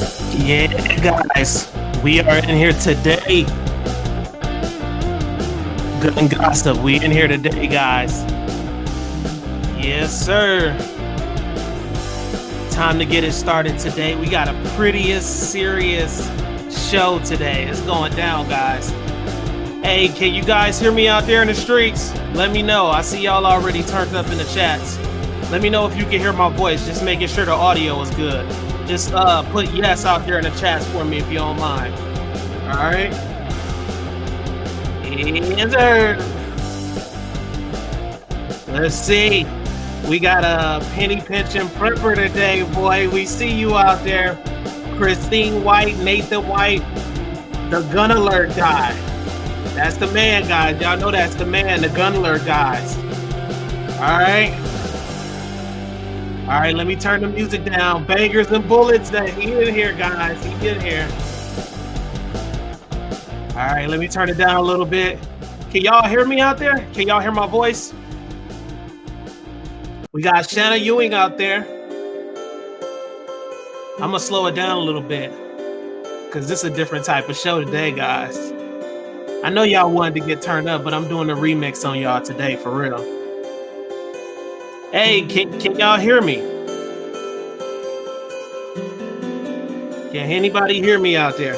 Yeah, guys, we are in here today. Good and gossip. We in here today, guys. Yes, sir. Time to get it started today. We got a prettiest serious show today. It's going down, guys. Hey, can you guys hear me out there in the streets? Let me know. I see y'all already turned up in the chats. Let me know if you can hear my voice. Just making sure the audio is good. Just put yes out there in the chats for me if you don't mind. All right. Yes, sir. Let's see. We got a penny pinching prepper today, boy. We see you out there. Christine White, Nathan White, the gun alert guy. That's the man, guys. Y'all know that's the man, the gun alert guys. All right. All right, let me turn the music down. Bangers and bullets. He in here, guys. He in here. All right, let me turn it down a little bit. Can y'all hear me out there? Can y'all hear my voice? We got Shanna Ewing out there. I'm going to slow it down a little bit because this is a different type of show today, guys. I know y'all wanted to get turned up, but I'm doing a remix on y'all today, for real. Hey, can y'all hear me? Can anybody hear me out there?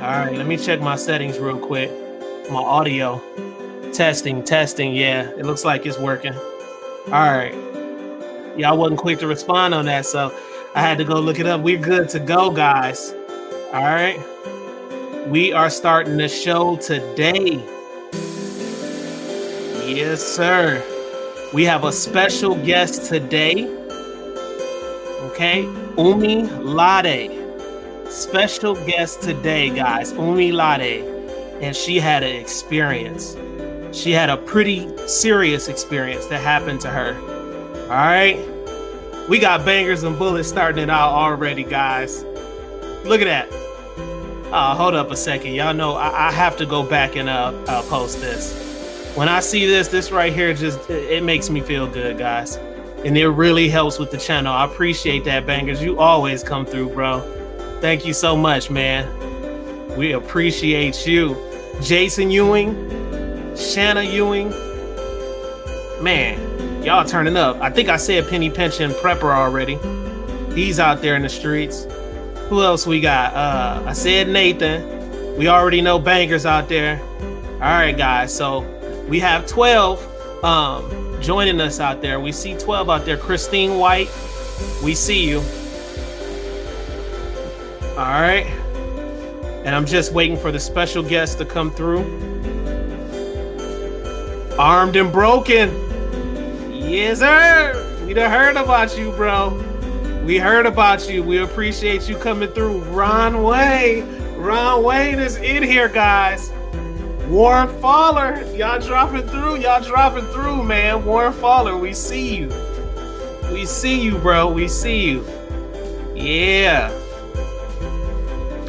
All right, let me check my settings real quick. My audio. Testing. Yeah, it looks like it's working. All right. Y'all wasn't quick to respond on that, so I had to go look it up. We're good to go, guys. All right. We are starting the show today. Yes, sir. We have a special guest today. Okay, Umi Lade. Special guest today, guys. Umi Lade. And she had an experience. She had a pretty serious experience that happened to her. All right. We got bangers and bullets starting it out already, guys. Look at that. Hold up a second. Y'all know I have to go back and post this. When I see this right here, it makes me feel good, guys. And it really helps with the channel. I appreciate that, bangers. You always come through, bro. Thank you so much, man. We appreciate you. Jason Ewing, Shanna Ewing. Man, y'all turning up. I think I said penny pinching prepper already. He's out there in the streets. Who else we got? I said Nathan. We already know bangers out there. All right, guys. So we have 12 joining us out there. We see 12 out there. Christine White, we see you. All right. And I'm just waiting for the special guest to come through. Armed and broken. Yes, sir. We done heard about you, bro. We heard about you. We appreciate you coming through. Ron Wayne is in here, guys. Warren Faller, y'all dropping through, man. Warren Faller, we see you. We see you, bro. We see you. Yeah.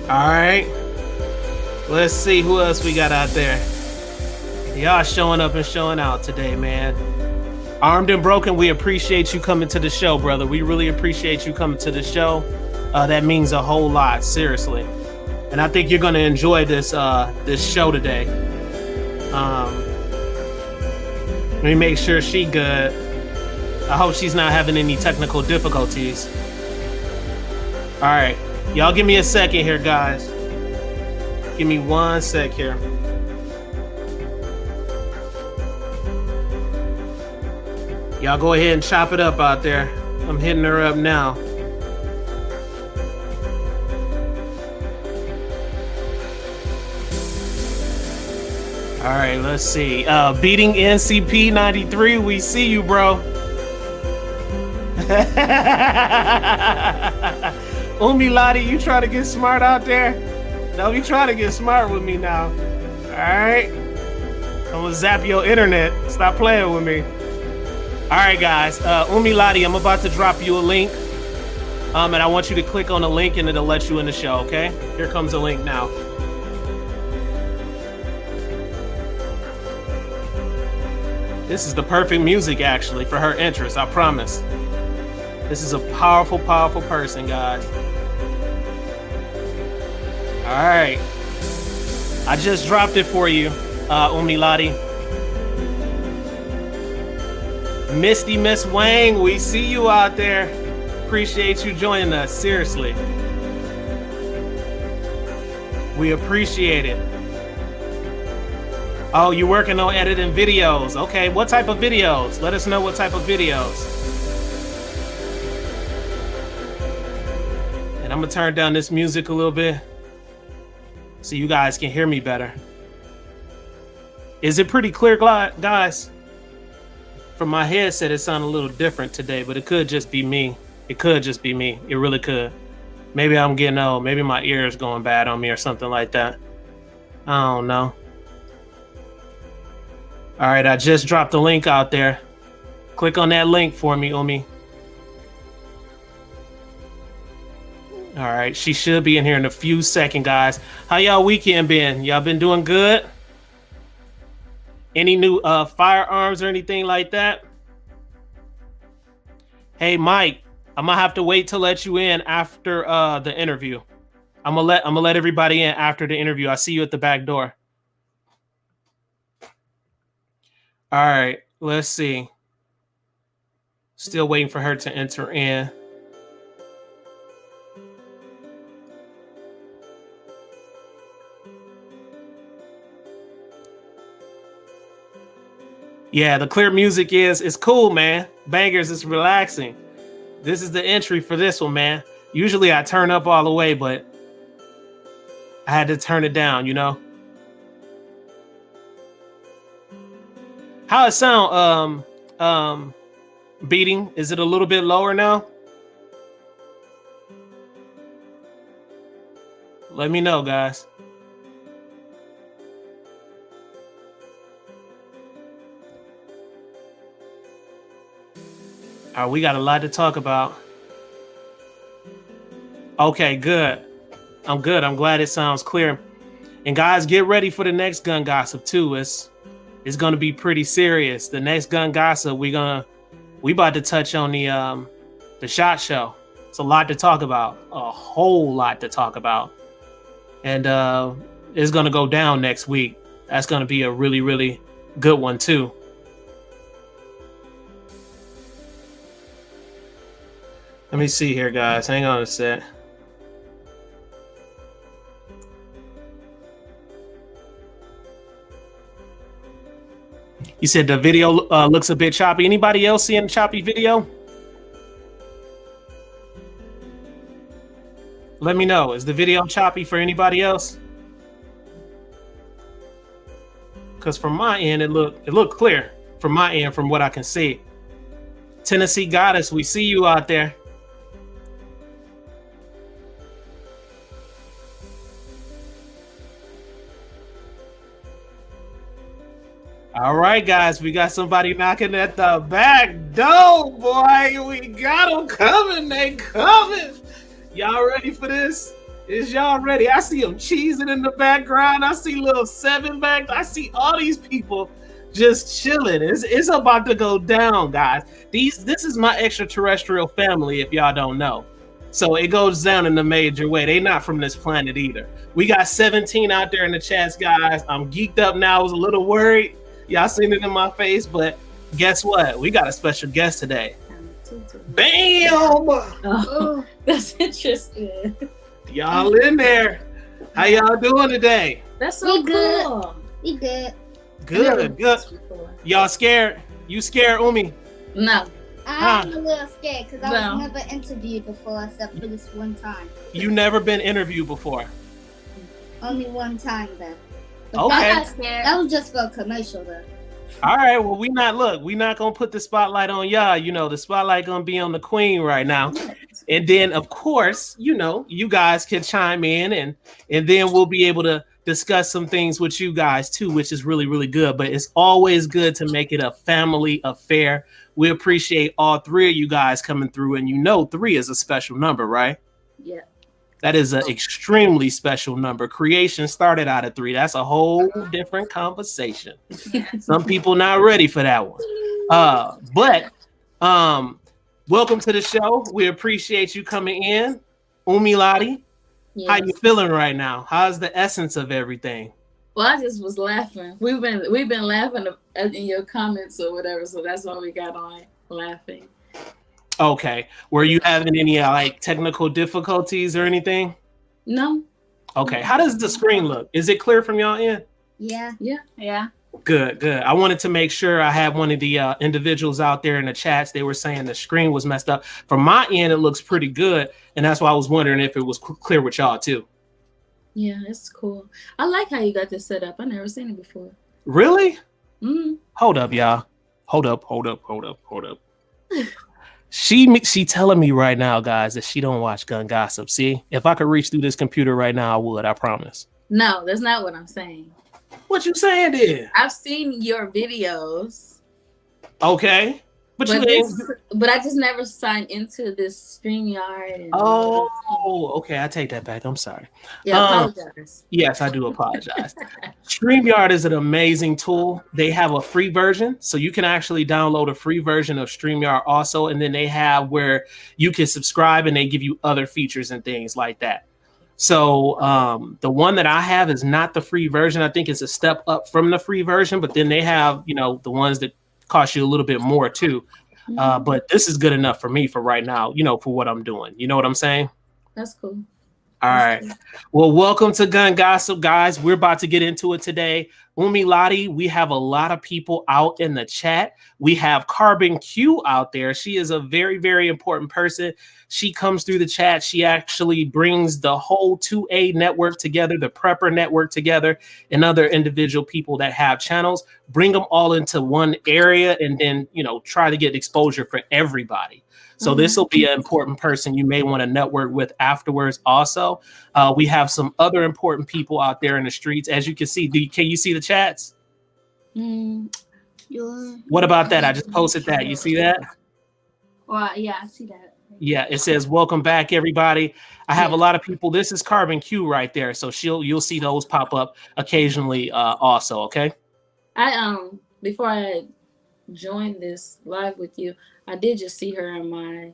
All right. Let's see who else we got out there. Y'all showing up and showing out today, man. Armed and broken, we appreciate you coming to the show, brother. We really appreciate you coming to the show. That means a whole lot, seriously. And I think you're gonna enjoy this show today. Let me make sure she good. I hope she's not having any technical difficulties. All right, y'all give me a second here, guys. Give me 1 sec here. Y'all go ahead and chop it up out there. I'm hitting her up now. All right, let's see. Beating NCP 93, we see you, bro. Umi Lottie, you trying to get smart out there? No, you trying to get smart with me now. All right. I'm gonna zap your internet. Stop playing with me. All right, guys. Umi Lottie, I'm about to drop you a link. And I want you to click on the link and it'll let you in the show, okay? Here comes the link now. This is the perfect music, actually, for her interest, I promise. This is a powerful, powerful person, guys. All right. I just dropped it for you, Umilati. Misty Miss Wang, we see you out there. Appreciate you joining us, seriously. We appreciate it. Oh, you're working on editing videos. Okay, what type of videos? Let us know what type of videos. And I'm gonna turn down this music a little bit so you guys can hear me better. Is it pretty clear, guys? From my headset, it sounded a little different today, but it could just be me. It could just be me. It really could. Maybe I'm getting old. Maybe my ear is going bad on me or something like that. I don't know. All right, I just dropped the link out there. Click on that link for me, Umi. All right, she should be in here in a few seconds, guys. How y'all weekend been? Y'all been doing good? Any new firearms or anything like that? Hey, Mike, I'm gonna have to wait to let you in after the interview. I'm gonna let everybody in after the interview. I see you at the back door. All right, let's see. Still waiting for her to enter in. Yeah, the clear music is cool, man. Bangers is relaxing. This is the entry for this one, man. Usually I turn up all the way, but I had to turn it down, you know? How it sound, beating? Is it a little bit lower now? Let me know, guys. All right, we got a lot to talk about. Okay, good. I'm good. I'm glad it sounds clear. And guys, get ready for the next gun gossip too. It's gonna be pretty serious. The next gun gossip, we about to touch on the SHOT Show. It's a lot to talk about, a whole lot to talk about, and it's gonna go down next week. That's gonna be a really, really good one too. Let me see here, guys. Hang on a sec. You said the video looks a bit choppy. Anybody else seeing a choppy video? Let me know. Is the video choppy for anybody else? Because from my end, it looked clear. From my end, from what I can see. Tennessee Goddess, we see you out there. All right, guys, we got somebody knocking at the back door, boy. We got them coming. They coming. Y'all ready for this? Is y'all ready? I see them cheesing in the background. I see little Seven back. I see all these people just chilling. It's about to go down, guys. This is my extraterrestrial family, if y'all don't know. So it goes down in a major way. They not from this planet either. We got 17 out there in the chats, guys. I'm geeked up now. I was a little worried. Y'all seen it in my face, but guess what? We got a special guest today. Bam! Oh, that's interesting. Y'all in there. How y'all doing today? That's so good. cool. We good. Good. Y'all scared? You scared, Umi? No. I'm a little scared because I was never interviewed before except for this one time. You never been interviewed before? Only one time though. Okay. That was just for a commercial though. All right, well, we not gonna put the spotlight on y'all. You know, the spotlight gonna be on the queen right now. And then of course, you know, you guys can chime in and then we'll be able to discuss some things with you guys too, which is really, really good. But it's always good to make it a family affair. We appreciate all three of you guys coming through, and you know 3 is a special number, right? Yeah. That is an extremely special number. Creation started out at 3. That's a whole different conversation. Some people not ready for that one. But welcome to the show. We appreciate you coming in. Umilati, how you Yes. feeling right now? How's the essence of everything? Well, I just was laughing. We've been laughing in your comments or whatever, so that's why we got on laughing. Okay. Were you having any like technical difficulties or anything? No. Okay. How does the screen look? Is it clear from y'all end? Yeah. Yeah. Good, good. I wanted to make sure. I had one of the individuals out there in the chats. They were saying the screen was messed up. From my end, it looks pretty good, and that's why I was wondering if it was clear with y'all too. Yeah, it's cool. I like how you got this set up. I never seen it before. Really? Mm. Hold up, y'all. Hold up. She telling me right now, guys, that she don't watch Gun Gossip. See, if I could reach through this computer right now, I would. I promise. No, that's not what I'm saying. What you saying then? I've seen your videos. Okay. But I just never signed into this StreamYard. And okay. I take that back. I'm sorry. Yeah, apologize. Yes, I do apologize. StreamYard is an amazing tool. They have a free version, so you can actually download a free version of StreamYard also, and then they have where you can subscribe and they give you other features and things like that. So the one that I have is not the free version. I think it's a step up from the free version, but then they have, the ones that cost you a little bit more too. But this is good enough for me for right now, for what I'm doing. You know what I'm saying? That's cool. All right. Well, welcome to Gun Gossip, guys. We're about to get into it today. Umilati, we have a lot of people out in the chat. We have Carbon Q out there. She is a very, very important person. She comes through the chat. She actually brings the whole 2A network together, the Prepper network together, and other individual people that have channels. Bring them all into one area and then, try to get exposure for everybody. So this will be an important person you may want to network with afterwards. Also, we have some other important people out there in the streets. As you can see, can you see the chats? What about that? I just posted that. You see that? Well, yeah, I see that. Yeah, it says, welcome back, everybody. I have a lot of people. This is Carbon Q right there. So you'll see those pop up occasionally also, okay? Before I joined this live with you, I did just see her in my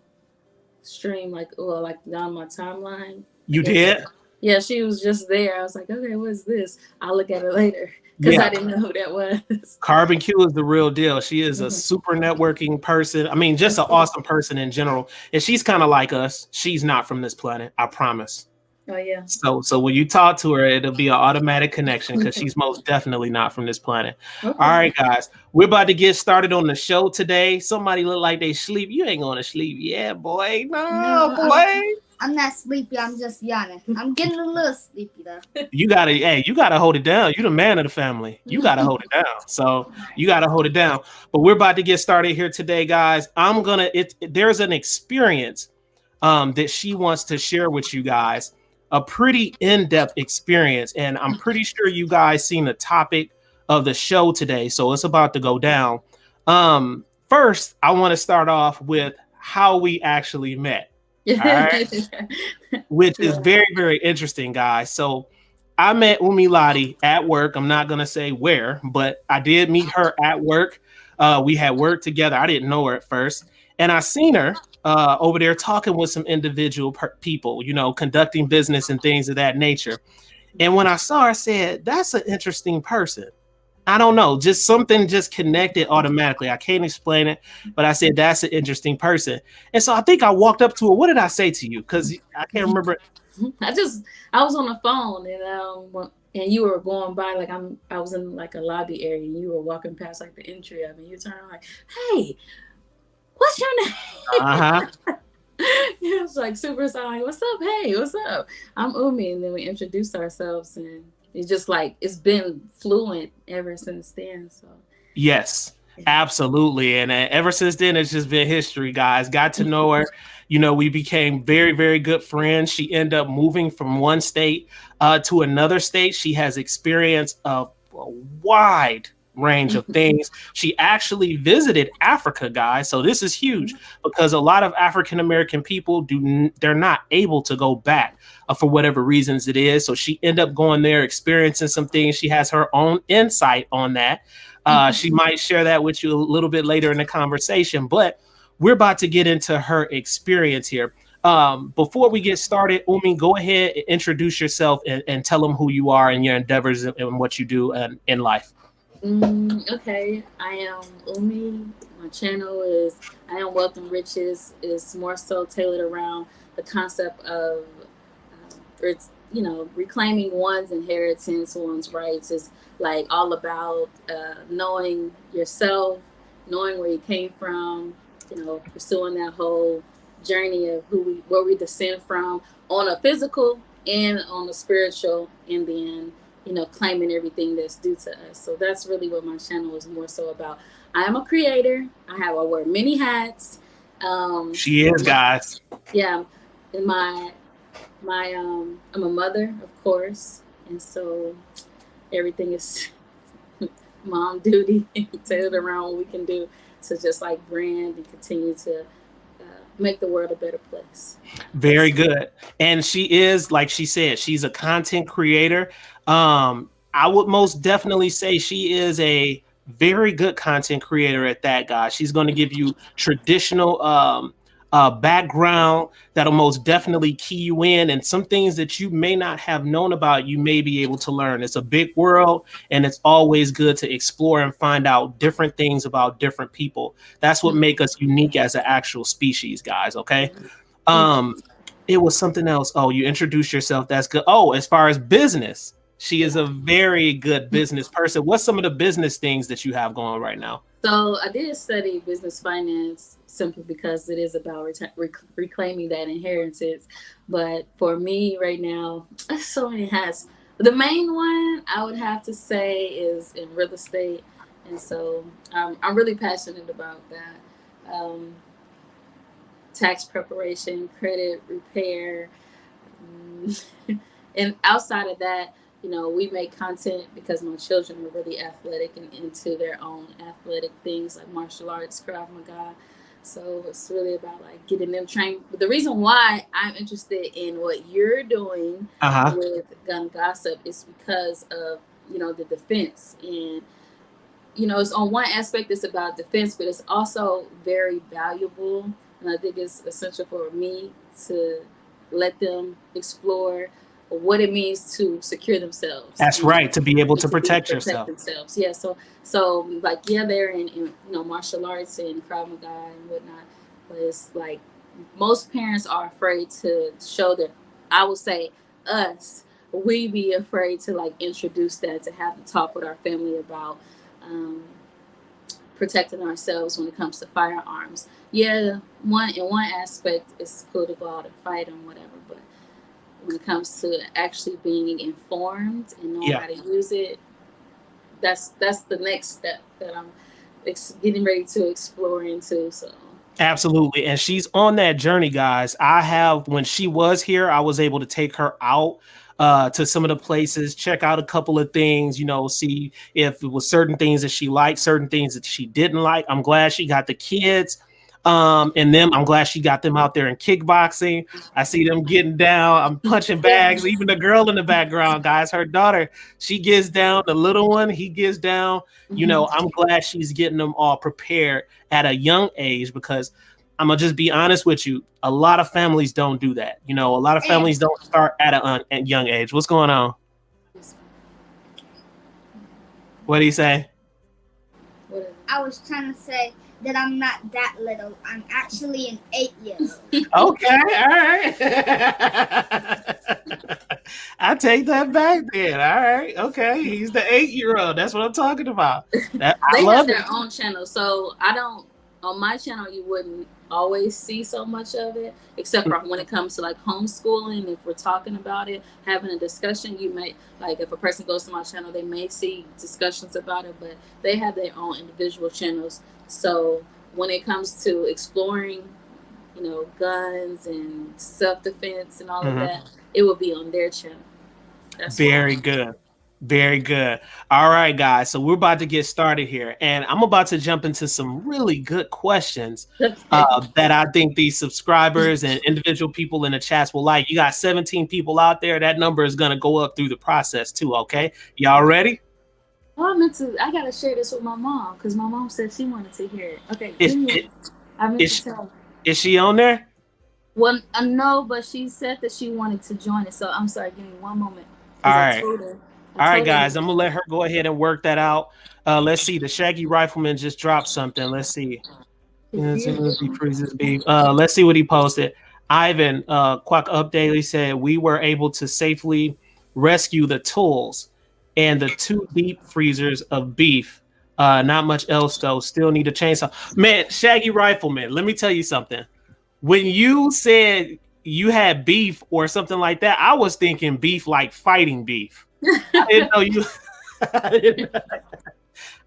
stream, like down my timeline. You did? Yeah, she was just there. I was like, okay, what's this? I'll look at it later because I didn't know who that was. Carbon Q is the real deal. She is a super networking person. I mean, just an awesome person in general. And she's kind of like us. She's not from this planet, I promise. Oh, yeah. So when you talk to her, it'll be an automatic connection because she's most definitely not from this planet. Okay. All right, guys. We're about to get started on the show today. Somebody look like they sleep. You ain't going to sleep. Yeah, boy. No, boy. I'm not sleepy. I'm just yawning. I'm getting a little sleepy, though. You got to hold it down. You're the man of the family. You got to hold it down. So you got to hold it down. But we're about to get started here today, guys. There's an experience that she wants to share with you guys. A pretty in-depth experience, and I'm pretty sure you guys seen the topic of the show today, so it's about to go down. First, I want to start off with how we actually met, all right? Which is very, very interesting, guys. So I met Umilati at work. I'm not going to say where, but I did meet her at work. We had worked together. I didn't know her at first, and I seen her over there talking with some individual people, conducting business and things of that nature. And when I saw her, I said, that's an interesting person. I don't know, just something just connected automatically. I can't explain it, but I said, that's an interesting person. And so I think I walked up to her. What did I say to you? Because I can't remember. I was on the phone and you were going by, like I was in like a lobby area and you were walking past like the entry of it, and you turned like, hey, what's your name? It was like super silent. What's up? Hey, what's up? I'm Umi. And then we introduced ourselves, and it's just like it's been fluent ever since then. So yes, absolutely. And ever since then, it's just been history, guys. Got to know her. We became very, very good friends. She ended up moving from one state to another state. She has experience of a wide range of things. She actually visited Africa, guys. So this is huge because a lot of African American people they're not able to go back for whatever reasons it is. So she ended up going there, experiencing some things. She has her own insight on that. She might share that with you a little bit later in the conversation. But we're about to get into her experience here. Before we get started, Umi, go ahead and introduce yourself and tell them who you are and your endeavors and what you do in life. Okay, I am Umi. My channel is I Am Wealth and Riches. Is more so tailored around the concept of it's reclaiming one's inheritance, one's rights. Is like all about knowing yourself, knowing where you came from, pursuing that whole journey of where we descend from on a physical and on a spiritual, and then claiming everything that's due to us. So that's really what my channel is more so about. I am a creator. I wear many hats. She is, guys. Yeah, in my I'm a mother, of course, and so everything is mom duty tailored around what we can do to just like brand and continue to make the world a better place. Very good. And she is, like she said, she's a content creator. I would most definitely say she is a very good content creator at that, guys. She's going to give you traditional background that'll most definitely key you in, and some things that you may not have known about, you may be able to learn. It's a big world, and it's always good to explore and find out different things about different people. That's what makes us unique as an actual species, guys. Okay. It was something else. Oh, you introduced yourself. That's good. Oh, as far as business, she is a very good business person. What's some of the business things that you have going right now? So I did study business finance simply because it is about reclaiming that inheritance. But for me right now, so many hats. The main one I would have to say is in real estate. And so I'm really passionate about that. Tax preparation, credit repair. And outside of that, we make content because my children are really athletic and into their own athletic things like martial arts, Krav Maga. So it's really about like getting them trained. But the reason why I'm interested in what you're doing with Gun Gossip is because of, the defense. And, it's on one aspect, it's about defense, but it's also very valuable. And I think it's essential for me to let them explore what it means to secure themselves. That's right, to be able to protect yourself. Themselves. Yeah. So like, yeah, they're in martial arts and Krav Maga and whatnot, but it's like most parents are afraid to show that. I would say we be afraid to like introduce that, to have the talk with our family about protecting ourselves when it comes to firearms. Yeah, in one aspect, it's cool to go out and fight and whatever, but when it comes to actually being informed and knowing how to use it, that's the next step that I'm getting ready to explore into. So absolutely. And she's on that journey, guys. When she was here, I was able to take her out to some of the places, check out a couple of things, see if it was certain things that she liked, certain things that she didn't like. I'm glad she got the kids and them. I'm glad she got them out there in kickboxing. I see them getting down. I'm punching bags. Even the girl in the background, guys, her daughter, she gets down. The little one, he gets down. I'm glad she's getting them all prepared at a young age, because I'm gonna just be honest with you. A lot of families don't do that. A lot of families don't start at a young age. What's going on? What do you say? I was trying to say that I'm not that little. I'm actually an 8-year-old. Okay, all right. I take that back then. All right, okay. He's the 8-year-old. That's what I'm talking about. They have their own channel, so I don't. On my channel, you wouldn't always see so much of it, except for when it comes to like homeschooling. If we're talking about it, having a discussion, you may, like, if a person goes to my channel, they may see discussions about it, but they have their own individual channels. So when it comes to exploring, guns and self-defense and all of that, it will be on their channel. That's very good. Very good. All right, guys. So we're about to get started here, and I'm about to jump into some really good questions that I think these subscribers and individual people in the chats will like. You got 17 people out there. That number is going to go up through the process too. Okay. Y'all ready? Oh, I gotta share this with my mom, because my mom said she wanted to hear it. Okay. I meant to Is tell. is she on there? Well, no, but she said that she wanted to join it. So I'm sorry. Give me one moment, All because I right. told her. I All right, told her. guys. I'm gonna let her go ahead and work that out. Let's see. The Shaggy Rifleman just dropped something. Let's see. Let's see what he posted. Ivan, Quack Update, he said we were able to safely rescue the tools and the two deep freezers of beef. Not much else though. Still need a chainsaw. Man, Shaggy Rifleman, let me tell you something. When you said you had beef or something like that, I was thinking beef like fighting beef. I didn't know you. I didn't,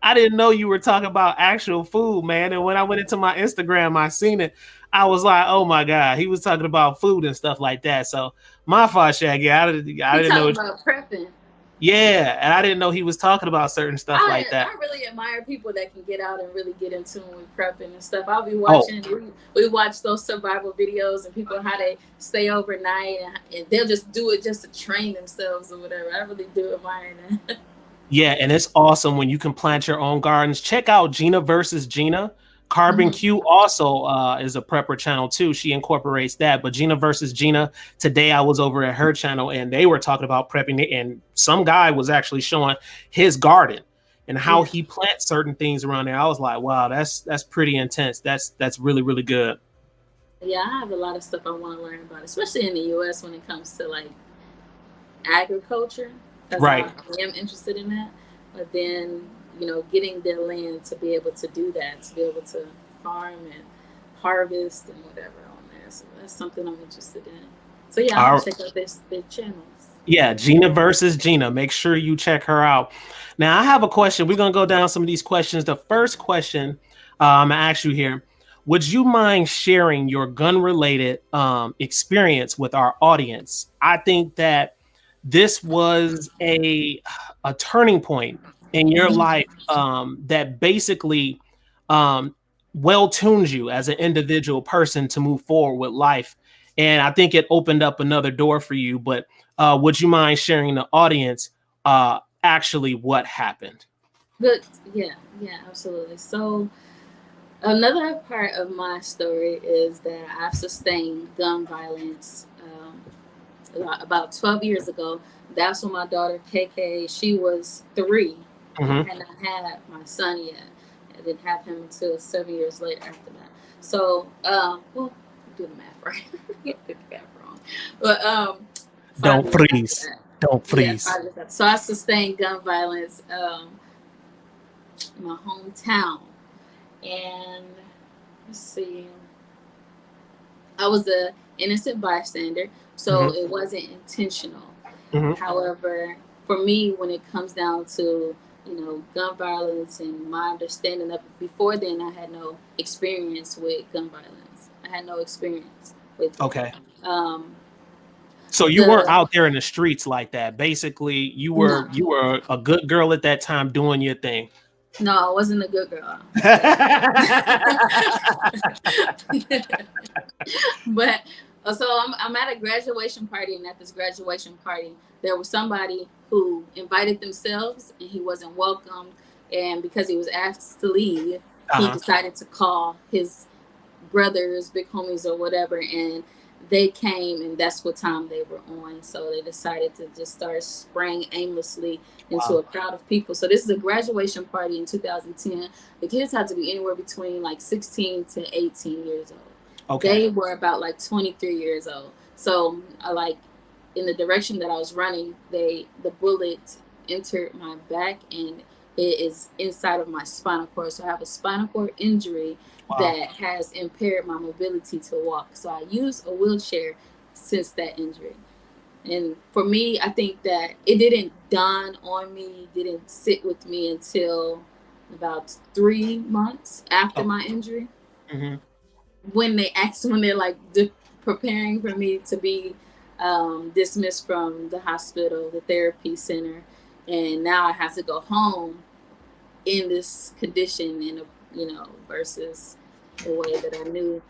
I didn't know you were talking about actual food, man. And when I went into my Instagram, I seen it. I was like, oh my God, he was talking about food and stuff like that. So my fault, Shaggy. I He didn't know. talking about prepping. Yeah, and I didn't know he was talking about certain stuff like that. I really admire people that can get out and really get into with prepping and stuff. I'll be Oh, watching. We watch those survival videos and people how they stay overnight and they'll just do it just to train themselves or whatever. I really do admire that. yeah, and it's awesome when you can plant your own gardens. Check out Gina versus Gina. Carbon Q also is a prepper channel too. She incorporates that. But Gina versus Gina, today I was over at her channel and they were talking about prepping it. And some guy was actually showing his garden and how he plants certain things around there. I was like, wow, that's pretty intense. That's really, really good. Yeah, I have a lot of stuff I want to learn about, especially in the U.S. when it comes to like agriculture, because Right. I am interested in that. But then, getting their land to be able to do that, to be able to farm and harvest and whatever on there. So that's something I'm interested in. So yeah, I'm gonna check out their channels. Yeah, Gina versus Gina. Make sure you check her out. Now, I have a question. We're going to go down some of these questions. The first question I'm going to ask you here. Would you mind sharing your gun-related experience with our audience? I think that this was a turning point in your life that basically well-tuned you as an individual person to move forward with life. And I think it opened up another door for you. But would you mind sharing the audience actually what happened? Good. Yeah, absolutely. So another part of my story is that I've sustained gun violence about 12 years ago. That's when my daughter KK, she was 3. I had not had my son yet. I didn't have him until 7 years later after that. So, do the math right. Did the math wrong. But don't freeze. Don't freeze. Yeah, so I sustained gun violence in my hometown. And let's see, I was an innocent bystander, so it wasn't intentional. However, for me, when it comes down to gun violence and my understanding of it, before then I had no experience with gun violence. I had no experience with it. So you weren't out there in the streets like that. Basically, you were a good girl at that time doing your thing. No, I wasn't a good girl. But so I'm at a graduation party, and at this graduation party, there was somebody who invited themselves, and he wasn't welcomed. And because he was asked to leave, he decided to call his brothers, big homies, or whatever, and they came, and that's what time they were on. So they decided to just start spraying aimlessly into a crowd of people. So this is a graduation party in 2010. The kids had to be anywhere between like 16 to 18 years old. They were about like 23 years old. So like in the direction that I was running, the bullet entered my back, and it is inside of my spinal cord. So I have a spinal cord injury that has impaired my mobility to walk. So I use a wheelchair since that injury. And for me, I think that it didn't dawn on me, didn't sit with me until about 3 months after my injury. When they're like preparing for me to be dismissed from the hospital, the therapy center, and now I have to go home in this condition, versus the way that I knew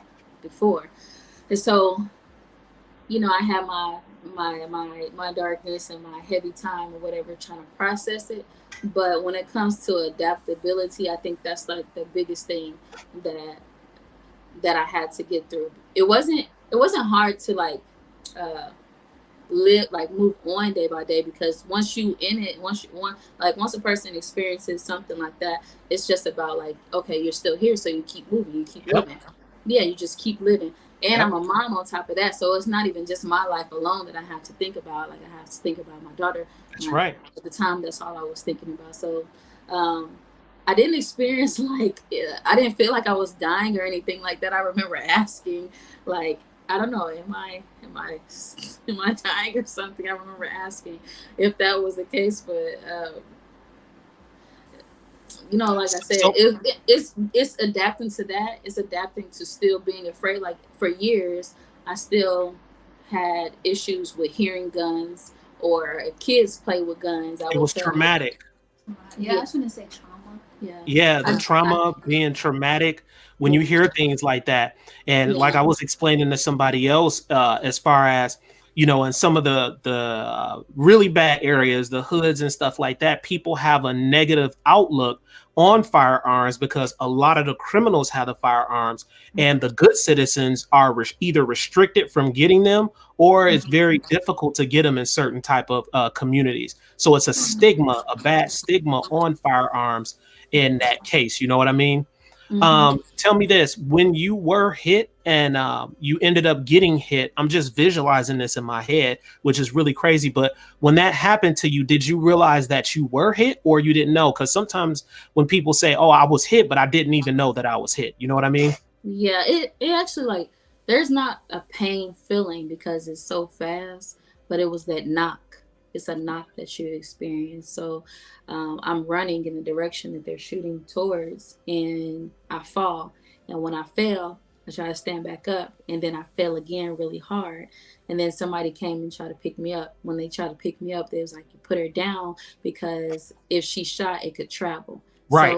before. And so, I have my darkness and my heavy time or whatever, trying to process it. But when it comes to adaptability, I think that's like the biggest thing that that I had to get through. It wasn't hard to like live, like move on day by day, because once you in it, once a person experiences something like that, it's just about like, okay, you're still here, so you keep moving, you keep living. Yeah, you just keep living. And I'm a mom on top of that, so it's not even just my life alone that I have to think about. Like, I have to think about my daughter. That's right. At the time, that's all I was thinking about. So I didn't experience like, I didn't feel like I was dying or anything like that. I remember asking, like, I don't know, am I dying or something? I remember asking if that was the case, but you know, like I said, So- it's adapting to that. It's adapting to still being afraid. Like, for years, I still had issues with hearing guns, or kids play with guns. It was traumatic. Yeah, I was gonna say trauma. Yeah, the trauma being traumatic when you hear things like that. And like I was explaining to somebody else, as far as, you know, in some of the really bad areas, the hoods and stuff like that, people have a negative outlook on firearms because a lot of the criminals have the firearms, and the good citizens are either restricted from getting them, or it's very difficult to get them in certain type of communities. So it's a stigma, a bad stigma on firearms in that case. You know what I mean? Tell me this: when you were hit and you ended up getting hit, I'm just visualizing this in my head, which is really crazy. But when that happened to you, did you realize that you were hit, or you didn't know? Because sometimes when people say, "Oh, I was hit," but I didn't even know that I was hit. You know what I mean? Yeah, it actually, like, there's not a pain feeling because it's so fast, but it was that knock. It's a knock that you experience. So I'm running in the direction that they're shooting towards, and I fall. And when I fell, I try to stand back up, and then I fell again really hard. And then somebody came and tried to pick me up. When they tried to pick me up, they was like, "You put her down, because if she shot, it could travel." Right.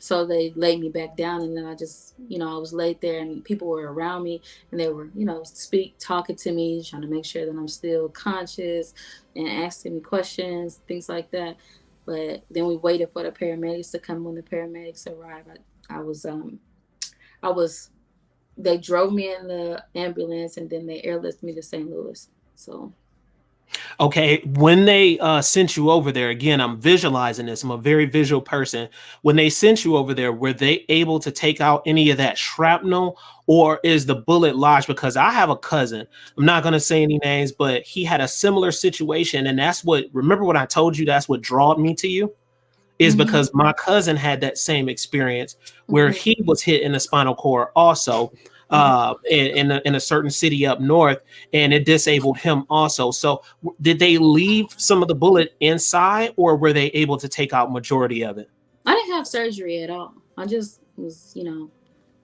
So they laid me back down, and then I just, I was laid there, and people were around me, and they were, talking to me, trying to make sure that I'm still conscious, and asking me questions, things like that. But then we waited for the paramedics to come. When the paramedics arrived, they drove me in the ambulance, and then they airlifted me to St. Louis. So. Okay, when they sent you over there, again, I'm visualizing this. I'm a very visual person. When they sent you over there, were they able to take out any of that shrapnel, or is the bullet lodged? Because I have a cousin, I'm not going to say any names, but he had a similar situation. And remember what I told you, that's what drawed me to you, is because my cousin had that same experience where he was hit in the spinal cord also, in a certain city up north, and it disabled him also. So did they leave some of the bullet inside, or were they able to take out majority of it? I didn't have surgery at all. I just was,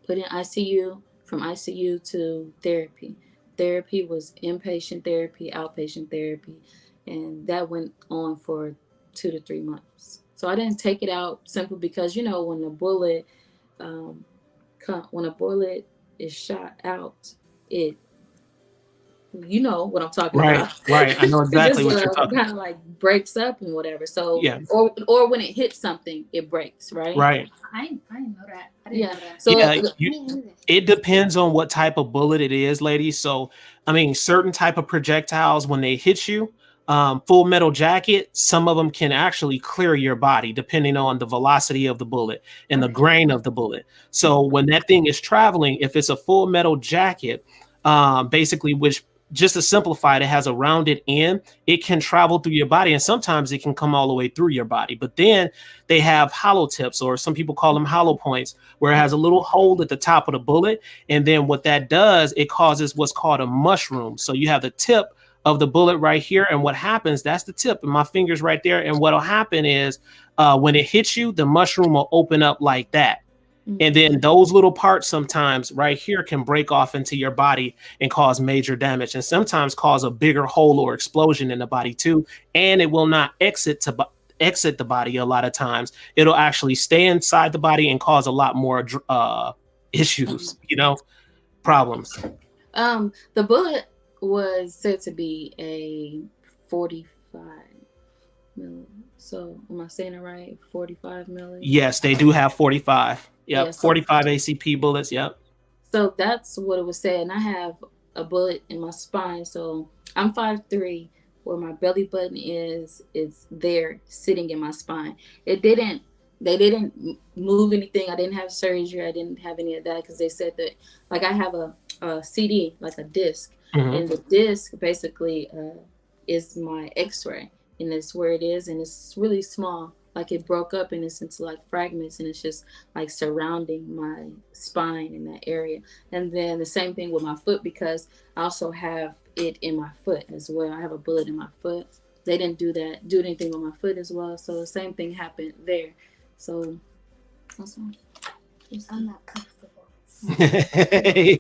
put in ICU, from ICU to therapy. Therapy was inpatient therapy, outpatient therapy, and that went on for 2 to 3 months. So I didn't take it out simply because, when a bullet, when a bullet is shot out, it, you know what I'm talking about. Right. I know exactly what you're talking about. Kind of like breaks up and whatever. So, yeah. Or when it hits something, it breaks, right? Right. I didn't know that. I didn't know that. So it depends on what type of bullet it is, ladies. So, I mean, certain type of projectiles, when they hit you, Full Metal Jacket, some of them can actually clear your body depending on the velocity of the bullet and the grain of the bullet. So when that thing is traveling, if it's a Full Metal Jacket, basically, which, just to simplify it, it has a rounded end, it can travel through your body, and sometimes it can come all the way through your body. But then they have hollow tips, or some people call them hollow points, where it has a little hole at the top of the bullet. And then what that does, it causes what's called a mushroom. So you have the tip of the bullet right here, and what happens, that's the tip, and my finger's right there. And what'll happen is when it hits you, the mushroom will open up like that. And then those little parts sometimes right here can break off into your body and cause major damage, and sometimes cause a bigger hole or explosion in the body too. And it will not exit the body. A lot of times it'll actually stay inside the body and cause a lot more issues, problems. The bullet was said to be a 45 million. So am I saying it right? 45 million? Yes, they do have 45. Yep, yeah, so 45 ACP bullets. Yep. So that's what it was saying. I have a bullet in my spine. So I'm 5'3". Where my belly button is, it's there sitting in my spine. It didn't. They didn't move anything. I didn't have surgery. I didn't have any of that because they said that, like, I have a CD, like a disc, Hmm. and the disc basically is my X-ray, and it's where it is, and it's really small. Like, it broke up and it's into like fragments, and it's just like surrounding my spine in that area. And then the same thing with my foot, because I also have it in my foot as well. I have a bullet in my foot. They didn't do anything with my foot as well. So the same thing happened there. So that's all. I'm not comfortable.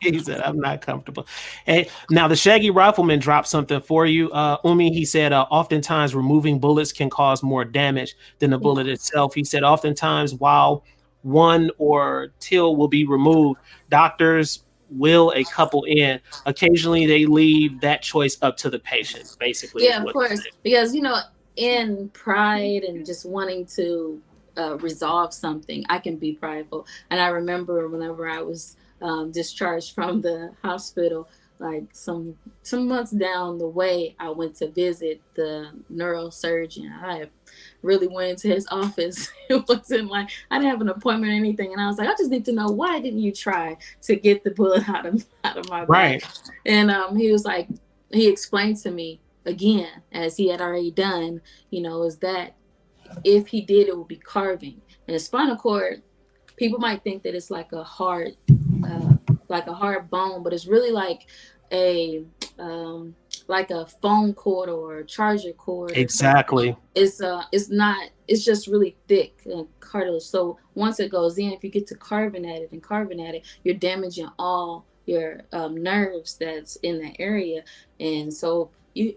He said, "I'm not comfortable." Hey, now the Shaggy Rifleman dropped something for you, Umi. He said, "Oftentimes removing bullets can cause more damage than the Yeah. bullet itself." He said, "Oftentimes, while one or till will be removed, doctors will a couple in. Occasionally, they leave that choice up to the patient." Basically, is Yeah, of what. course. Because, in pride and just wanting to resolve something, I can be prideful. And I remember whenever I was discharged from the hospital, like some months down the way, I went to visit the neurosurgeon. I really went into his office. It wasn't like I didn't have an appointment or anything. And I was like, I just need to know, why didn't you try to get the bullet out of my back? Right. And he was like, he explained to me again, as he had already done, is that if he did, it would be carving. And the spinal cord, people might think that it's uh, like a hard bone, but it's really a, um, like a phone cord or a charger cord or something. Exactly. It's not. It's just really thick cartilage. So once it goes in, if you get to carving at it, you're damaging all your nerves that's in the area, and so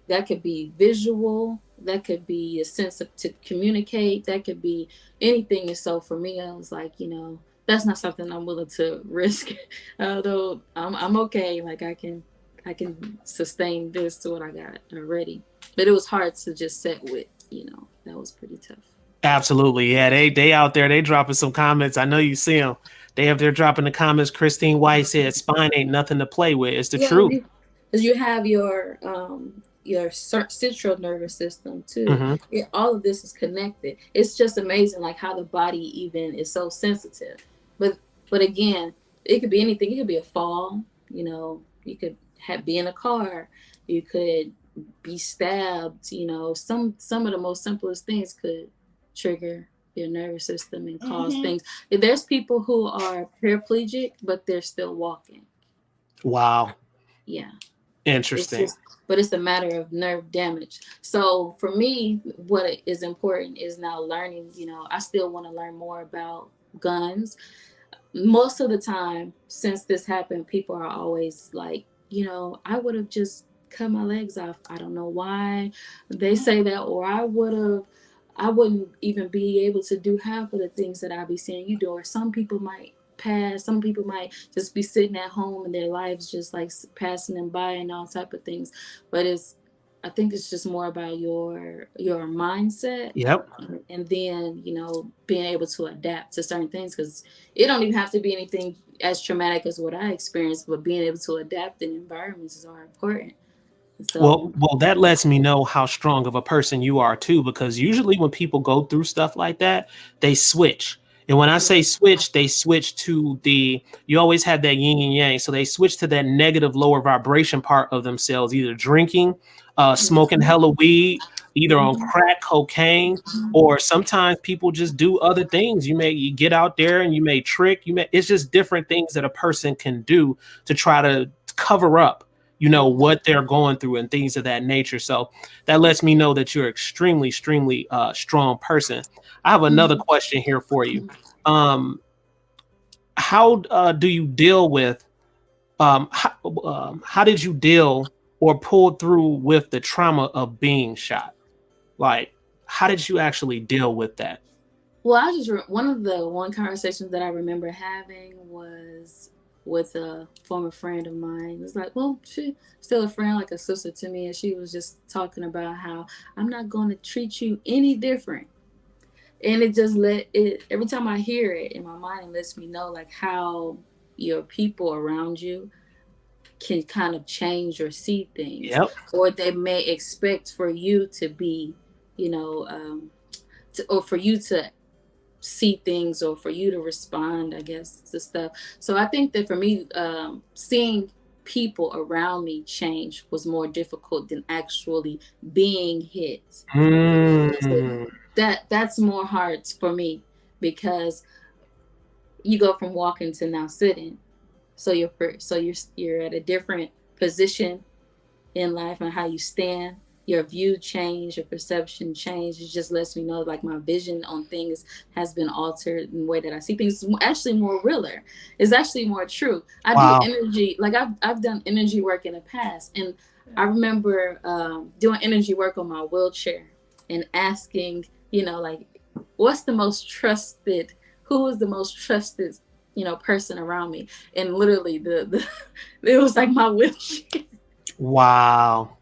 that could be visual, that could be a sense of to communicate, that could be anything. And so for me, I was like, that's not something I'm willing to risk. Although I'm okay, like I can sustain this to what I got already. But it was hard to just sit with, that was pretty tough. Absolutely. Yeah, they out there, they dropping some comments. I know you see them. They up there dropping the comments. Christine White said, "Spine ain't nothing to play with." It's the Yeah, truth. because you have your central nervous system too. Hmm. All of this is connected. It's just amazing, like how the body even is so sensitive. But again, it could be anything. It could be a fall. You could be in a car. You could be stabbed. Some of the most simplest things could trigger your nervous system and cause things. There's people who are paraplegic, but they're still walking. Wow. Yeah. It's Interesting. just, but it's a matter of nerve damage. So for me, what is important is now learning. I still want to learn more about guns. Most of the time since this happened, people are always like, I would have just cut my legs off. I don't know why they say that, or I wouldn't even be able to do half of the things that I be seeing you do. Or some people might pass, some people might just be sitting at home and their lives just like passing them by and all type of things. But I think it's just more about your mindset, Yep. and then being able to adapt to certain things, because it don't even have to be anything as traumatic as what I experienced, but being able to adapt in environments is all important. So Well, that lets me know how strong of a person you are too, because usually when people go through stuff like that, they switch. And when I say switch, they switch to you always have that yin and yang. So they switch to that negative, lower vibration part of themselves, either drinking, smoking hella weed, either on crack, cocaine, or sometimes people just do other things. You get out there and you may trick, it's just different things that a person can do to try to cover up what they're going through and things of that nature. So that lets me know that you're extremely strong person. I have another question here for you. um how do you deal with how did you deal or pull through with the trauma of being shot? Like, how did you actually deal with that? Well, one of the conversations that I remember having was with a former friend of mine. It's like, well, she still a friend, like a sister to me, and she was just talking about how I'm not going to treat you any different. And it just every time I hear it in my mind, it lets me know like how your people around you can kind of change or see things, Yep. or they may expect for you to be, or for you to see things, or for you to respond, I guess, to stuff. So I think that for me, seeing people around me change was more difficult than actually being hit. So that's more hard for me, because you go from walking to now sitting. So you're at a different position in life, and how you stand. Your view change, your perception change. It just lets me know, like, my vision on things has been altered in the way that I see things. It's actually more realer. It's actually more true. I do Wow. energy, like I've done energy work in the past, and I remember doing energy work on my wheelchair and asking, like, what's the most trusted? Who is the most trusted, person around me? And literally, the it was like my wheelchair. Wow.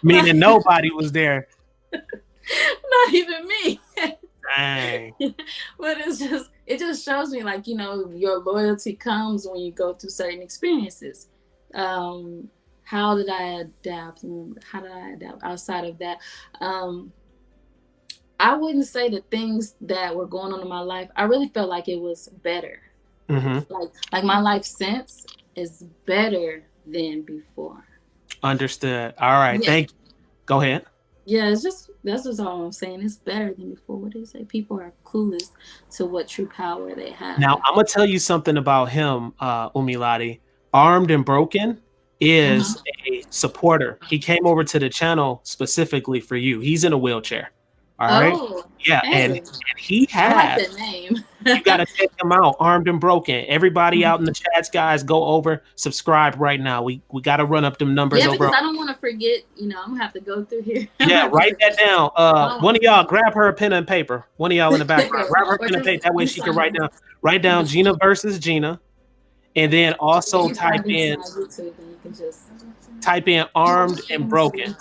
Meaning nobody was there. Not even me. Dang. But it just shows me, like, your loyalty comes when you go through certain experiences. How did I adapt? How did I adapt outside of that? I wouldn't say the things that were going on in my life, I really felt like it was better. Like my life since is better than before. Understood. All right. Yeah. Thank you. Go ahead. Yeah, that's just all I'm saying. It's better than before. What do you say? People are clueless to what true power they have. Now, I'm going to tell you something about him, Umilati. Armed and Broken is a supporter. He came over to the channel specifically for you. He's in a wheelchair. All right. Oh, Yeah. hey. And he I like has. that name. You got to check him out. Armed and Broken. Everybody out in the chats, guys, go over, subscribe right now. We got to run up them numbers. Yeah, over. because I don't want to forget. I'm gonna have to go through here. Yeah, write that down. One of y'all grab her a pen and paper. One of y'all in the background, grab her pen and paper. That way she can write down Gina versus Gina, and then also type in Armed and Broken.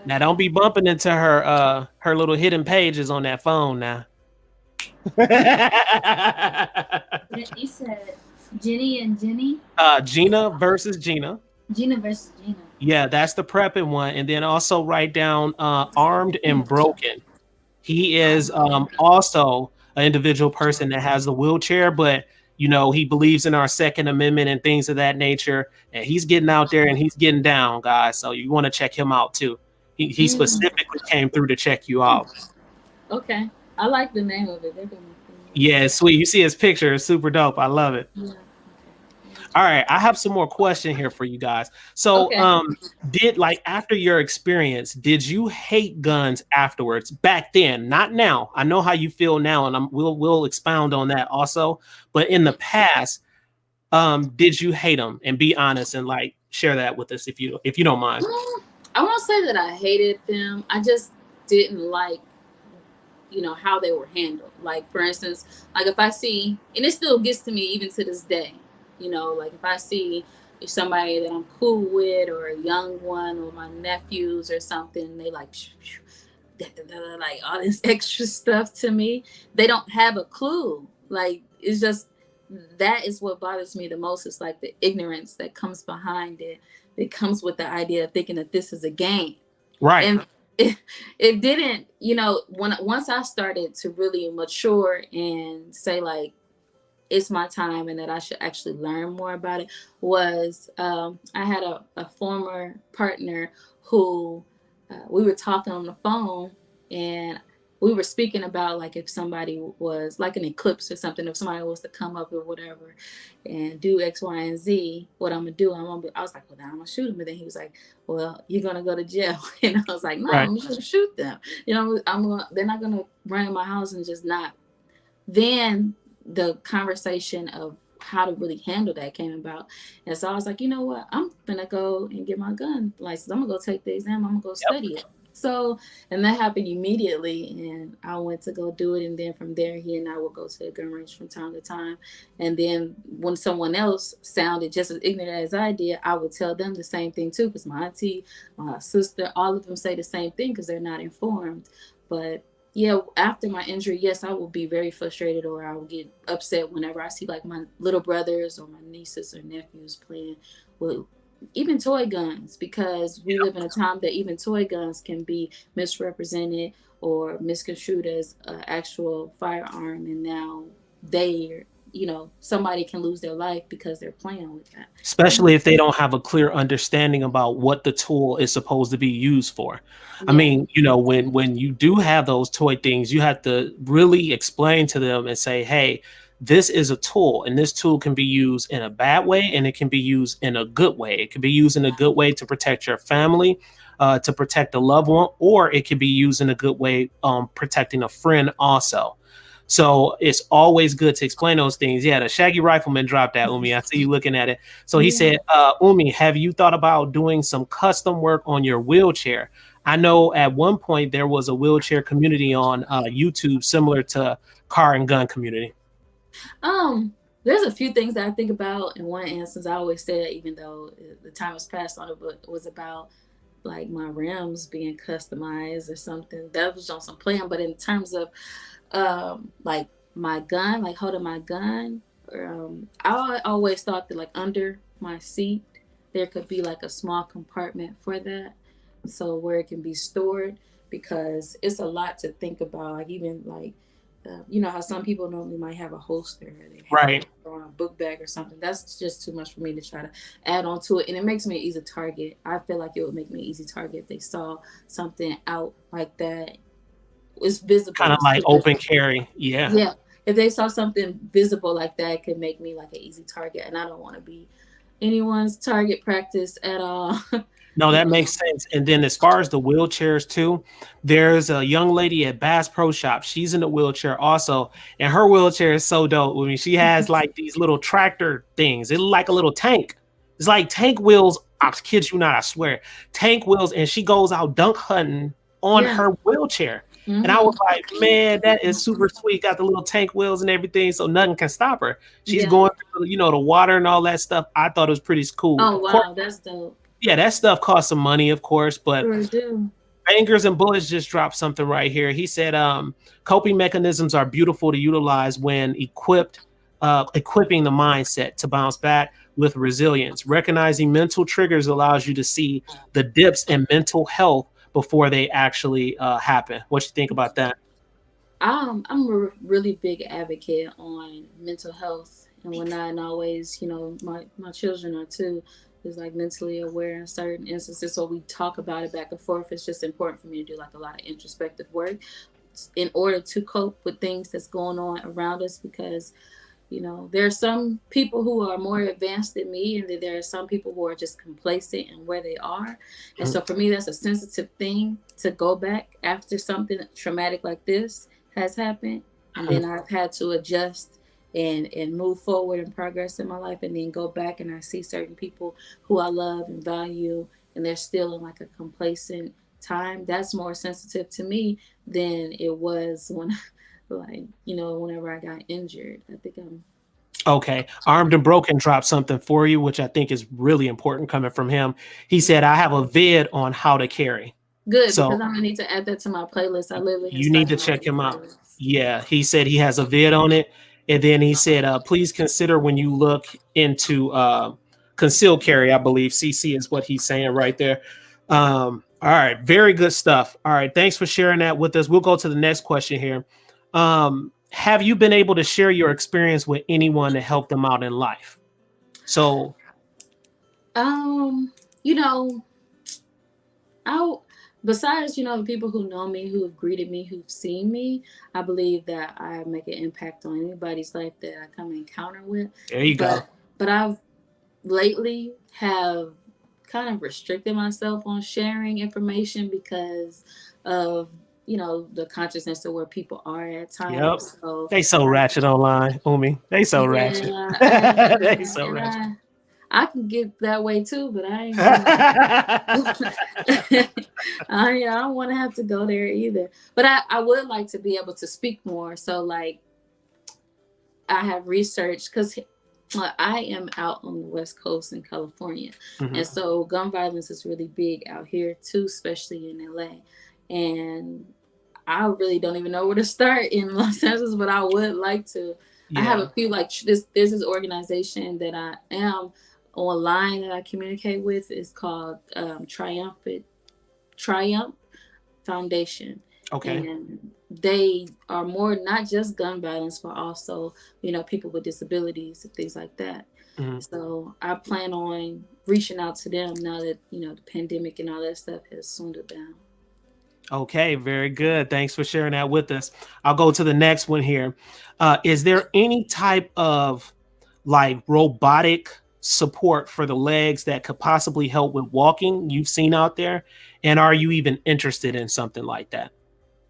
Now don't be bumping into her little hidden pages on that phone now. You said Jenny and Jenny? Gina versus Gina. Gina versus Gina. Yeah, that's the prepping one. And then also write down Armed and Broken. He is also an individual person that has a wheelchair, but he believes in our Second Amendment and things of that nature. And he's getting out there and he's getting down, guys. So you want to check him out too. He specifically came through to check you out. Okay. I like the name of it. Yeah, it's sweet. You see his picture. It's super dope. I love it. Yeah. All right. I have some more questions here for you guys. So after your experience, did you hate guns afterwards back then? Not now. I know how you feel now, and we'll expound on that also. But in the past, did you hate them? And be honest and share that with us if you don't mind. I won't say that I hated them. I just didn't like, how they were handled. Like, for instance, if I see, and it still gets to me even to this day, if I see somebody that I'm cool with, or a young one, or my nephews or something, they like all this extra stuff to me. They don't have a clue. Like, it's just, that is what bothers me the most. It's like the ignorance that comes behind it. It comes with the idea of thinking that this is a game. Right. And it didn't, once I started to really mature and say, like, it's my time and that I should actually learn more about it, was I had a former partner who we were talking on the phone, and we were speaking about, like, if somebody was like an eclipse or something, if somebody was to come up or whatever and do X, Y, and Z, what I'm gonna do. I was like, well, then I'm gonna shoot him. And then he was like, well, you're gonna go to jail. And I was like, no, I'm gonna shoot them. They're not gonna run in my house and just not. Then the conversation of how to really handle that came about. And so I was like, you know what? I'm gonna go and get my gun license. I'm gonna go take the exam. I'm gonna go study it. So, and that happened immediately, and I went to go do it. And then from there, he and I would go to the gun range from time to time. And then when someone else sounded just as ignorant as I did, I would tell them the same thing too, because my auntie, my sister, all of them say the same thing because they're not informed. But Yeah, after my injury, yes, I will be very frustrated, or I will get upset whenever I see like my little brothers or my nieces or nephews playing with even toy guns, because we live in a time that even toy guns can be misrepresented or misconstrued as an actual firearm, and now they, somebody can lose their life because they're playing with that. Especially if they don't have a clear understanding about what the tool is supposed to be used for. I Yeah, mean, when you do have those toy things, you have to really explain to them and say, "Hey, this is a tool, and this tool can be used in a bad way, and it can be used in a good way. It can be used in a good way to protect your family, to protect a loved one, or it can be used in a good way, protecting a friend also." So it's always good to explain those things. Yeah, the Shaggy Rifleman dropped that, Umi. I see you looking at it. So he yeah. said, Umi, have you thought about doing some custom work on your wheelchair? I know at one point there was a wheelchair community on YouTube similar to car and gun community. Um, there's a few things that I think about in one instance. I always say that, even though the time has passed on it, but it was about like my rims being customized or something. That was on some plan. But in terms of like my gun, like holding my gun, I always thought that like under my seat there could be like a small compartment for that, so where it can be stored, because it's a lot to think about. Like even like you know how some people normally might have a holster, or they have Right. it on a book bag or something. That's just too much for me to try to add on to it, and it makes me an easy target. I feel like it would make me an easy target if they saw something out like that. It's Kind visible. of It's like too open visible. carry. Yeah. Yeah, if they saw something visible like that, it could make me like an easy target, and I don't want to be anyone's target practice at all. No, You that know. makes sense. And then as far as the wheelchairs too, there's a young lady at Bass Pro Shop. She's in a wheelchair also, and her wheelchair is so dope. I mean, she has like these little tractor things. It look like a little tank. It's like tank wheels. I kid you not, I swear. Tank wheels, and she goes out dunk hunting on Yeah. her wheelchair. And I Hmm. was like, man, that is super sweet. Got the little tank wheels and everything, so nothing can stop her. She's Yeah. going through, the water and all that stuff. I thought it was pretty cool. Oh Of course, wow, that's dope. yeah, that stuff costs some money, of course, but Sure do. Bangers and Bullets just dropped something right here. He said, coping mechanisms are beautiful to utilize when equipping the mindset to bounce back with resilience. Recognizing mental triggers allows you to see the dips in mental health before they actually happen. What you think about that? I'm a really big advocate on mental health and whatnot, and always, my children are too. Is like mentally aware in certain instances, so we talk about it back and forth. It's just important for me to do like a lot of introspective work in order to cope with things that's going on around us, because there are some people who are more advanced than me, and then there are some people who are just complacent in where they are. And so for me, that's a sensitive thing to go back after something traumatic like this has happened. And then I've had to adjust and move forward and progress in my life, and then go back and I see certain people who I love and value, and they're still in like a complacent time. That's more sensitive to me than it was when like whenever I got injured. I think I'm Okay. Armed and Broken dropped something for you, which I think is really important coming from him. He said, I have a vid on how to carry. good, So because I'm gonna need to add that to my playlist. I literally have you need to started check making him out. playlists. Yeah, he said he has a vid on it, and then he said, "Please consider when you look into concealed carry." I believe CC is what he's saying right there. All right, very good stuff. All right, thanks for sharing that with us. We'll go to the next question here. Have you been able to share your experience with anyone to help them out in life? So, Um, you know, I besides the people who know me, who have greeted me, who've seen me, I believe that I make an impact on anybody's life that I come encounter with. there you go. But I've lately have kind of restricted myself on sharing information because of the consciousness of where people are at Yep. times. So They so ratchet online, Umi. They so ratchet. yeah, They so ratchet. I can get that way too, but I ain't gonna. I don't want to have to go there either. But I would like to be able to speak more. So like I have researched, because I am out on the West Coast in California, Mhm. and so gun violence is really big out here too, especially in LA. And I really don't even know where to start in Los Angeles, but I would like to. I have a few like this. There's this organization that I am online that I communicate with. It's called Triumph Foundation. Okay. And they are more not just gun violence, but also, people with disabilities and things like that. Mm-hmm. So I plan on reaching out to them now that, the pandemic and all that stuff has swooned down. Okay, very good. Thanks for sharing that with us. I'll go to the next one here. Is there any type of like robotic support for the legs that could possibly help with walking you've seen out there? And are you even interested in something like that?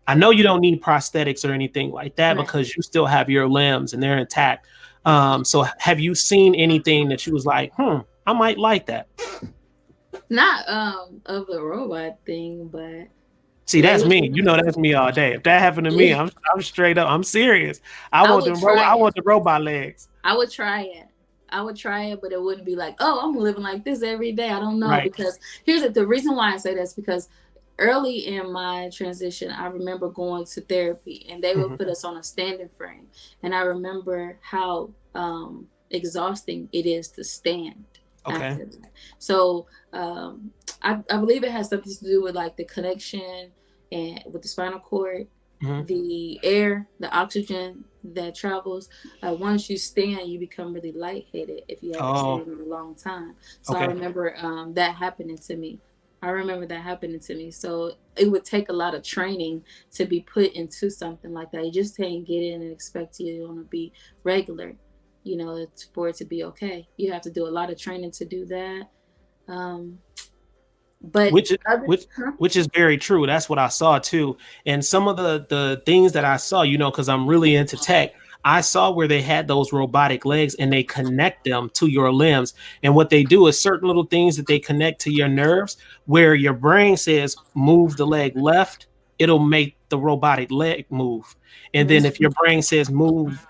I know you don't need prosthetics or anything like that Right. because you still have your limbs and they're intact. So have you seen anything that you was like, I might like that? Not of the robot thing, but see, that's me. You know, that's me all day. If that happened to me, I'm straight up. I'm serious. I want the robot legs. I would try it. But it wouldn't be like, oh, I'm living like this every day. I don't know. Right. Because the reason why I say that's because early in my transition, I remember going to therapy and they would put us on a standing frame. And I remember how exhausting it is to stand. Okay. So I believe it has something to do with like the connection and with the spinal cord, the air, the oxygen that travels. Once you stand, you become really lightheaded if you haven't standing a long time. So I remember that happening to me. So it would take a lot of training to be put into something like that. You just can't get in and expect you to be regular. It's for it to be okay. You have to do a lot of training to do that. But which is very true. That's what I saw too. And some of the things that I saw, because I'm really into tech, I saw where they had those robotic legs and they connect them to your limbs. And what they do is certain little things that they connect to your nerves, where your brain says move the leg left, it'll make the robotic leg move. And then if your brain says move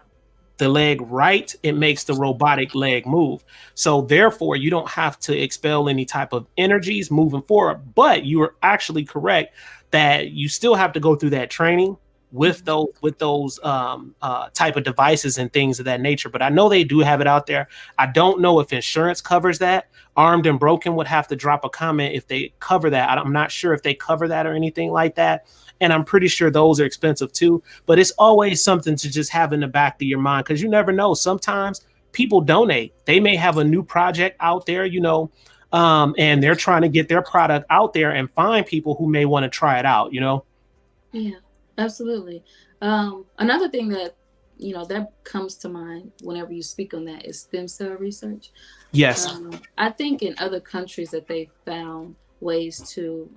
the leg right, it makes the robotic leg move. So therefore, you don't have to expel any type of energies moving forward. But you are actually correct that you still have to go through that training with those type of devices and things of that nature. But I know they do have it out there. I don't know if insurance covers that. Armed and Broken would have to drop a comment if they cover that. I'm not sure if they cover that or anything like that. And I'm pretty sure those are expensive too. But it's always something to just have in the back of your mind, because you never know. Sometimes people donate. They may have a new project out there, and they're trying to get their product out there and find people who may want to try it out, Yeah, absolutely. Another thing that, that comes to mind whenever you speak on that is stem cell research. Yes. I think in other countries that they found ways to,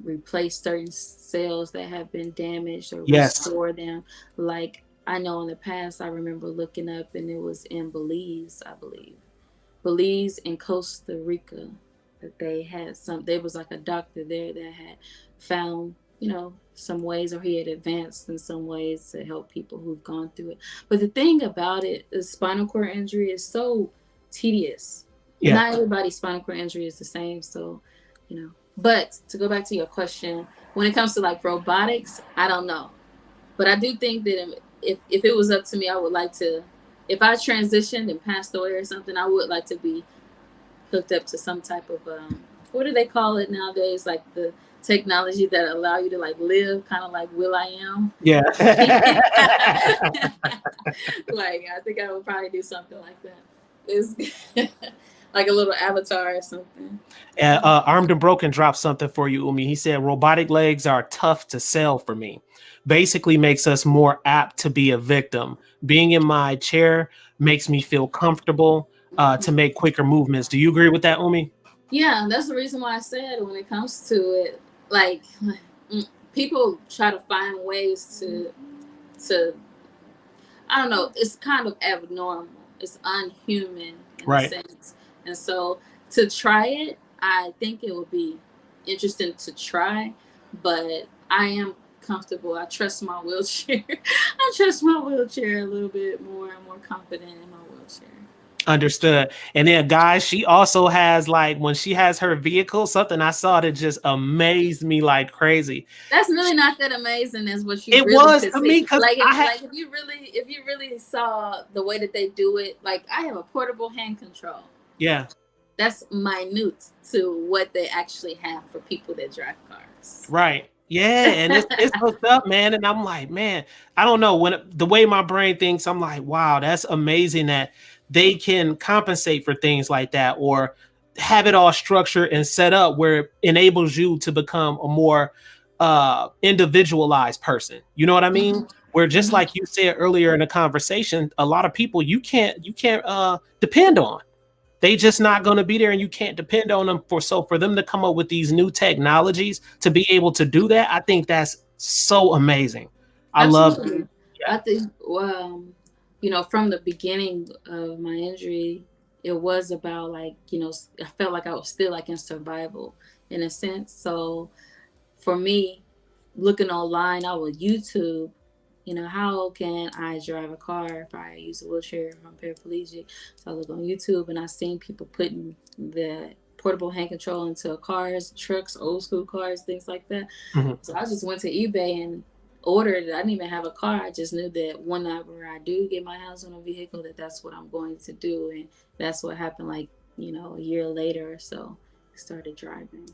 replace certain cells that have been damaged or restore them. Like I know in the past, I remember looking up, and it was in Belize, I believe. Belize and Costa Rica, that they had there was like a doctor there that had found, some ways, or he had advanced in some ways to help people who've gone through it. But the thing about it is spinal cord injury is so tedious. Yeah. Not everybody's spinal cord injury is the same. So, but to go back to your question, when it comes to like robotics, I don't know. But I do think that if it was up to me, I would like to, if I transitioned and passed away or something, I would like to be hooked up to some type of, what do they call it nowadays? Like the technology that allow you to like live kind of like Will.I.Am. Yeah. Like, I think I would probably do something like that. It's like a little avatar or something. Armed and Broken dropped something for you, Umi. He said, robotic legs are tough to sell for me. Basically makes us more apt to be a victim. Being in my chair makes me feel comfortable to make quicker movements. Do you agree with that, Umi? Yeah, that's the reason why I said when it comes to it, like people try to find ways to I don't know, it's kind of abnormal. It's unhuman in a sense. And so to try it, I think it would be interesting to try, but I am comfortable. I trust my wheelchair. I trust my wheelchair a little bit more. I'm more confident in my wheelchair. Understood. And then, guys, she also has like when she has her vehicle, something I saw that just amazed me like crazy. That's really not that amazing as what you It really was could to me see. because Like I had, if you really saw the way that they do it, like I have a portable hand control. yeah. That's minute to what they actually have for people that drive cars. Right. Yeah, and it's hooked up, man. And I'm like, man, I don't know when the way my brain thinks, I'm like, wow, that's amazing that they can compensate for things like that or have it all structured and set up where it enables you to become a more individualized person. You know what I mean? Where just Mhm. like you said earlier in the conversation, a lot of people you can't depend on. They just not going to be there and you can't depend on them for them to come up with these new technologies to be able to do that. I think that's so amazing. I love it. Absolutely. I Yeah. think, from the beginning of my injury, it was about like, I felt like I was still like in survival in a sense. So for me, looking online, I would YouTube, how can I drive a car if I use a wheelchair, if I'm paraplegic. So I look on YouTube and I seen people putting the portable hand control into cars, trucks, old school cars, things like that. Mhm. So I just went to eBay and ordered it. I didn't even have a car. I just knew that whenever I do get my hands on a vehicle, that's what I'm going to do. And that's what happened like, a year later or so. I started driving.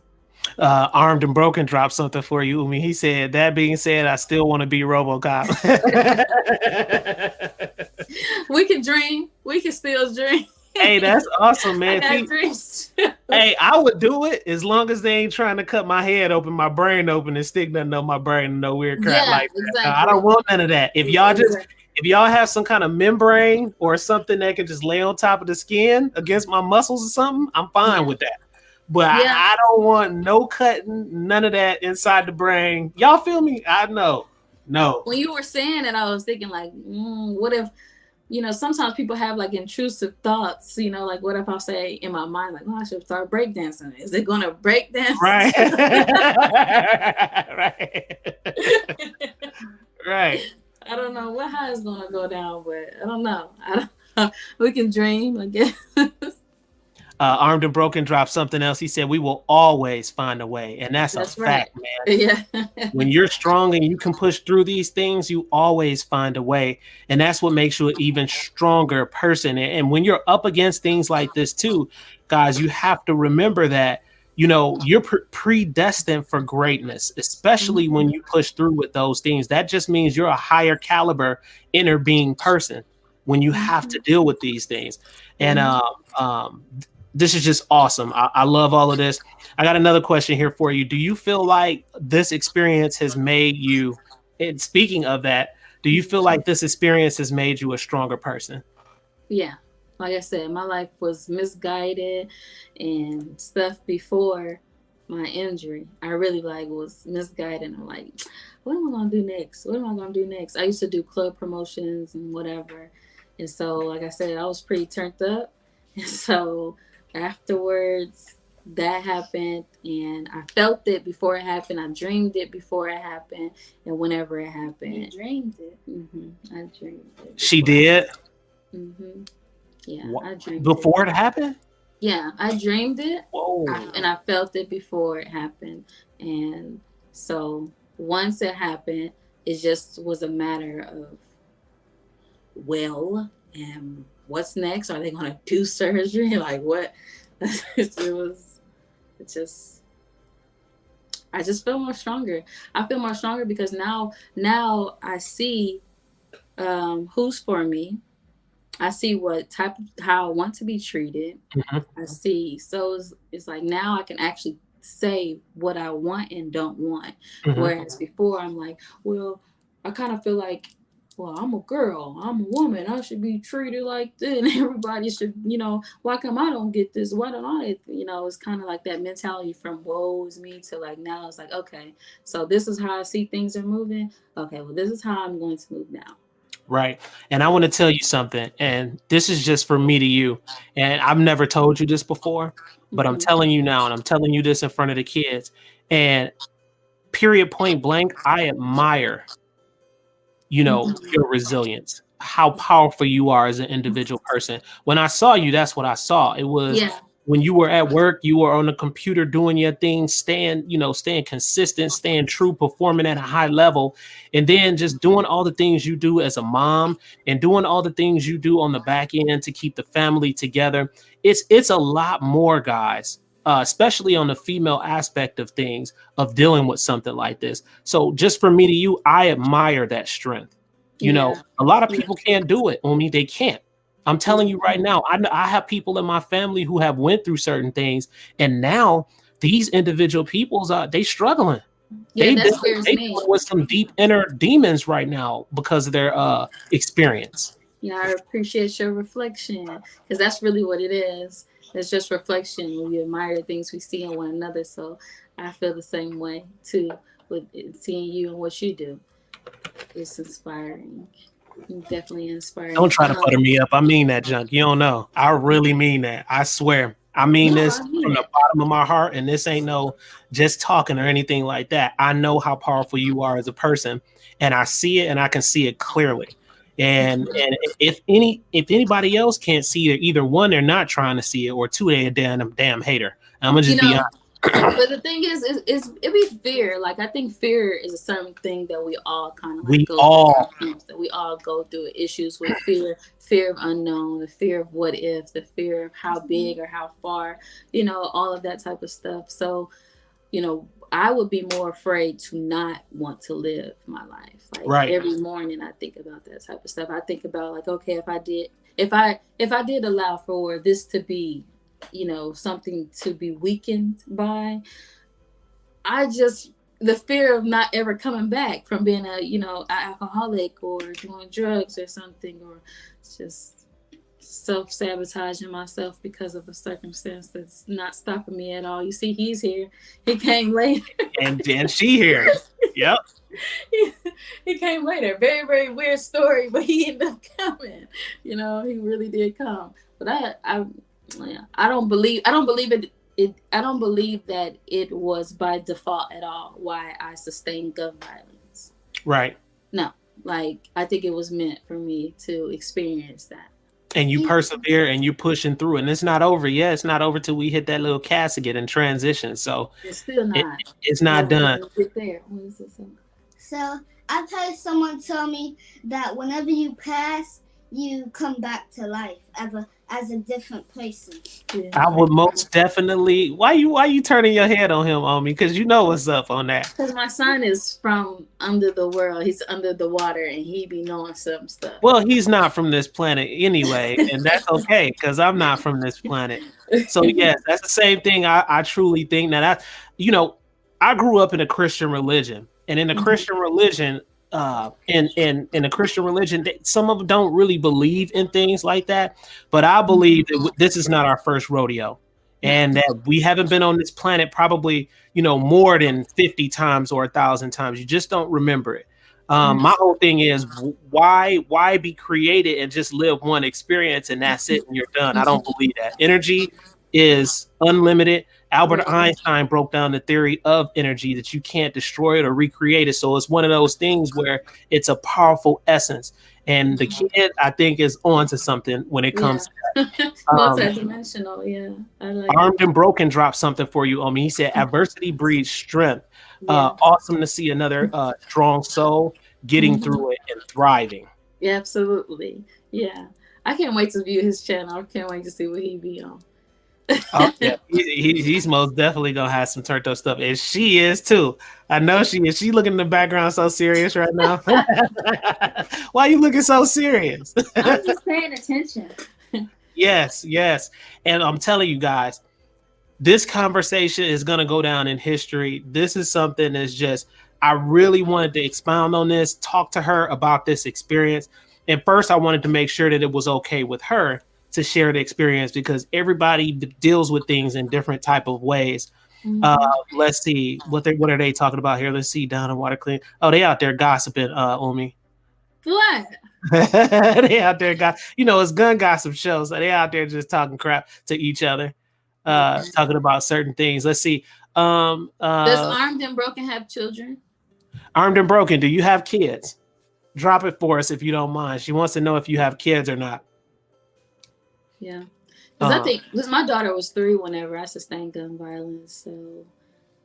Armed and Broken dropped something for you, Umi. He said, that being said, I still want to be RoboCop. We can dream. We can still dream. Hey, that's awesome, I man. got See, dreams. hey, I would do it as long as they ain't trying to cut my head open, my brain open, and stick nothing on my brain and no weird crap Yeah, like that. No, I exactly. don't want none of that. Exactly. If y'all have some kind of membrane or something that can just lay on top of the skin against my muscles or something, I'm fine with that. But Yeah. I don't want no cutting, none of that inside the brain. Y'all feel me? I know. No. When you were saying it, I was thinking like, what if, sometimes people have like intrusive thoughts, like what if I say in my mind, like, oh, I should start breakdancing. Is it going to breakdance? Right. Right. Right. I don't know how it's going to go down, but I don't know. We can dream, I guess. Armed and Broken dropped something else. He said, we will always find a way. And that's a fact, man. Yeah. When you're strong and you can push through these things, you always find a way. And that's what makes you an even stronger person. And when you're up against things like this too, guys, you have to remember that, you're predestined for greatness, especially when you push through with those things. That just means you're a higher caliber inner being person when you have to deal with these things. And this is just awesome. I love all of this. I got another question here for you. Do you feel like this experience has made you, and speaking of that, do you feel like this experience has made you a stronger person? Yeah. Like I said, my life was misguided and stuff before my injury. I really was misguided. I'm like, what am I going to do next? What am I going to do next? I used to do club promotions and whatever. And so, like I said, I was pretty turned up. And so afterwards, that happened, and I felt it before it happened. I dreamed it before it happened, and whenever it happened, you dreamed it. I dreamed it. She did. Yeah, I dreamed before it happened. Yeah, I dreamed it. Whoa. And I felt it before it happened, and so once it happened, it just was a matter of, well, and what's next? Are they going to do surgery? Like what? I just feel more stronger. I feel more stronger because now I see who's for me. I see how I want to be treated. I see. So it's like now I can actually say what I want and don't want. Whereas before I'm like, well, I kind of feel like, well, I'm a girl, I'm a woman, I should be treated like this, and everybody should, why come I don't get this? Why don't I? It's kind of like that mentality from woe is me to like now it's like, okay, so this is how I see things are moving. Okay, well, this is how I'm going to move now. Right. And I want to tell you something, and this is just from me to you. And I've never told you this before, but I'm telling you now, and I'm telling you this in front of the kids. And period, point blank, I admire your resilience, how powerful you are as an individual person. When I saw you, that's what I saw. It was Yeah. when you were at work, you were on the computer doing your thing, staying consistent, staying true, performing at a high level, and then just doing all the things you do as a mom and doing all the things you do on the back end to keep the family together. It's a lot more, guys, especially on the female aspect of things, of dealing with something like this. So just from me to you, I admire that strength. Yeah. A lot of people can't do it. I mean, they can't. I'm telling you right Mhm. now, I have people in my family who have went through certain things, and now these individual peoples are they struggling. Yeah, that scares They me. dealing with some deep inner demons right now because of their experience. Yeah, I appreciate your reflection because that's really what it is. It's just reflection. We admire the things we see in one another. So I feel the same way too with seeing you and what you do. It's inspiring. Definitely inspiring. Don't try to butter me up. I mean that, junk. You don't know. I really mean that. I swear. I mean No, this I mean from the it. bottom of my heart, and this ain't no just talking or anything like that. I know how powerful you are as a person, and I see it, and I can see it clearly. And if anybody else can't see it, either one, they're not trying to see it, or two, they're a damn hater. I'm gonna You just be know, honest. but the thing is it be fear. Like I think fear is a certain thing that we all kind of like We go all through. That we all go through issues with fear of unknown, the fear of what if, the fear of how big or how far, all of that type of stuff. So, I would be more afraid to not want to live my life. Like right. every morning, I think about that type of stuff. I think about like, okay, if I did allow for this to be something to be weakened by, the fear of not ever coming back from being an alcoholic or doing drugs or something, or just self-sabotaging myself because of a circumstance that's not stopping me at all. You see, he's here. He came later. And then she here. Yep. He came later. Very, very weird story, but he ended up coming. He really did come. But I don't believe I don't believe that it was by default at all why I sustained gun violence. Right. No, like I think it was meant for me to experience that. And you persevere and you're pushing through, and it's not over yet. It's not over till we hit that little casket and transition. So It's still not. it's not done. Get there. What is this? So I've heard someone tell me that whenever you pass, you come back to life as a different person. Yeah. I would most definitely. Why you turning your head on him on me? Because you know what's up on that. Because my son is from under the world. He's under the water, and he be knowing some stuff. Well, he's not from this planet anyway, and that's okay because I'm not from this planet. So yes, that's the same thing. I truly think that I grew up in a Christian religion, and in the Christian religion, in a Christian religion, some of them don't really believe in things like that. But I believe that this is not our first rodeo, and that we haven't been on this planet probably more than 50 times or 1,000 times. You just don't remember it. My whole thing is why be created and just live one experience and that's it and you're done. I don't believe that. Energy is unlimited. Albert Einstein broke down the theory of energy that you can't destroy it or recreate it. So it's one of those things where it's a powerful essence. And the kid, I think, is on to something when it comes to that. Multidimensional, yeah. I like Armed and Broken dropped something for you on me. He said, adversity breeds strength. Awesome to see another strong soul getting through it and thriving. Yeah, absolutely. Yeah. I can't wait to view his channel. I can't wait to see what he be on. Oh, yeah. He's most definitely gonna have some turned up stuff, and she is too. I know she is. She looking in the background so serious right now. Why are you looking so serious? I'm just paying attention. Yes, and I'm telling you guys, this conversation is gonna go down in history. This is something that's just. I really wanted to expound on this, talk to her about this experience, and first I wanted to make sure that it was okay with her to share the experience because everybody deals with things in different type of ways. Let's see what are they talking about here. Let's see down in Water Clean. Oh, they out there gossiping, Umi. What? They out there it's gun gossip shows. So they out there just talking crap to each other, talking about certain things. Let's see. Does Armed and Broken have children? Armed and Broken, do you have kids? Drop it for us if you don't mind. She wants to know if you have kids or not. Yeah. Because I think, because my daughter was 3 whenever I sustained gun violence. So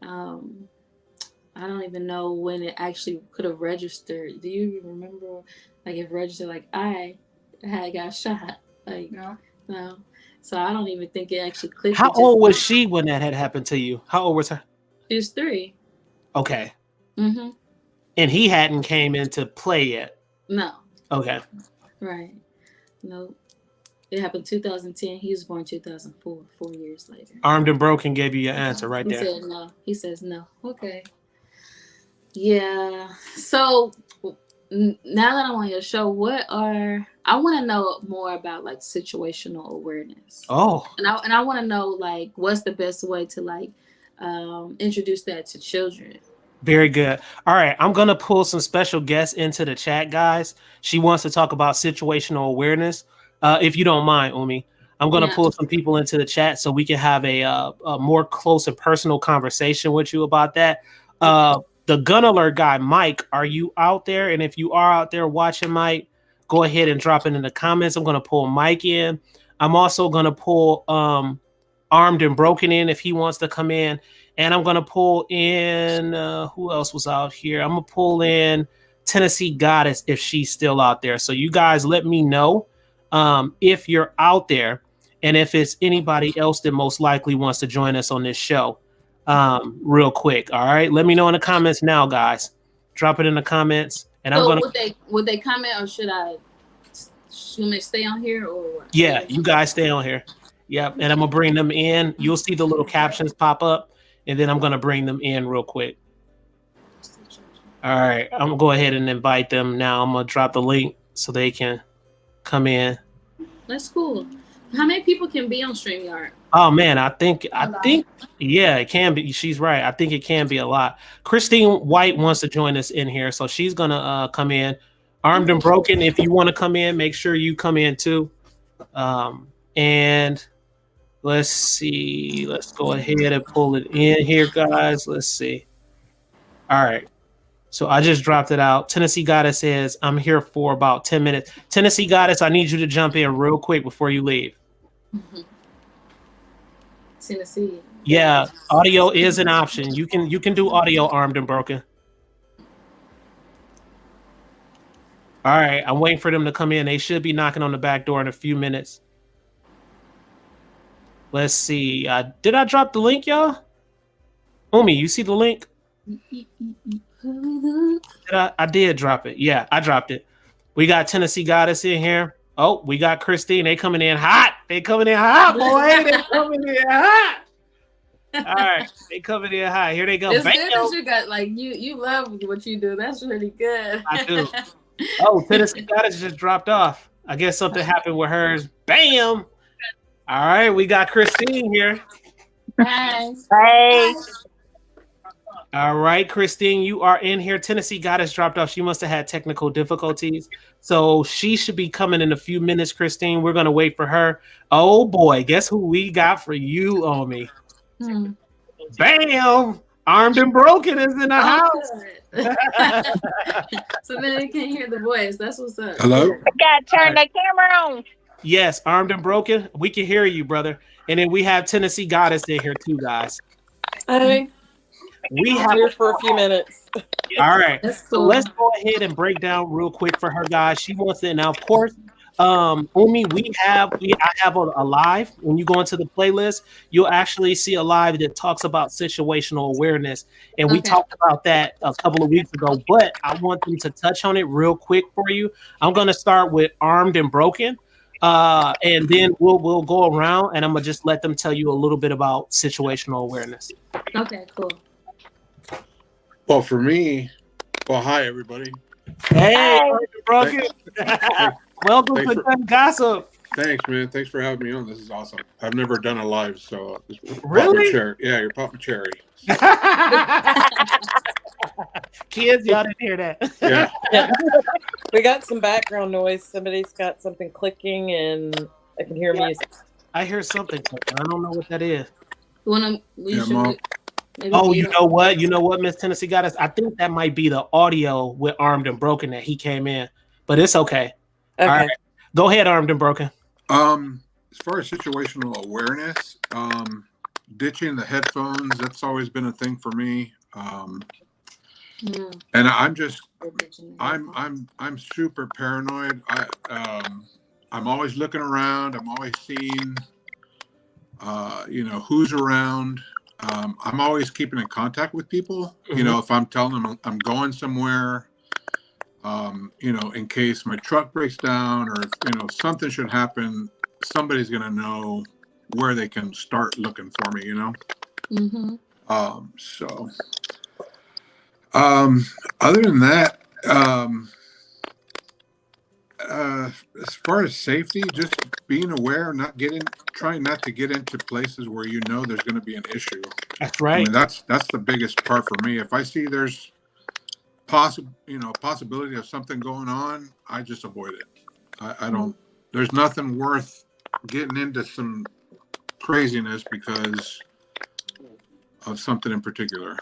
I don't even know when it actually could have registered. Do you even remember, like, if registered, like, I had got shot? Like, no. So I don't even think it actually clicked. How old was she when that had happened to you? How old was her? She was 3. Okay. Mm-hmm. And he hadn't came into play yet? No. Okay. Right. No. It happened 2010. He was born 2004, 4 years later. Armed and Broken gave you your answer right there. He said no. He says no. Okay. Yeah. So now that I'm on your show, I want to know more about like situational awareness. Oh. And I want to know like what's the best way to like introduce that to children. Very good. All right, I'm gonna pull some special guests into the chat, guys. She wants to talk about situational awareness. If you don't mind, Umi, I'm gonna pull some people into the chat so we can have a more close and personal conversation with you about that. The gun alert guy, Mike, are you out there? And if you are out there watching, Mike, go ahead and drop it in the comments. I'm gonna pull Mike in. I'm also gonna pull Armed and Broken in if he wants to come in. And I'm going to pull in, who else was out here? I'm going to pull in Tennessee Goddess if she's still out there. So you guys let me know if you're out there and if it's anybody else that most likely wants to join us on this show real quick. All right. Let me know in the comments now, guys. Drop it in the comments. And so I'm going to. Would they comment or should I stay on here or what? Yeah, you guys stay on here. Yep. And I'm going to bring them in. You'll see the little captions pop up. And then I'm going to bring them in real quick. All right. I'm going to go ahead and invite them now. I'm going to drop the link so they can come in. That's cool. How many people can be on StreamYard? Oh, man. I think, yeah, it can be. She's right. I think it can be a lot. Christine White wants to join us in here. So she's going to come in. Armed and Broken, if you want to come in, make sure you come in too. And let's see. Let's go ahead and pull it in here, guys. Let's see. All right. So I just dropped it out. Tennessee Goddess says, I'm here for about 10 minutes. Tennessee Goddess, I need you to jump in real quick before you leave. Mm-hmm. Tennessee. Yeah, audio is an option. You can do audio, Armed and Broken. All right. I'm waiting for them to come in. They should be knocking on the back door in a few minutes. Let's see. Did I drop the link, y'all? Umi, you see the link? I did drop it. Yeah, I dropped it. We got Tennessee Goddess in here. Oh, we got Christine. They coming in hot. They coming in hot, boy. They coming in hot. All right, they coming in hot. Here they go. It's good that you got like you love what you do. That's really good. I do. Oh, Tennessee Goddess just dropped off. I guess something happened with hers. Bam. All right, we got Christine here. Hi. Hey. All right, Christine, you are in here. Tennessee Goddess dropped off. She must have had technical difficulties. So she should be coming in a few minutes, Christine. We're going to wait for her. Oh, boy. Guess who we got for you, Omi? Bam! Armed and Broken is in the house. So then they can't hear the voice. That's what's up. Hello? I got to turn the camera on. Yes, Armed and Broken. We can hear you, brother. And then we have Tennessee Goddess in here too, guys. Hey. We have here for a few minutes. All right. Cool. So let's go ahead and break down real quick for her, guys. She wants it. Now, of course, Umi, I have a live. When you go into the playlist, you'll actually see a live that talks about situational awareness. And we talked about that a couple of weeks ago, but I want them to touch on it real quick for you. I'm going to start with Armed and Broken. And then we'll go around and I'm gonna just let them tell you a little bit about situational awareness. Okay, cool. Well, for me, hi everybody. Hey, Broken. Welcome to Gun Gossip. Thanks, man. Thanks for having me on. This is awesome. I've never done a live, so really? Yeah, you're popping cherry. Kids, y'all didn't hear that. Yeah. We got some background noise. Somebody's got something clicking, and I can hear music. I hear something clicking. I don't know what that is. Mom. Maybe Oh, you you don't. know what? You know what, Miss Tennessee got us? I think that might be the audio with Armed and Broken that he came in, but it's okay. All Okay. right. Go ahead, Armed and Broken. As far as situational awareness, ditching the headphones, that's always been a thing for me. Mm. And I'm super paranoid. I'm always looking around. I'm always seeing, who's around. I'm always keeping in contact with people. Mhm. If I'm telling them I'm going somewhere, in case my truck breaks down or if something should happen, somebody's gonna know where they can start looking for me. Mm-hmm. So other than that, as far as safety, just being aware, trying not to get into places where there's going to be an issue. That's I right. mean, that's the biggest part for me. If I see there's possibility of something going on, I just avoid it. I don't. There's nothing worth getting into some craziness because of something in particular.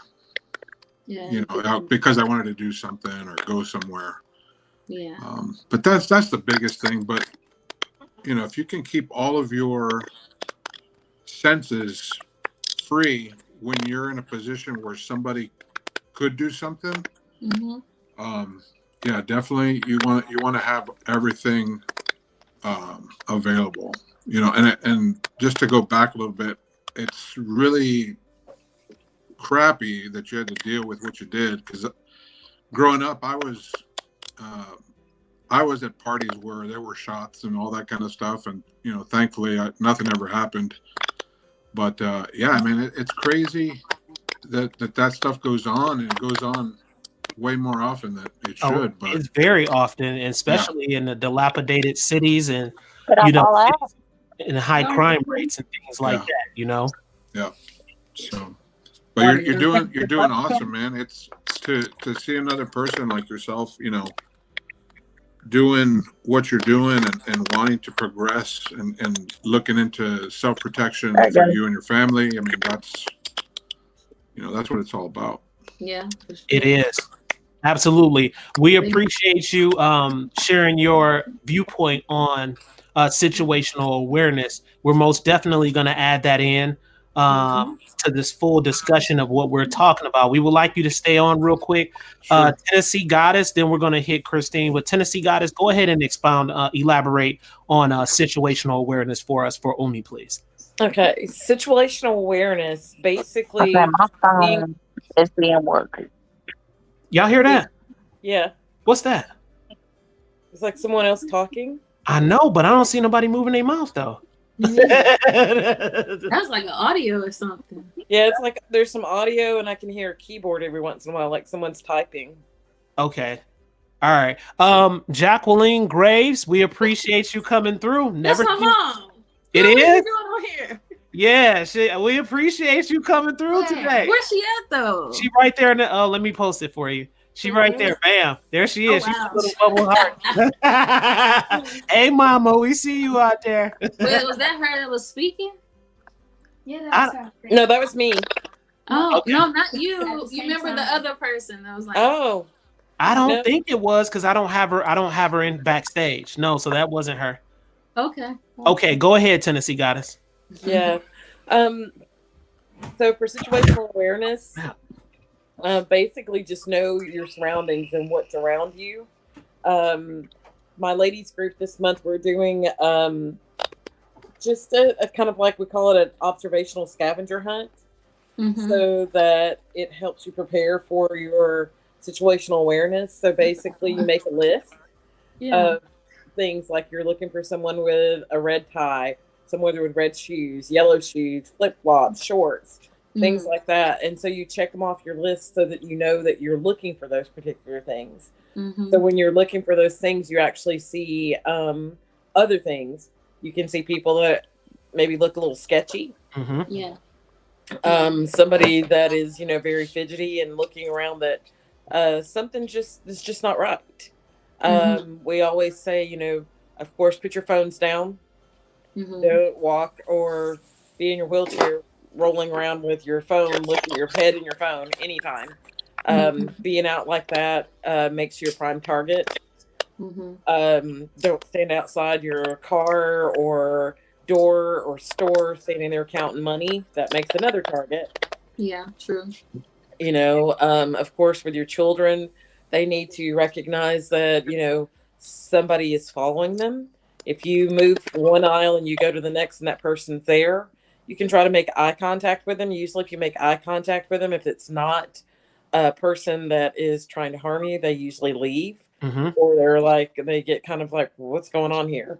Yeah. Because I wanted to do something or go somewhere. Yeah. But that's the biggest thing. But if you can keep all of your senses free when you're in a position where somebody could do something, Mm-hmm. yeah, definitely you want to have everything available. And just to go back a little bit, it's really crappy that you had to deal with what you did, because growing up, I was at parties where there were shots and all that kind of stuff, and thankfully nothing ever happened. But yeah, I mean it's crazy that stuff goes on, and it goes on way more often than it Oh, should. But it's very often, and yeah, especially in the dilapidated cities and But I fall out. in high crime rates and things like that. yeah. So, but you're doing awesome, man. It's to see another person like yourself, doing what you're doing and wanting to progress and looking into self-protection for you and your family. I mean, that's what it's all about. Yeah. For sure. It is. Absolutely. We appreciate you sharing your viewpoint on situational awareness. We're most definitely going to add that in to this full discussion of what we're talking about. We would like you to stay on real quick. Sure. Tennessee Goddess, then we're going to hit Christine. But Tennessee Goddess, go ahead and elaborate on situational awareness for us for Umi, please. Okay. Situational awareness, basically Okay, my phone is being worked. Y'all hear that? Yeah. What's that? It's like someone else talking. I know, but I don't see nobody moving their mouth though. That's like an audio or something. Yeah, it's like there's some audio and I can hear a keyboard every once in a while, like someone's typing. Okay. All right. Jacqueline Graves, we appreciate you coming through. That's my mom. It What is? are you doing on here? Yeah, we appreciate you coming through today. Where's she at though? She right there in the let me post it for you. She right there. Bam. There she is. Oh, wow. She's a little bubble heart. Hey mama, we see you out there. Wait, was that her that was speaking? Yeah, that's her. No, that was me. Oh, Okay. no, not you. At the You same remember the time. other person that was like, Oh, I don't No. think it was because I don't have her in backstage. No, so that wasn't her. okay. Okay, go ahead, Tennessee Goddess. yeah. So for situational awareness, basically just know your surroundings and what's around you. My ladies group this month, we're doing just a kind of like, we call it an observational scavenger hunt, so that it helps you prepare for your situational awareness. So basically you make a list of things, like you're looking for someone with a red tie, someone with red shoes, yellow shoes, flip-flops, shorts, things like that. And so you check them off your list so that you know that you're looking for those particular things. So when you're looking for those things, you actually see other things. You can see people that maybe look a little sketchy. Yeah. Somebody that is, very fidgety and looking around that something is just not right. We always say, of course, put your phones down. Don't walk or be in your wheelchair rolling around with your phone, looking at your head in your phone anytime. Being out like that makes you a prime target. Don't stand outside your car or door or store standing there counting money. That makes another target. Yeah, true. You know, of course, with your children, they need to recognize that, you know, somebody is following them. If you move one aisle and you go to the next and that person's there, you can try to make eye contact with them. Usually, if you make eye contact with them, if it's not a person that is trying to harm you, they usually leave, or they're like, they get kind of like, what's going on here?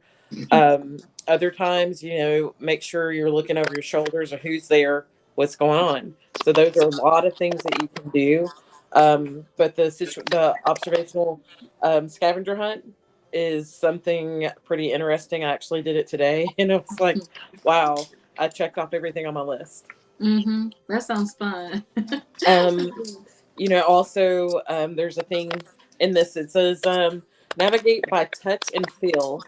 Other times, you know, make sure you're looking over your shoulders or who's there, what's going on. So those are a lot of things that you can do. But the observational scavenger hunt is something pretty interesting. I actually did it today, and it was like, wow, I checked off everything on my list. That sounds fun. You know, also, there's a thing in this. It says, navigate by touch and feel.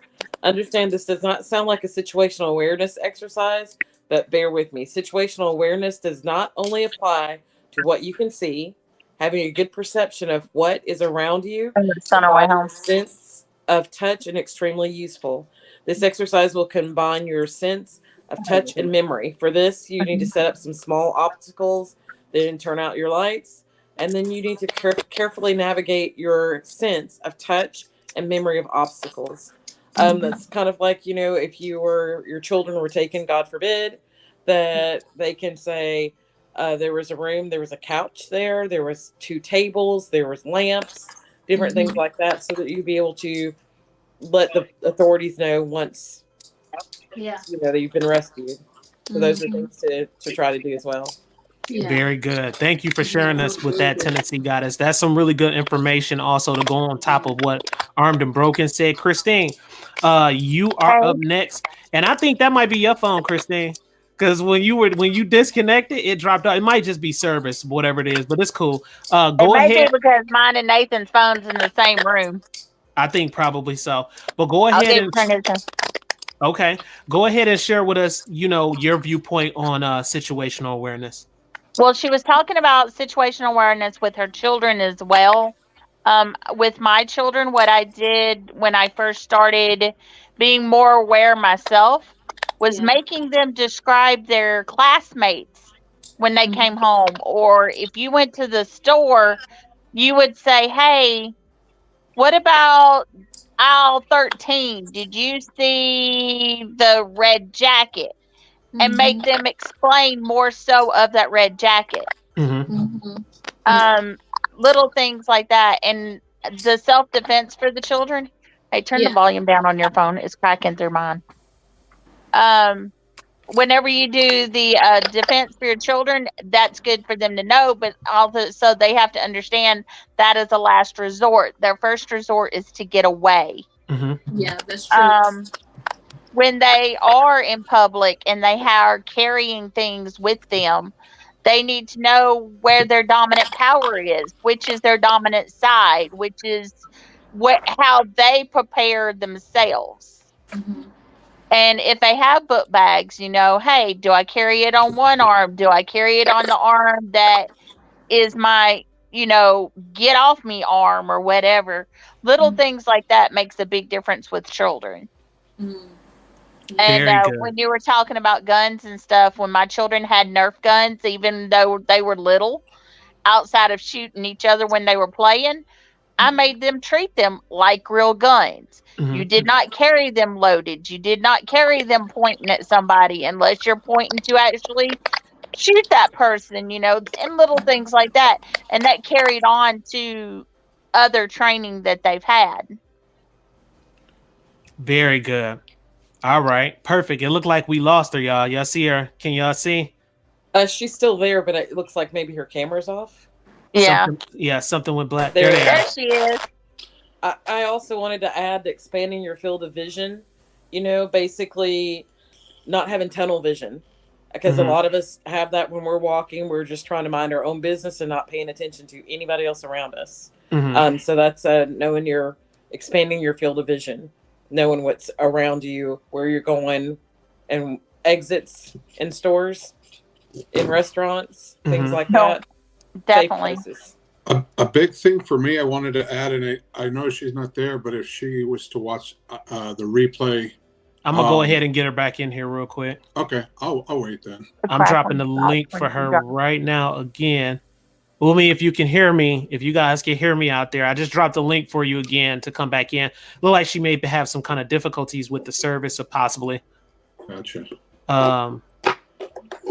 Understand this does not sound like a situational awareness exercise, but bear with me. Situational awareness does not only apply to what you can see. Having a good perception of what is around you And it's on our way home. sense of touch and extremely useful. This exercise will combine your sense of touch and memory. For this, you need to set up some small obstacles, then turn out your lights, and then you need to carefully navigate your sense of touch and memory of obstacles. That's kind of like, you know, if your children were taken, God forbid, that they can say, there was a room, there was a couch there was 2 tables, there was lamps, different things like that, so that you'd be able to let the authorities know once, you know, that you've been rescued. So those are things to try to do as well. Very good. Thank you for sharing us with that, Tennessee Goddess. That's some really good information also to go on top of what Armed and Broken said. Christine, you are up next. And I think that might be your phone, Christine. Because when you disconnected, it dropped out. It might just be service, whatever it is, but it's cool. Go It may ahead. be because mine and Nathan's phone's in the same room. I think probably so. But go I'll ahead get and turn his. okay. Go ahead and share with us, you know, your viewpoint on situational awareness. Well, she was talking about situational awareness with her children as well. With my children, what I did when I first started being more aware myself was making them describe their classmates when they came home. Or if you went to the store, you would say, hey, what about aisle 13? Did you see the red jacket? And make them explain more so of that red jacket. Little things like that. And the self-defense for the children. Hey, turn the volume down on your phone. It's cracking through mine. Whenever you do the defense for your children, that's good for them to know, but also so they have to understand that is a last resort. Their first resort is to get away. Yeah, that's true. When they are in public and they are carrying things with them, they need to know where their dominant power is, which is their dominant side, which is how they prepare themselves. And if they have book bags, you know, hey, do I carry it on one arm? Do I carry it on the arm that is my, you know, get off me arm or whatever? Little things like that makes a big difference with children. And when you were talking about guns and stuff, when my children had Nerf guns, even though they were little, outside of shooting each other when they were playing, I made them treat them like real guns. You did not carry them loaded. You did not carry them pointing at somebody unless you're pointing to actually shoot that person, you know, and little things like that. And that carried on to other training that they've had. Very good. All right, perfect. It looked like we lost her, y'all. Y'all see her? Can y'all see? She's still there, but it looks like maybe her camera's off. Yeah. Something went black. There she is. I also wanted to add expanding your field of vision. You know, basically not having tunnel vision. Because a lot of us have that when we're walking. We're just trying to mind our own business and not paying attention to anybody else around us. So that's knowing expanding your field of vision. Knowing what's around you, where you're going, and exits in stores. in restaurants, things Mhm. like No, that. Safe definitely. places. A big thing for me, I wanted to add, and I know she's not there, but if she was to watch the replay, I'm gonna go ahead and get her back in here real quick. okay, I'll wait then. I'm dropping the link for her right now again. Umi, if you can hear me, if you guys can hear me out there, I just dropped the link for you again to come back in. Look like she may have some kind of difficulties with the service, or possibly. Gotcha.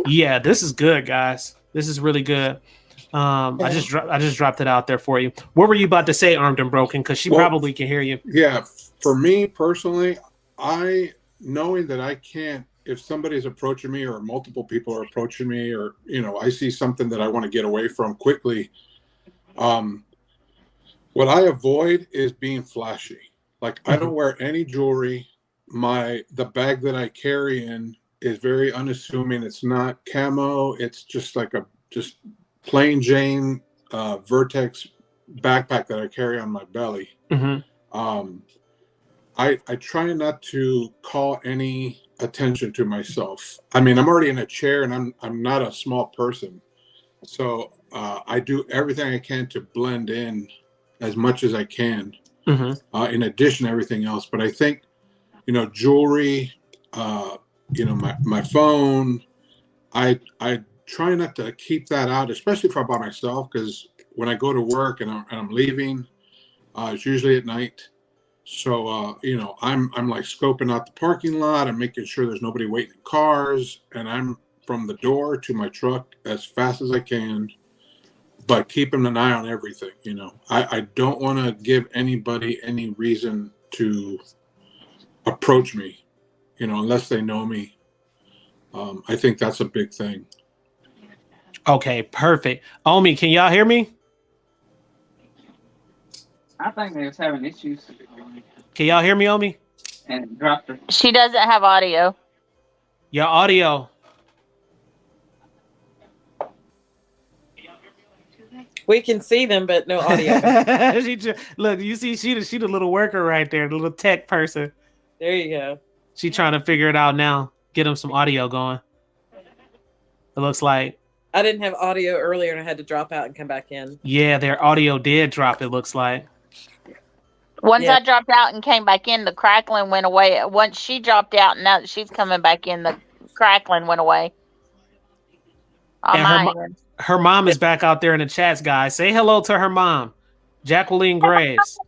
Yeah, this is good, guys. This is really good. I just dropped it out there for you. What were you about to say, Armed and Broken? Because she probably can hear you. Yeah, for me personally, knowing that I can't, if somebody's approaching me or multiple people are approaching me, or I see something that I want to get away from quickly, what I avoid is being flashy. Like, I don't wear any jewelry. The bag that I carry in is very unassuming. It's not camo. It's just like just plain Jane Vertex backpack that I carry on my belly. I try not to call any attention to myself. I mean, I'm already in a chair, and I'm not a small person, so I do everything I can to blend in as much as I can. In addition to everything else, but I think jewelry, my phone, I try not to keep that out, especially if I'm by myself, because when I go to work and I'm leaving, it's usually at night. So, I'm like scoping out the parking lot. I'm making sure there's nobody waiting in cars, and I'm from the door to my truck as fast as I can, but keeping an eye on everything. I don't want to give anybody any reason to approach me, unless they know me. I think that's a big thing. Okay, perfect. Omi, can y'all hear me? I think they was having issues. Can y'all hear me, Omi? And dropped her. She doesn't have audio. Your audio. We can see them, but no audio. Look, you see, she the little worker right there, the little tech person. There you go. She trying to figure it out now. Get them some audio going. It looks like. I didn't have audio earlier, and I had to drop out and come back in. Yeah, their audio did drop, it looks like. Once I dropped out and came back in, the crackling went away. Once she dropped out, and now that she's coming back in, the crackling went away. Her mom is back out there in the chats, guys. Say hello to her mom, Jacqueline Graves.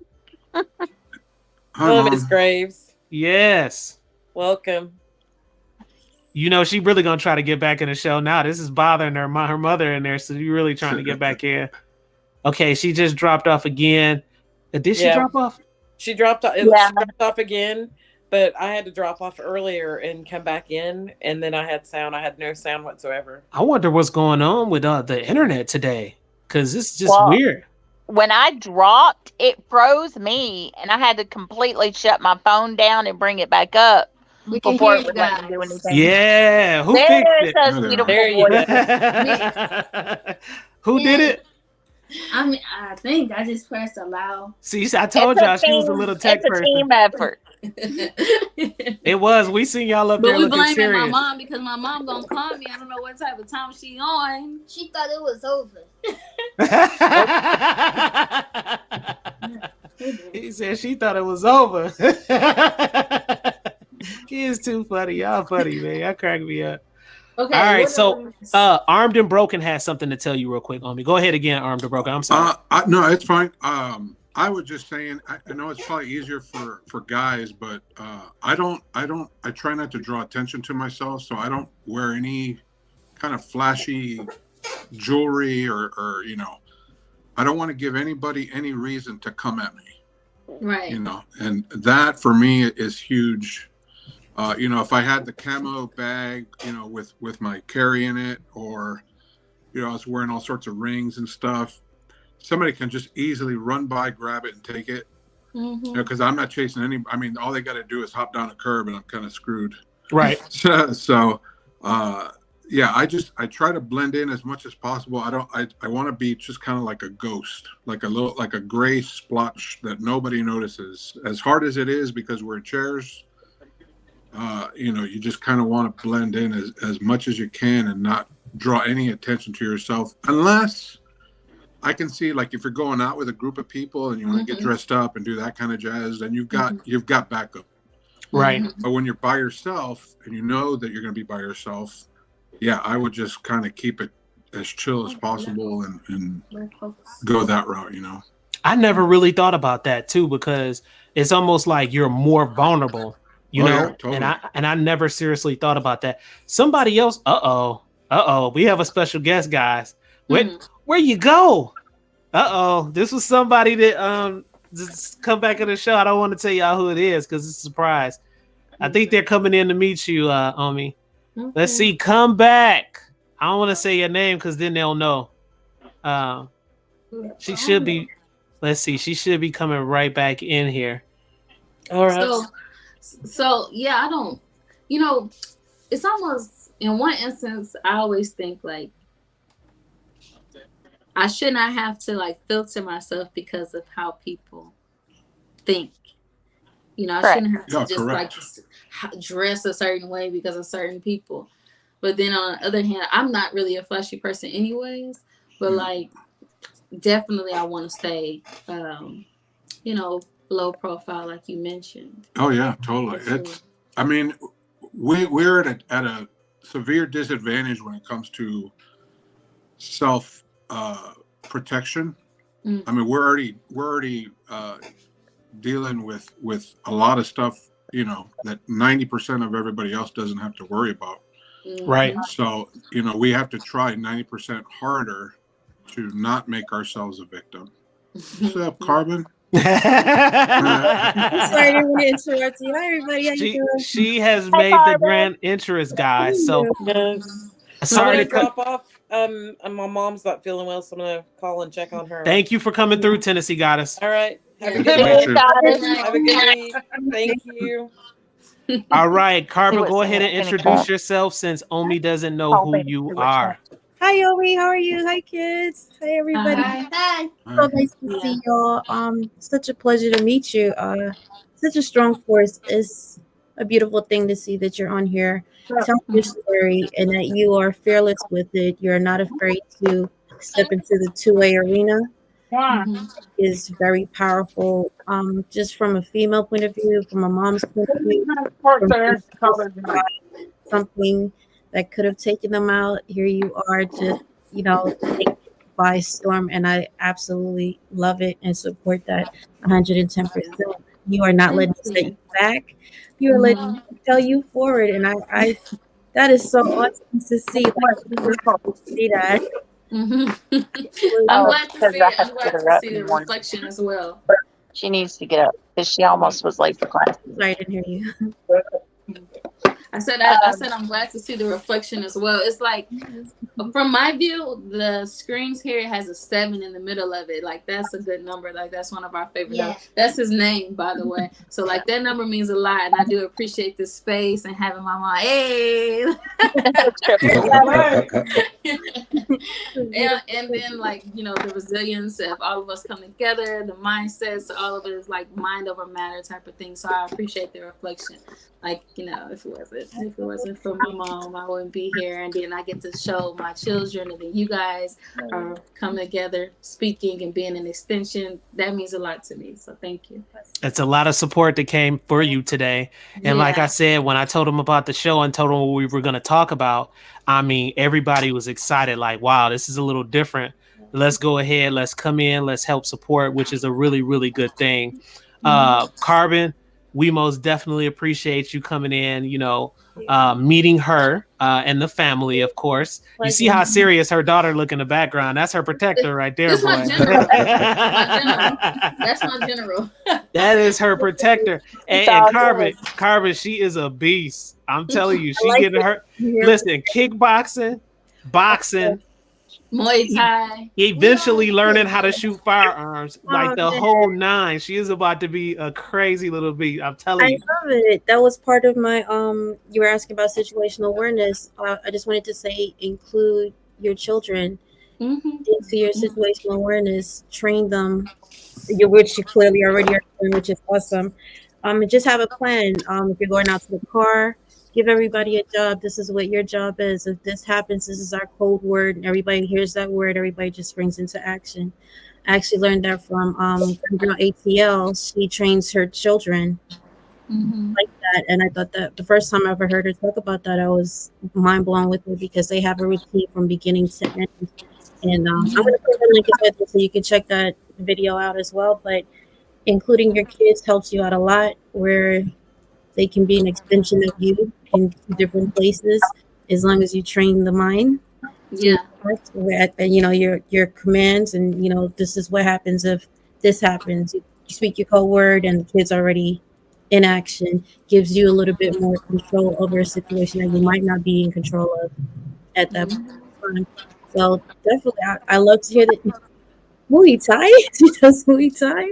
Hello, Miss Graves. Yes. Welcome. She really gonna try to get back in the show now. This is bothering her mother in there, so you really trying to get back in. Okay, she just dropped off again. Did she drop off? She dropped off. She dropped off again, but I had to drop off earlier and come back in, and then I had sound. I had no sound whatsoever. I wonder what's going on with the internet today, because it's just weird. When I dropped, it froze me, and I had to completely shut my phone down and bring it back up before it would let me do anything. Yeah, who fixed it? There you go. Who did it? I think I just pressed allow. See, I told y'all she was a little tech person. It's a team effort. It was. We seen y'all up there looking serious. But we blaming my mom because my mom gonna call me. I don't know what type of time she on. She thought it was over. He said she thought it was over. He is too funny. Y'all funny, man. Y'all crack me up. Okay. All right. So, Armed and Broken has something to tell you real quick on me. Go ahead again, Armed and Broken. I'm sorry. No, it's fine. I was just saying, I know it's probably easier for guys, but I try not to draw attention to myself, so I don't wear any kind of flashy jewelry or I don't want to give anybody any reason to come at me. Right. And that for me is huge. If I had the camo bag, with my carry in it, or, I was wearing all sorts of rings and stuff, somebody can just easily run by, grab it, and take it. Because I'm not chasing any. I mean, all they got to do is hop down a curb, and I'm kind of screwed. Right. So, I try to blend in as much as possible. I want to be just kind of like a ghost, like a gray splotch that nobody notices. As hard as it is, because we're in chairs. You just kind of want to blend in as much as you can and not draw any attention to yourself unless I can see, like, if you're going out with a group of people and you want to get dressed up and do that kind of jazz, then you've got backup. Right. But when you're by yourself and you know that you're going to be by yourself, yeah, I would just kind of keep it as chill as possible and go that route, you know. I never really thought about that too, because it's almost like you're more vulnerable, you know. Yeah, totally. And I never seriously thought about that. Somebody else, we have a special guest, guys. Where you go? This was somebody that just come back in the show. I don't want to tell y'all who it is because it's a surprise. I think they're coming in to meet you, Omi. Okay. Let's see. Come back. I don't want to say your name because then they'll know. She should be. Let's see. She should be coming right back in here. All right. So yeah, I don't. You know, it's almost in one instance. I always think like I should not have to like filter myself because of how people think. You know, I shouldn't have to just like dress a certain way because of certain people. But then on the other hand, I'm not really a flashy person anyways. But like, definitely I want to stay, you know, low profile like you mentioned. Oh yeah, totally. It's, I mean, we're at a severe disadvantage when it comes to self protection. I mean, we're already dealing with a lot of stuff, you know, that 90% of everybody else doesn't have to worry about. Right. So, you know, we have to try 90% harder to not make ourselves a victim. What's up, Carbon? I'm sorry, I didn't want to interrupt you. Hi, everybody. How you doing? She has made the grand entrance, guys. So sorry to drop off. My mom's not feeling well, so I'm gonna call and check on her. Thank you for coming through, Tennessee Goddess. All right. Have a good week. Have a good week. Thank you. All right, Carbon, go ahead and introduce yourself since Omi doesn't know who you are. Hi, Omi. How are you? Hi, kids. Hi, everybody. Hi. So nice to see y'all. Such a pleasure to meet you. Such a strong force. It's a beautiful thing to see that you're on here telling your story and that you are fearless with it. You're not afraid to step into the two-way arena. Is very powerful. Just from a female point of view, from a mom's point of view, something that could have taken them out. Here you are, just taken by storm, and I absolutely love it and support that 110%. You are not letting it set you back. You are letting it tell you forward, and I that is so awesome to see. See that. I'm glad to see it. I'm glad to see the reflection as well. She needs to get up because she almost was late for class. Sorry, I didn't hear you. I said I'm glad to see the reflection as well. It's like, from my view, the screens here has a 7 in the middle of it. Like, that's a good number. Like, that's one of our favorite numbers. That's his name, by the way. So like, that number means a lot, and I do appreciate this space and having my mom. Hey. and then like, you know, the resilience of all of us come together, the mindsets, so all of it is like mind over matter type of thing. So I appreciate the reflection. Like, you know, if it wasn't for my mom, I wouldn't be here. And then I get to show my children, and then you guys are coming together, speaking and being an extension. That means a lot to me. So thank you. It's a lot of support that came for you today. And like I said, when I told them about the show and told them what we were going to talk about, I mean, everybody was excited. Like, wow, this is a little different. Let's go ahead. Let's come in. Let's help support, which is a really, really good thing. Carbon, we most definitely appreciate you coming in, you know, meeting her and the family, of course. You see how serious her daughter look in the background. That's her protector right there, boy. My general. That's my general. That is her protector. And Carbon, she is a beast. I'm telling you, she getting her. Listen, kickboxing, boxing, Muay Thai. Eventually learning how to shoot firearms, like the whole 9. She is about to be a crazy little beast. I'm telling you. I love it. That was part of my you were asking about situational awareness. I just wanted to say include your children into your situational awareness, train them, which you clearly already are doing, which is awesome. And just have a plan. If you're going out to the car, give everybody a job. This is what your job is. If this happens, this is our code word. And everybody hears that word. Everybody just springs into action. I actually learned that from girl ATL. She trains her children Mm-hmm. like that. And I thought that the first time I ever heard her talk about that, I was mind blown with her because they have a routine from beginning to end. And I'm going to put the link in there so you can check that video out as well. But including your kids helps you out a lot where they can be an extension of you in different places as long as you train the mind to Yeah. your commands and this is what happens if this happens. You speak your code word and the kid's already in action, gives you a little bit more control over a situation that you might not be in control of at that time. So definitely I love to hear that. Muay Thai? She does Muay Thai?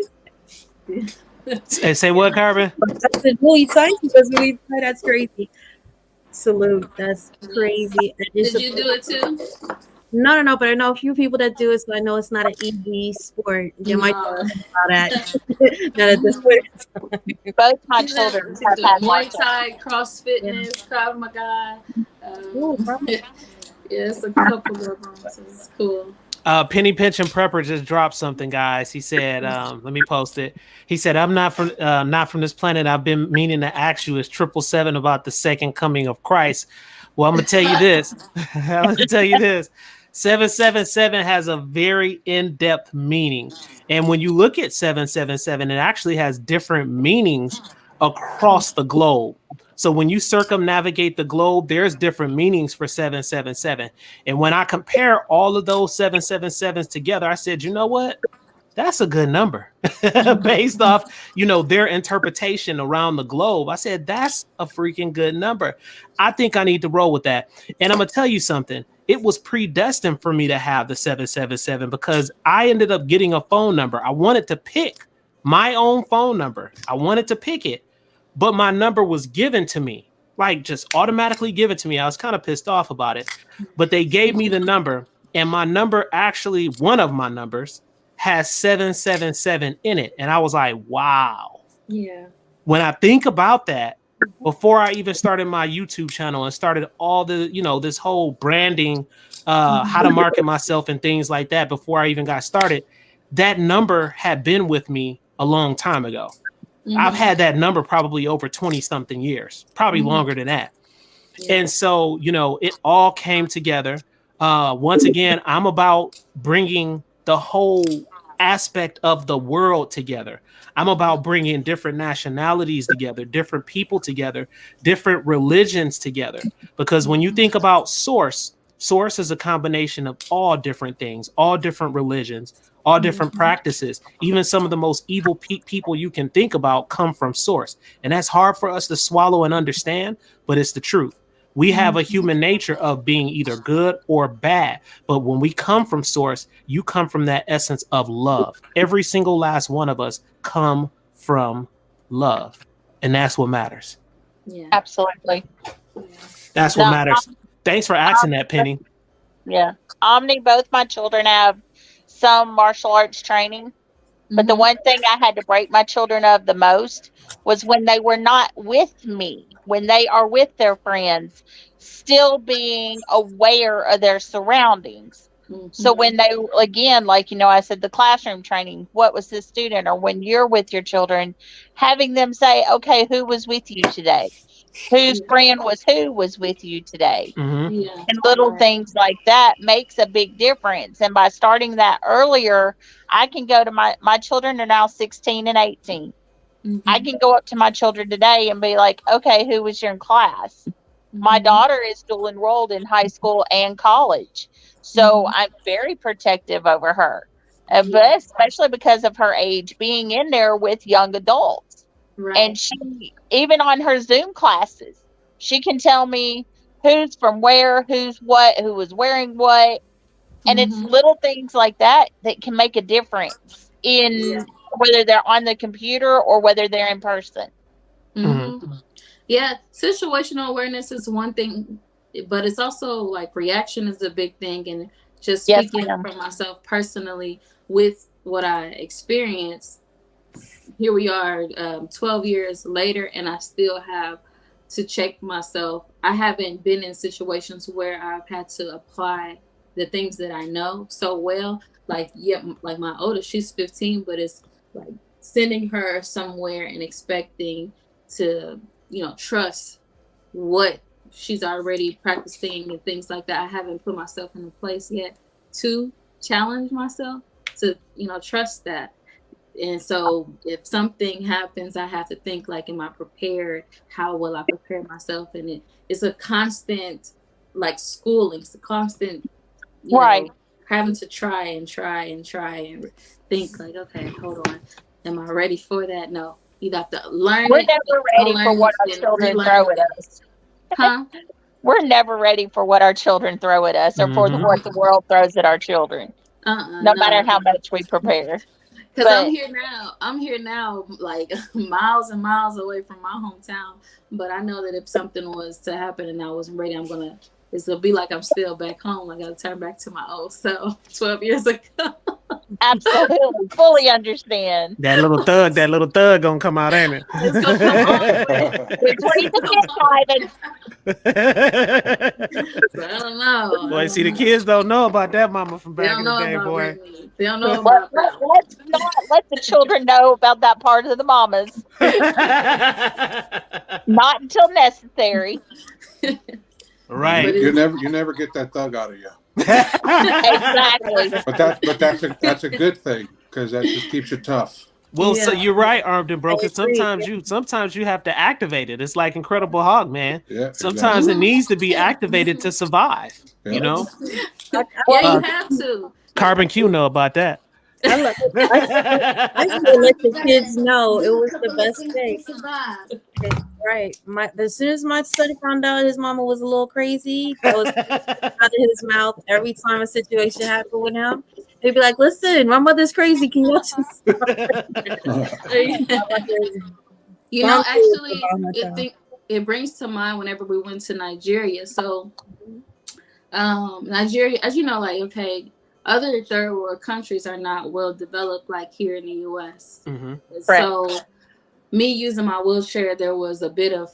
Hey, say what, Carbon? I said Muay Thai? She does Muay Thai? That's crazy. Salute. That's crazy. Did you do it too? No, but I know a few people that do it, so I know it's not an easy sport. They might talk No. about that. Not at this point. Both my She's children she's have doing had Muay martial Thai, cross fitness, Krav Maga. Ooh, Yeah, it's a couple of them. So it's cool. Penny Pinch and Prepper just dropped something, guys. He said, let me post it. He said, I'm not from this planet. I've been meaning to ask you, is 777 about the second coming of Christ? Well, I'm gonna tell you this. I'm gonna tell you this. 777 has a very in-depth meaning. And when you look at 777, it actually has different meanings across the globe. So when you circumnavigate the globe, there's different meanings for 777. And when I compare all of those 777s together, I said, you know what? That's a good number based off, their interpretation around the globe. I said, that's a freaking good number. I think I need to roll with that. And I'm going to tell you something. It was predestined for me to have the 777 because I ended up getting a phone number. I wanted to pick my own phone number. I wanted to pick it, but my number was given to me, like just automatically given to me. I was kind of pissed off about it, but they gave me the number, and my number actually, one of my numbers, has 777 in it. And I was like, wow. Yeah. When I think about that, before I even started my YouTube channel and started all the, this whole branding, how to market myself and things like that, before I even got started, that number had been with me a long time ago. I've had that number probably over 20 something years, probably longer than that. Yeah. And so, it all came together. Once again, I'm about bringing the whole aspect of the world together. I'm about bringing different nationalities together, different people together, different religions together. Because when you think about source is a combination of all different things, all different religions, all different practices. Even some of the most evil people you can think about come from source. And that's hard for us to swallow and understand, but it's the truth. We have a human nature of being either good or bad. But when we come from source, you come from that essence of love. Every single last one of us come from love. And that's what matters. Yeah. Absolutely. That's what matters. Thanks for asking that, Penny. Yeah. Omni, both my children have some martial arts training. But the one thing I had to break my children of the most was when they were not with me, when they are with their friends, still being aware of their surroundings. So when they, again, like, I said, the classroom training, what was the student? Or when you're with your children, having them say, okay, who was with you today? Whose friend was with you today? Yeah. And little things like that makes a big difference. And by starting that earlier, I can go to my children are now 16 and 18. I can go up to my children today and be like, okay, who was your class? My daughter is dual enrolled in high school and college. So I'm very protective over her, but especially because of her age, being in there with young adults. Right. And she, even on her Zoom classes, she can tell me who's from where, who's what, who was wearing what. And it's little things like that that can make a difference in whether they're on the computer or whether they're in person. Yeah, situational awareness is one thing, but it's also like reaction is a big thing. And just speaking for myself personally with what I experienced, here we are 12 years later, and I still have to check myself. I haven't been in situations where I've had to apply the things that I know so well. Like, yeah, like my oldest, she's 15, but it's like sending her somewhere and expecting to, trust what she's already practicing and things like that. I haven't put myself in a place yet to challenge myself to, trust that. And so if something happens, I have to think like, am I prepared? How will I prepare myself? And it's a constant like schooling. It's a constant, Right. having to try and think like, okay, hold on. Am I ready for that? No. You got to learn We're it. never ready for what our children throw at us. Huh? We're never ready for what our children throw at us or for what the world throws at our children. No matter how much we prepare. Because I'm here now, like miles and miles away from my hometown. But I know that if something was to happen and I wasn't ready, it's gonna be like I'm still back home. I gotta turn back to my old self 12 years ago. Absolutely, fully understand. That little thug gonna come out, ain't it? It's gonna come on. So I don't know. Boy, see, the kids don't know about that mama from back in the day, boy. They don't know about that. Let's not let the children know about that part of the mamas. Not until necessary. Right. You never get that thug out of you. Exactly. But that's a good thing, because that just keeps you tough. Well, so you're right, Armed and Broken. Sometimes you have to activate it. It's like Incredible Hulk, man. Yeah. Sometimes it needs to be activated to survive. Yeah. You know. You have to. Carbon Q know about that. I still let the kids know it was the best thing. Right. As soon as my son found out his mama was a little crazy, that was out of his mouth every time a situation happened with him. They'd be like, "Listen, my mother's crazy. Can you just stop?" Actually, it brings to mind whenever we went to Nigeria. So, Nigeria, as you know, like, okay, other third world countries are not well developed like here in the U.S. Mm-hmm. So, me using my wheelchair, there was a bit of,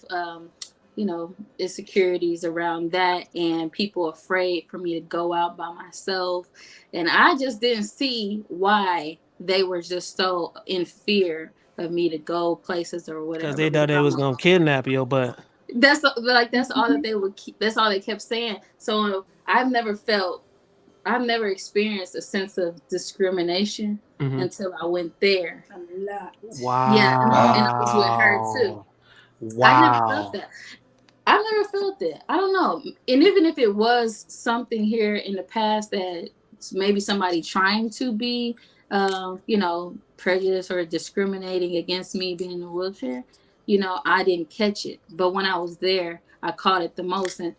insecurities around that, and people afraid for me to go out by myself. And I just didn't see why they were just so in fear of me to go places or whatever. Because they thought they was gonna kidnap you, but that's all that they would keep. That's all they kept saying. So I've never experienced a sense of discrimination until I went there. Wow. Yeah, and I was with her too. Wow. I never felt that. I've never felt that. I don't know. And even if it was something here in the past that maybe somebody trying to be, prejudiced or discriminating against me being in a wheelchair, I didn't catch it. But when I was there, I caught it the most. And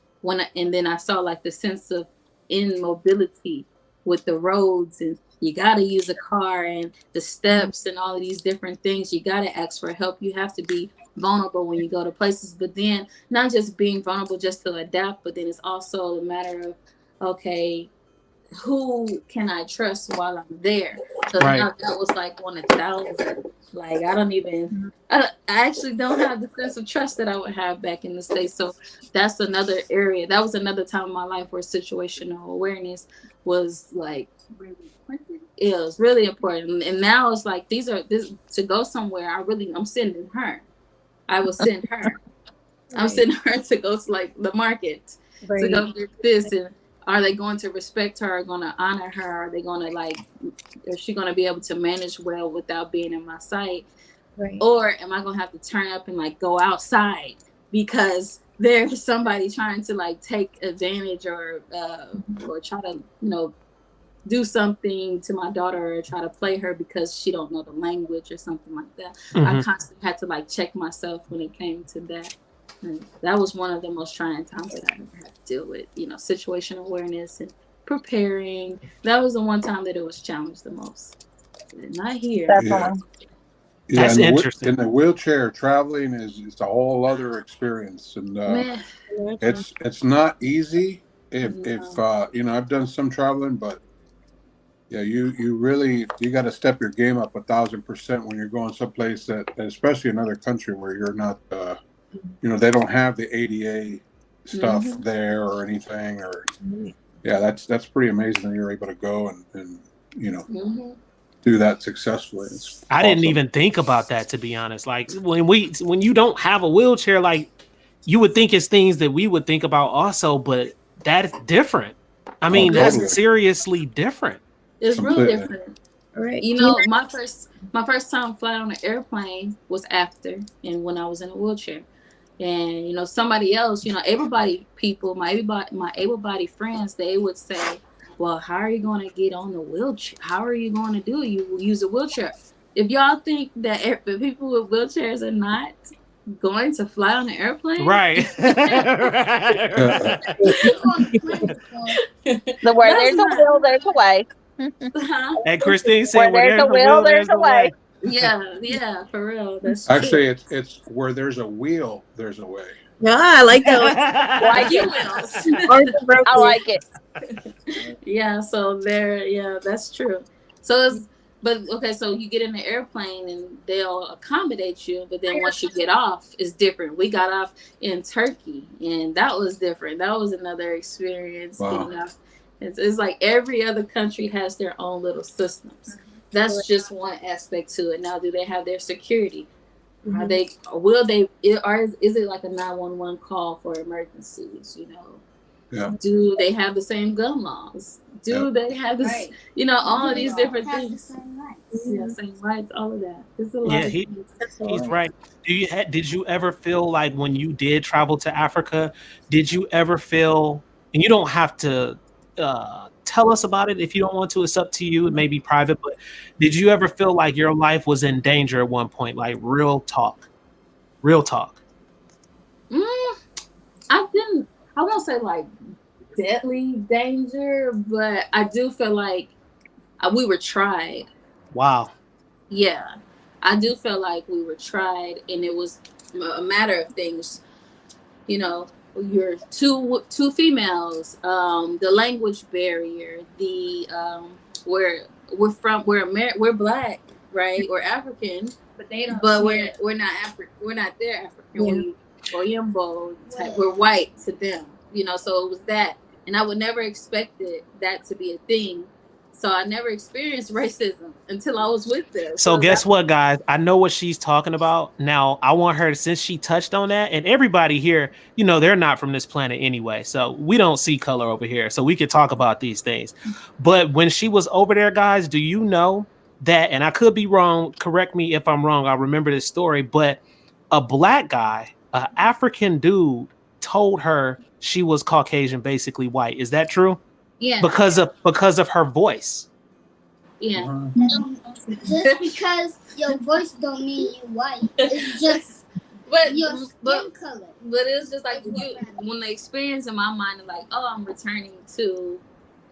then I saw like the sense of immobility with the roads, and you got to use a car and the steps and all of these different things. You got to ask for help. You have to be vulnerable when you go to places, but then not just being vulnerable just to adapt, but then it's also a matter of, okay, who can I trust while I'm there? So now that was like 1,000. Like I actually don't have the sense of trust that I would have back in the States. So that's another area. That was another time in my life where situational awareness was like really important. It was really important. And now it's like to go somewhere, I'm sending her. I will send her. I'm sending her to go to like the market to go get this. And are they going to respect her? Are going to honor her? Are they going to is she going to be able to manage well without being in my sight? Right. Or am I going to have to turn up and go outside because there's somebody trying to take advantage or try to, do something to my daughter or try to play her because she don't know the language or something like that. I constantly had to check myself when it came to that. And that was one of the most trying times that I ever had to deal with, situational awareness and preparing. That was the one time that it was challenged the most. Not here. That's interesting. In the wheelchair, traveling it's a whole other experience, and it's not easy. If I've done some traveling, but yeah, you really got to step your game up 1,000% when you're going someplace that, especially another country where you're not they don't have the ADA stuff Mhm. there or anything, or yeah, that's pretty amazing that you're able to go and Mhm. do that successfully. It's I didn't awesome. even think about that, to be honest. Like when you don't have a wheelchair, like you would think it's things that we would think about also, but that's different. I Oh, mean, totally. that's seriously different. It's real Completely. different. All right. You Do you know, my first time flying on an airplane was after and when I was in a wheelchair. And somebody else, my able-bodied friends, they would say, "Well, how are you going to get on the wheelchair? How are you going to do it? You will use a wheelchair." If y'all think that the people with wheelchairs are not going to fly on an airplane, Right. Right. People on the planet go, Where that's there's a not. will, there's a way. Huh? And Christine said, Where "Where there's there's a a will, will, there's there's a a way." way. Yeah, for real. That's Actually, true. it's where there's a wheel, there's a way. Yeah, I like that. Like You it. will. Or the broken. I like it. Yeah, so that's true. So but okay, so you get in the airplane and they'll accommodate you, but then once you get off, it's different. We got off in Turkey, and that was different. That was another experience. Wow. Getting off. It's like every other country has their own little systems. That's just one aspect to it. Now, do they have their security? Are they? Will they? Or is it like a 911 call for emergencies? Yeah. Do they have the same gun laws? Do they have this? Right. All of They these all different have the things. same rights. Yeah, same rights, all of that. There's a lot Yeah, of he- things. He's right. Did you ever feel like when you did travel to Africa, did you ever feel, and you don't have to tell us about it if you don't want to, it's up to you, it may be private, but did you ever feel like your life was in danger at one point? Like real talk. Real talk. I won't say like deadly danger, but I do feel like we were tried. Wow. Yeah, I do feel like we were tried, and it was a matter of things. You're two females, the language barrier, the we're black, right? We're African, But they don't. but see it. we're not African. We're not their African. Oyimbo type. We're white to them. So it was that, and I would never expected that to be a thing. So I never experienced racism until I was with them. So guess what, guys? I know what she's talking about. Now, I want her, since she touched on that, and everybody here, they're not from this planet anyway. So we don't see color over here. So we could talk about these things. But when she was over there, guys, do you know that, and I could be wrong, correct me if I'm wrong, I'll remember this story, but a black guy, an African dude, told her she was Caucasian, basically white. Is that true? Yeah. Because of her voice. Yeah. Just because your voice don't mean you white. It's just But your skin color. But it's just like when the experience in my mind is like, oh, I'm returning to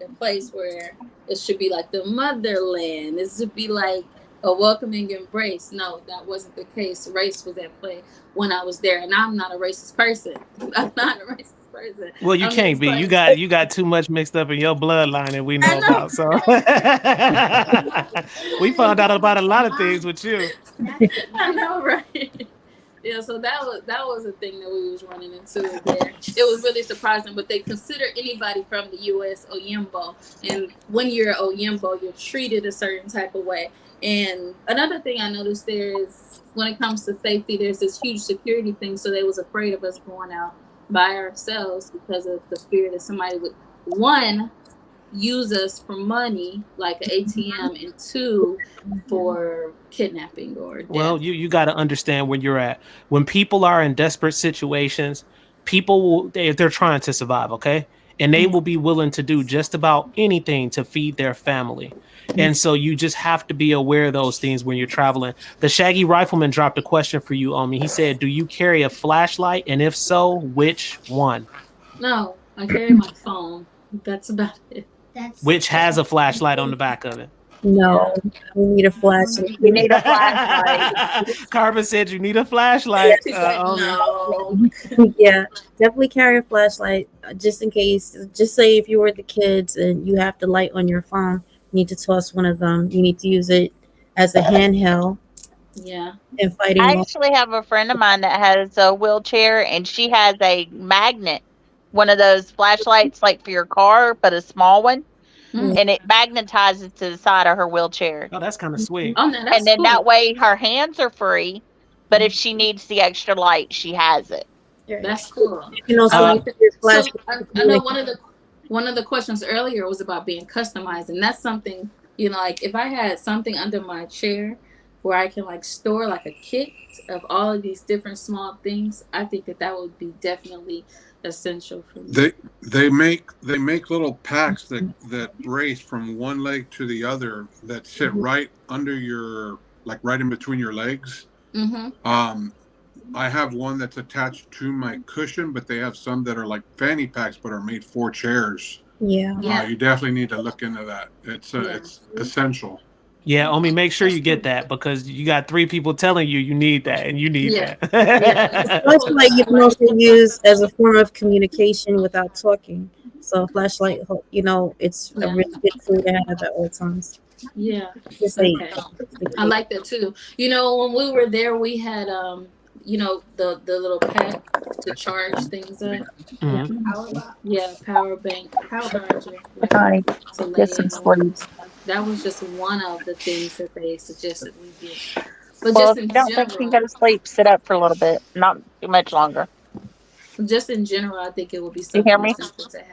a place where it should be like the motherland. It should be like a welcoming embrace. No, that wasn't the case. Race was at play when I was there, and I'm not a racist person. I'm not a racist person. Well, you can't be. You got too much mixed up in your bloodline that we know about. So we found out about a lot of things with you. I know, right? Yeah, so that was a thing that we was running into there. It was really surprising, but they consider anybody from the U.S. Oyimbo, and when you're Oyimbo, you're treated a certain type of way. And another thing I noticed there is when it comes to safety, there's this huge security thing, so they was afraid of us going out by ourselves because of the fear that somebody would, one, use us for money like an ATM, and two, for kidnapping or death. Well, you got to understand where you're at. When people are in desperate situations, people they're trying to survive, okay? And they will be willing to do just about anything to feed their family. And so you just have to be aware of those things when you're traveling. The Shaggy Rifleman dropped a question for you, Omi. He said, do you carry a flashlight? And if so, which one? No, I carry my phone. That's about it. Which has a flashlight on the back of it. No, we need a flashlight. You need a flashlight. Carmen said you need a flashlight. No. Yeah, definitely carry a flashlight just in case. Just say if you were the kids and you have the light on your phone, you need to toss one of them. You need to use it as a handheld Yeah. and fighting I off. actually have a friend of mine that has a wheelchair, and she has a magnet, one of those flashlights like for your car, but a small one, Mm. and it magnetizes to the side of her wheelchair. Oh, that's kind of sweet. Oh, no, And that's then cool. that way her hands are free, but if she needs the extra light, she has it. That's cool. You can also I use like that. your So flashlight to I know communicate. one of the questions earlier was about being customized, and that's something, you know, like if I had something under my chair where I can like store like a kit of all of these different small things, I think that that would be definitely essential for me. They make little packs that brace from one leg to the other that sit right under your, like right in between your legs. Mm-hmm. I have one that's attached to my cushion, but they have some that are like fanny packs but are made for chairs. Yeah. Yeah. You definitely need to look into that. Yeah. It's essential. Yeah, Omi, make sure you get that because you got 3 people telling you you need that and you need Yeah. Yeah. A that. flashlight you I can like also use as a form of communication without talking. So a flashlight, it's a Yeah. really good tool to have at all times. Yeah. Just Okay. like I like that too. You know, when we were there, we had you know, the little pack to charge things up. Mhm. Yeah, power bank, power charger, like Honey, to lay get some it on sleep. and stuff. That was just one of the things that they suggested we do. But Well, just if in you don't think you can general, go to sleep, sit up for a little bit, not too much longer. I think it would be You hear something me? essential to have.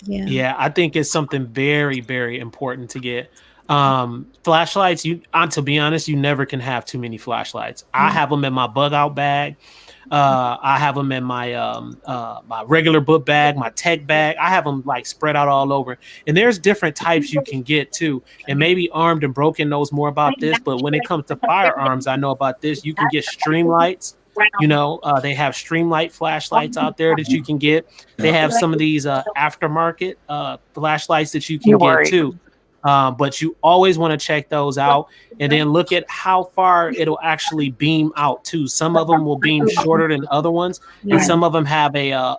Yeah. Yeah, I think it's something very, very important to get. Flashlights, to be honest, you never can have too many flashlights. I have them in my bug out bag. I have them in my regular book bag, my tech bag. I have them like spread out all over. And there's different types you can get too. And maybe Armed and Broken knows more about this, but when it comes to firearms, I know about this. You can get stream lights. They have streamlight flashlights out there that you can get. They Yeah. have some of these aftermarket flashlights that you can You get worried. too. But you always want to check those out and then look at how far it'll actually beam out too. Some of them will beam shorter than other ones, and Yeah. some of them have a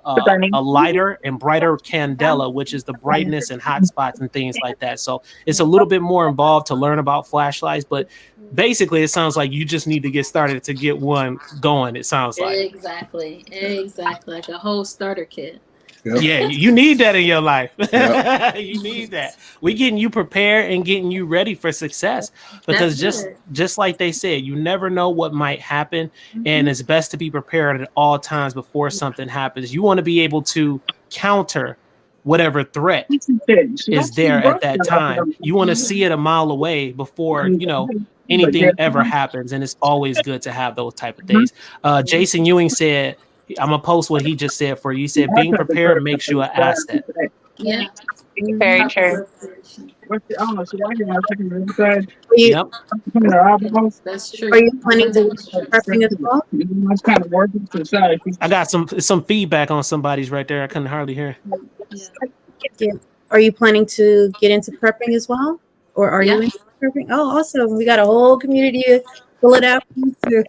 lighter and brighter candela, which is the brightness and hot spots and things like that. So it's a little bit more involved to learn about flashlights, but basically it sounds like you just need to get started to get one going. It sounds like. Exactly, like a whole starter kit. Yep. Yeah, you need that in your life. Yep. You need that. We getting you prepared and getting you ready for success because That's just good. just like they said, you never know what might happen, and it's best to be prepared at all times before something happens. You want to be able to counter whatever threat is there at that time. You want to see it a mile away before anything ever happens, and it's always good to have those type of things. Jason Ewing said, I'm gonna post what he just said for you. He said being prepared makes you an asset. Yeah. Very Proper true. preparation. Are you, Yep. That's true. are you planning to That's true. prepping as well? I got some feedback on somebody's right there. I couldn't hardly hear. Yeah. Yeah. Are you planning to get into prepping as well? Or are you Yeah. into prepping? Oh, awesome. We got a whole community to pull it out for you too.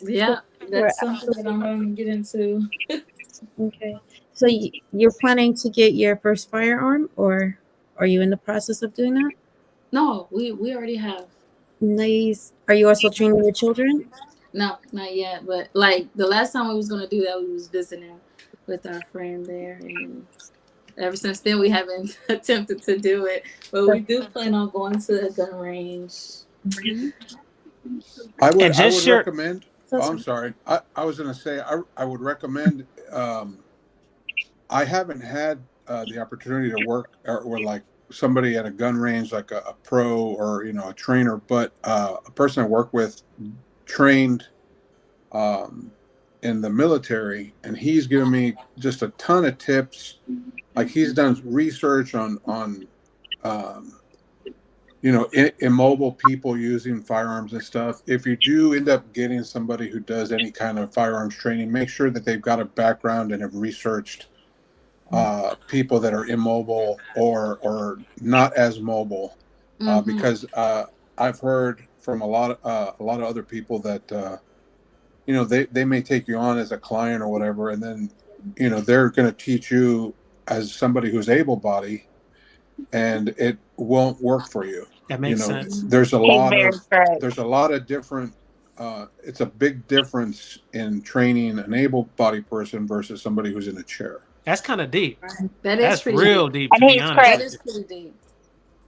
Yeah. That's something that I'm going to get into. Okay. So you're planning to get your first firearm, or are you in the process of doing that? No, we already have. Nice. Are you also training your children? No, not yet. But like the last time we was gonna do that, we was visiting with our friend there, and ever since then we haven't attempted to do it. But we do plan on going to a gun range. I would And just share. recommend. Oh, I'm sorry. I was going to say I would recommend. I haven't had the opportunity to work or like somebody at a gun range, like a pro or a trainer, but a person I work with trained in the military, and he's given me just a ton of tips. Like he's done research on immobile people using firearms and stuff. If you do end up getting somebody who does any kind of firearms training, make sure that they've got a background and have researched people that are immobile or not as mobile, because I've heard from a lot of other people that they may take you on as a client or whatever, and then they're going to teach you as somebody who's able-bodied, and it won't work for you. That You makes know, sense. there's a He's lot very of correct. different. It's a big difference in training an able-bodied person versus somebody who's in a chair. That's kind of deep. That is That's pretty real deep. deep, to And be he's honest That correct. with is you. pretty deep.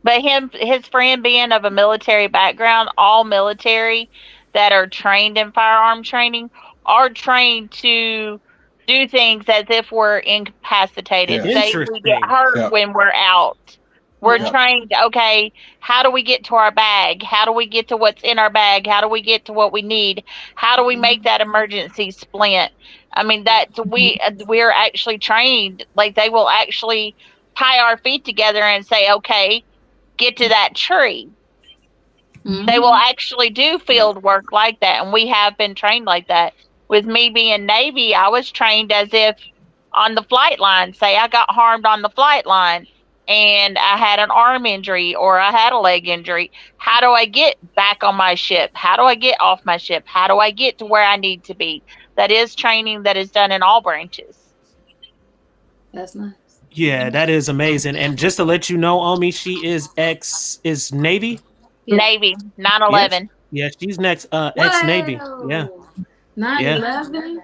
But his friend being of a military background, all military that are trained in firearm training are trained to do things as if we're incapacitated. Yes. Say we get Interesting. hurt Yeah. when we're out. We're Yeah. trained, okay, how do we get to our bag? How do we get to what's in our bag? How do we get to what we need? How do we make that emergency splint? I mean, we're actually trained. Like, they will actually tie our feet together and say, okay, get to that tree. They will actually do field work like that, and we have been trained like that. With me being Navy, I was trained as if on the flight line. Say I got harmed on the flight line and I had an arm injury or I had a leg injury. How do I get back on my ship? How do I get off my ship? How do I get to where I need to be? That is training that is done in all branches. That's nice. Yeah, that is amazing. And just to let you know, Omi, she is Navy. Yeah. Navy, Yes. 9/11. Yeah, she's ex Navy. Yeah. Wow. 9/11.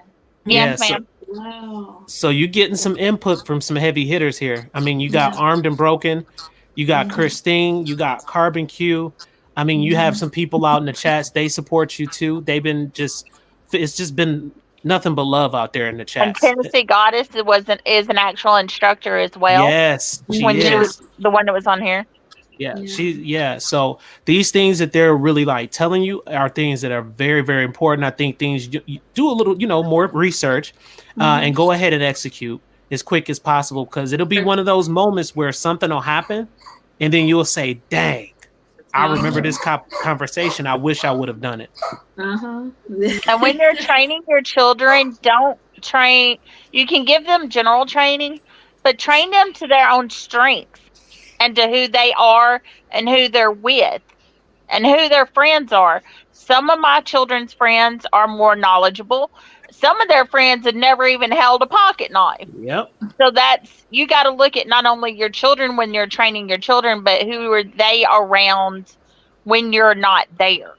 Yeah. Yes, ma'am. Wow. So you're getting some input from some heavy hitters here. I mean, you got Armed and Broken, you got Christine, you got Carbon Q. I mean, you have some people out in the chats. They support you too. They've been it's just been nothing but love out there in the And chats. Tennessee Goddess is an actual instructor as well. Yes, she When she is. was the one that was on here. Yeah. So these things that they're really like telling you are things that are very, very important. I think things you do a little, more research, and go ahead and execute as quick as possible, because it'll be one of those moments where something will happen, and then you'll say, "Dang, I remember this conversation. I wish I would have done it." Uh-huh. And when you're training your children, don't train. You can give them general training, but train them to their own strengths and to who they are and who they're with and who their friends are. Some of my children's friends are more knowledgeable. Some of their friends had never even held a pocket knife. Yep. So you got to look at not only your children when you're training your children, but who are they around when you're not there,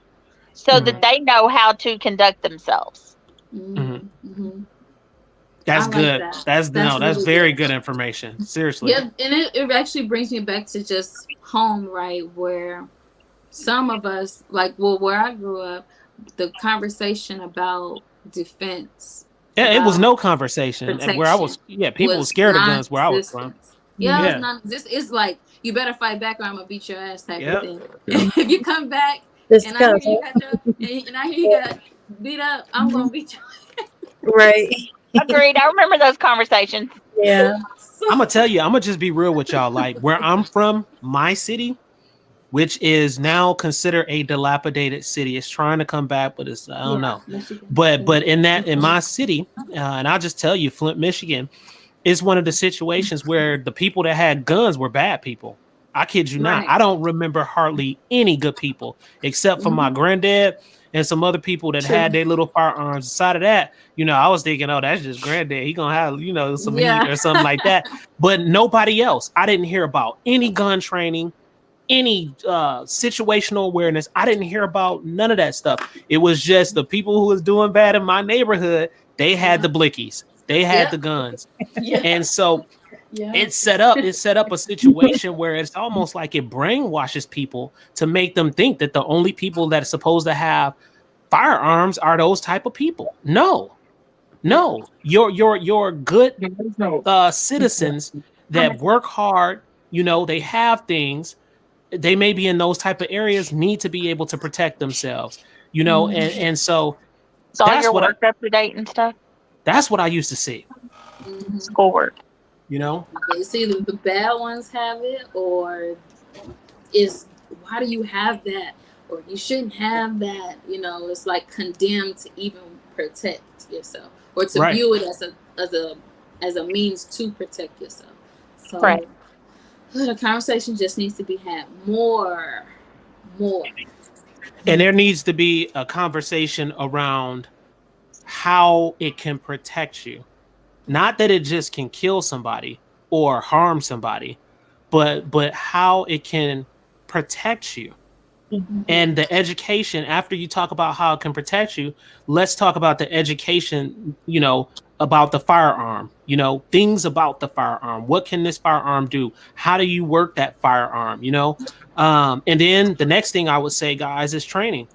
so that they know how to conduct themselves. That's I like good. that. That's really very good information. Seriously. Yeah, and it actually brings me back to just home, right? Where some of us, where I grew up, the conversation about defense. Yeah, it was no conversation. And protection where I was, people were scared of guns where I was from. Yeah, it's like, you better fight back or I'm gonna beat your ass type of thing. If you come back and I hear you got beat up, I'm gonna beat you. Right. Agreed. I remember those conversations. Yeah. I'm gonna tell you, I'm gonna just be real with y'all. Like, where I'm from, my city, which is now considered a dilapidated city, it's trying to come back, but it's I don't know. But in my city, and I'll just tell you, Flint, Michigan, is one of the situations where the people that had guns were bad people. I kid you not. I don't remember hardly any good people except for my granddad and some other people that had their little firearms. Aside of that, I was thinking, oh, that's just granddad. He gonna have, some heat or something like that. But nobody else. I didn't hear about any gun training, any situational awareness. I didn't hear about none of that stuff. It was just the people who was doing bad in my neighborhood. They had the blickies. They had the guns. And so it set up a situation where it's almost like it brainwashes people to make them think that the only people that are supposed to have firearms are those type of people. No, your good citizens that work hard, they have things, they may be in those type of areas, need to be able to protect themselves, and so all your work up to date and stuff. That's what I used to see. Schoolwork. It's either the bad ones have it, or why do you have that, or you shouldn't have that. It's like condemned to even protect yourself, or to view it as a means to protect yourself. So the conversation just needs to be had more. And there needs to be a conversation around how it can protect you. Not that it just can kill somebody or harm somebody, but how it can protect you. Mhm. And the education, after you talk about how it can protect you, let's talk about the education, about the firearm, things about the firearm. What can this firearm do? How do you work that firearm, and then the next thing I would say, guys, is training.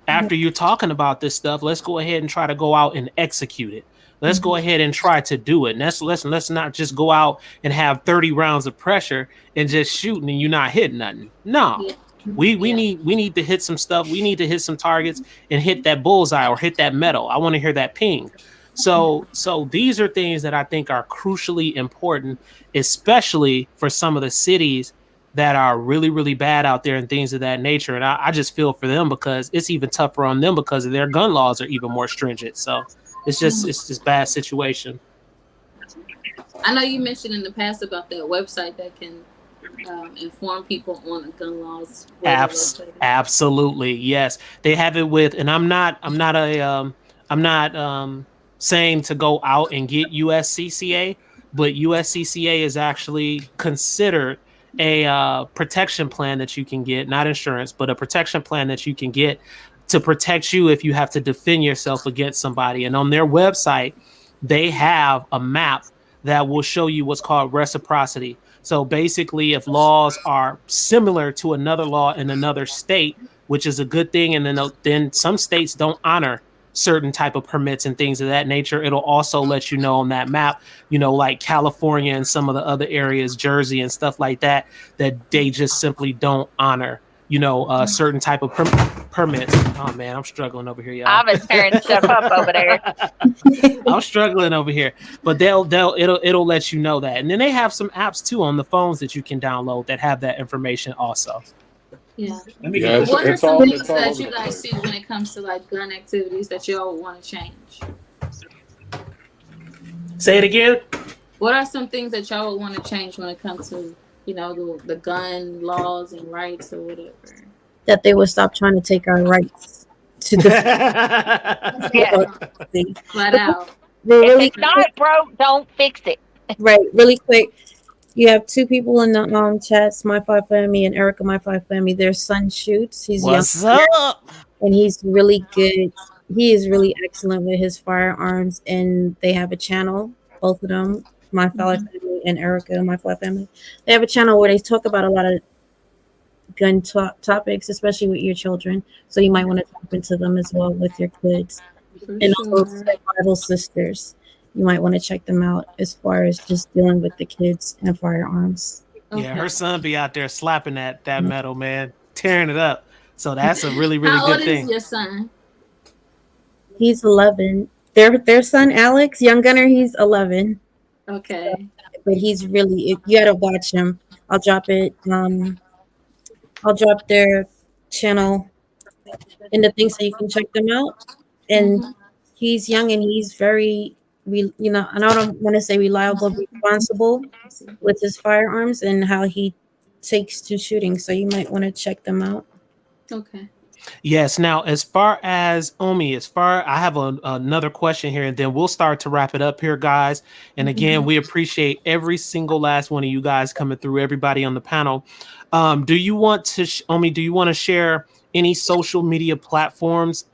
After you're talking about this stuff, let's go ahead and try to go out and execute it. Let's go ahead and try to do it. And let's not just go out and have 30 rounds of pressure and just shooting and you're not hitting nothing. No. Yeah. We need to hit some stuff. We need to hit some targets and hit that bullseye or hit that metal. I want to hear that ping. So these are things that I think are crucially important, especially for some of the cities that are really, really bad out there and things of that nature. And I just feel for them because it's even tougher on them because their gun laws are even more stringent. So it's just bad situation. I know you mentioned in the past about that website that can inform people on the gun laws. Absolutely, yes, they have it with, and I'm not saying to go out and get USCCA, but USCCA is actually considered a protection plan that you can get, not insurance, but a protection plan that you can get to protect you if you have to defend yourself against somebody. And on their website, they have a map that will show you what's called reciprocity. So basically, if laws are similar to another law in another state, which is a good thing, and then some states don't honor certain type of permits and things of that nature, it'll also let you know on that map, like California and some of the other areas, Jersey and stuff like that, that they just simply don't honor, certain type of permits. Oh man, I'm struggling over here, y'all. I was tearing stuff up over there. I'm struggling over here, but it'll let you know that. And then they have some apps too on the phones that you can download that have that information also. Yeah. Yeah, What are it's some all things that over you the guys place. see when it comes to like gun activities that y'all want to change? Say it again. What are some things that y'all would want to change when it comes to, the gun laws and rights or whatever? That they would stop trying to take our rights to the Yeah. Flat out. They're If really it's not broke, don't fix it. right. Really quick. You have two people in the chats, My Five Family and Erica, My Five Family. Their son shoots. He's young What's up? and he's really good. He is really excellent with his firearms, and they have a channel. Both of them, My Five Family and Erica, My Five Family. They have a channel where they talk about a lot of gun topics, especially with your children. So you might want to tap into them as well with your kids. For And also sure. Bible Sisters. You might want to check them out as far as just dealing with the kids and firearms. Yeah, her son be out there slapping that metal, man, tearing it up. So that's a really, really How good old thing. is your son? He's 11. Their son Alex, young gunner, he's 11. Okay. But he's really, you gotta watch him. I'll drop it. I'll drop their channel in the thing so you can check them out. And he's young and he's very, and I don't want to say reliable, but responsible with his firearms and how he takes to shooting. So you might want to check them out. Okay. Yes. Now, as far as Omi, I have another question here, and then we'll start to wrap it up here, guys. And again, we appreciate every single last one of you guys coming through, everybody on the panel. Do you want to, Omi, do you want to share any social media platforms?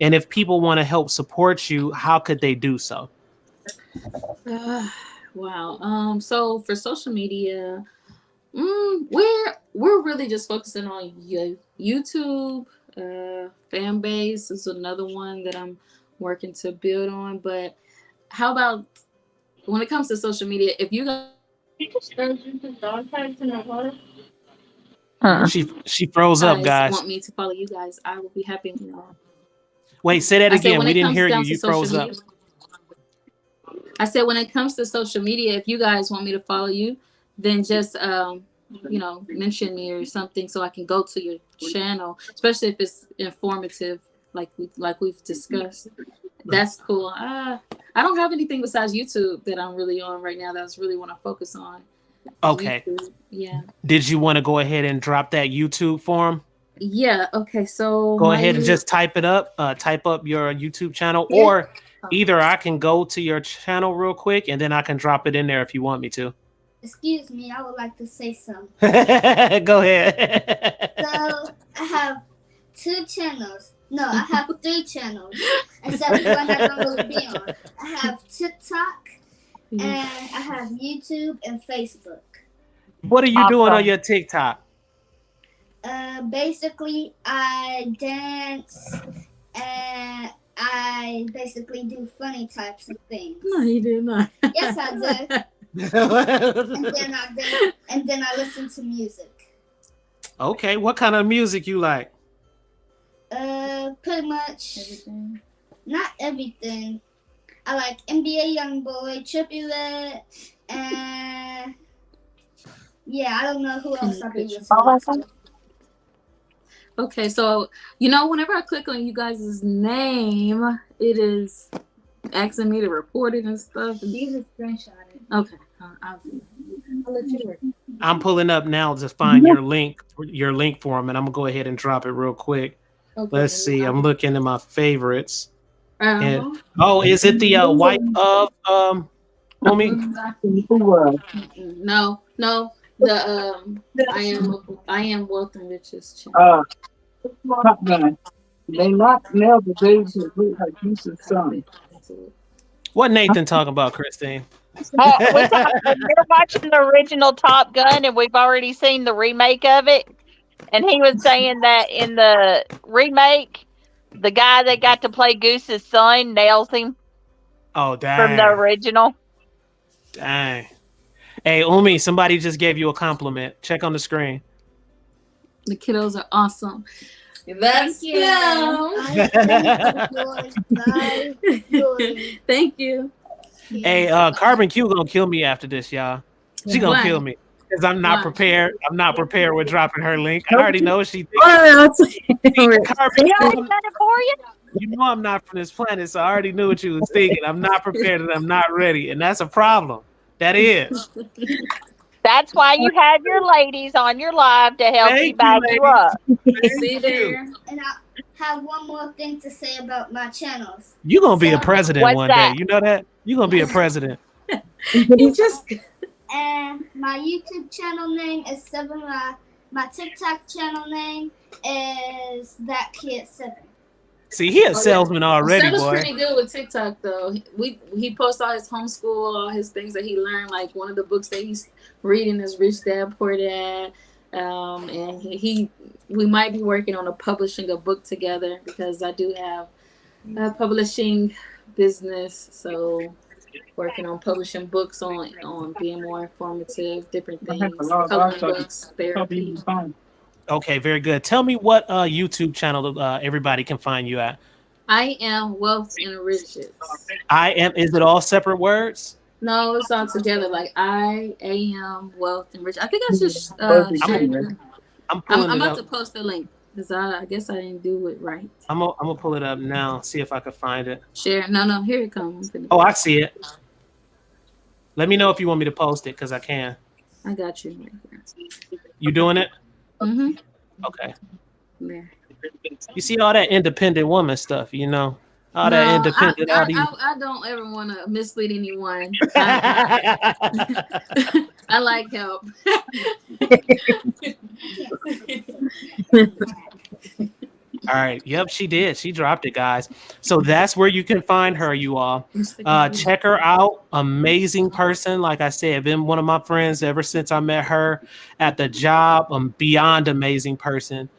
And if people want to help support you, how could they do so? Wow. So for social media, we're really just focusing on YouTube. Fan base is another one that I'm working to build on. But how about when it comes to social media? If you guys She froze up, guys. want me to follow you guys, I will be happy. Wait, say that I said again. when We it didn't comes hear you. down to You social froze up. media. I said when it comes to social media, if you guys want me to follow you, then just mention me or something so I can go to your channel, especially if it's informative, like we've discussed. That's cool. I don't have anything besides YouTube that I'm really on right now that I really want to focus on. Okay. YouTube. Yeah. Did you want to go ahead and drop that YouTube form? Yeah. Okay. So go ahead and just type it up. Type up your YouTube channel, or either I can go to your channel real quick and then I can drop it in there if you want me to. excuse me, I would like to say something. Go ahead. So I have 2 channels. No, I have 3 channels. Except the one I don't really be on. I have TikTok and I have YouTube and Facebook. What are you doing on your TikTok? Basically, I dance and I basically do funny types of things. No, you did not. Yes, I do. And then I listen to music. Okay, what kind of music you like? Pretty much Everything. not everything. I like NBA YoungBoy, Trippie Redd, and yeah, I don't know who else I be listening to. Okay, so whenever I click on you guys' name, it is asking me to report it and stuff. These are screenshotted. Okay, I'll let you work. I'm pulling up now to find your link for him, and I'm gonna go ahead and drop it real quick. Okay. Let's see. I'm looking at my favorites. Uh-huh. And, is it the wife of Umi? No. The I am Wealth and Riches channel. Top Gun. They not nailed the baby to look like Goose's son. What Nathan talking about, Christine? We're watching the original Top Gun, and we've already seen the remake of it. And he was saying that in the remake, the guy that got to play Goose's son nails him. Oh, dang. From the original. Dang. Hey, Umi, somebody just gave you a compliment. Check on the screen. The kiddos are awesome. That's Thank you. Thank you. Hey, Carbon Q gonna kill me after this, y'all. She gonna kill me because I'm not prepared. I'm not prepared with dropping her link. I already know what she thinks. Carbon, you know I'm not from this planet, so I already knew what you was thinking. I'm not prepared and I'm not ready, and that's a problem. That is. That's why you have your ladies on your live to help you back you up. See there. And I have one more thing to say about my channels. You're gonna be a president What's one that? day. You know that? You're gonna be a president. You just And my YouTube channel name is 7. My TikTok channel name is That Kid 7. See, he a salesman already, Seven's boy. pretty good with TikTok though. He posts all his homeschool, all his things that he learned. Like one of the books that he's reading is Rich Dad Poor Dad. And we might be working on publishing a book together because I do have a publishing business. So working on publishing books on being more informative, different things, coloring books, therapy. Okay, very good. Tell me what YouTube channel everybody can find you at. I am Wealth and Riches. Is it all separate words? No, it's all together. Like I am Wealth and Riches. I think I just shared. I'm about to post the link because I guess I didn't do it right. I'm gonna pull it up now. See if I can find it. Share. No, here it comes. Oh, I see it. Let me know if you want me to post it because I can. I got you. You doing it? Mm-hmm. Okay. There. You see all that independent woman stuff, you know? All that independent. I don't ever want to mislead anyone. I like help. All right. Yep, she did. She dropped it, guys. So that's where you can find her, you all. Check her out. Amazing person. Like I said, been one of my friends ever since I met her at the job. Beyond amazing person.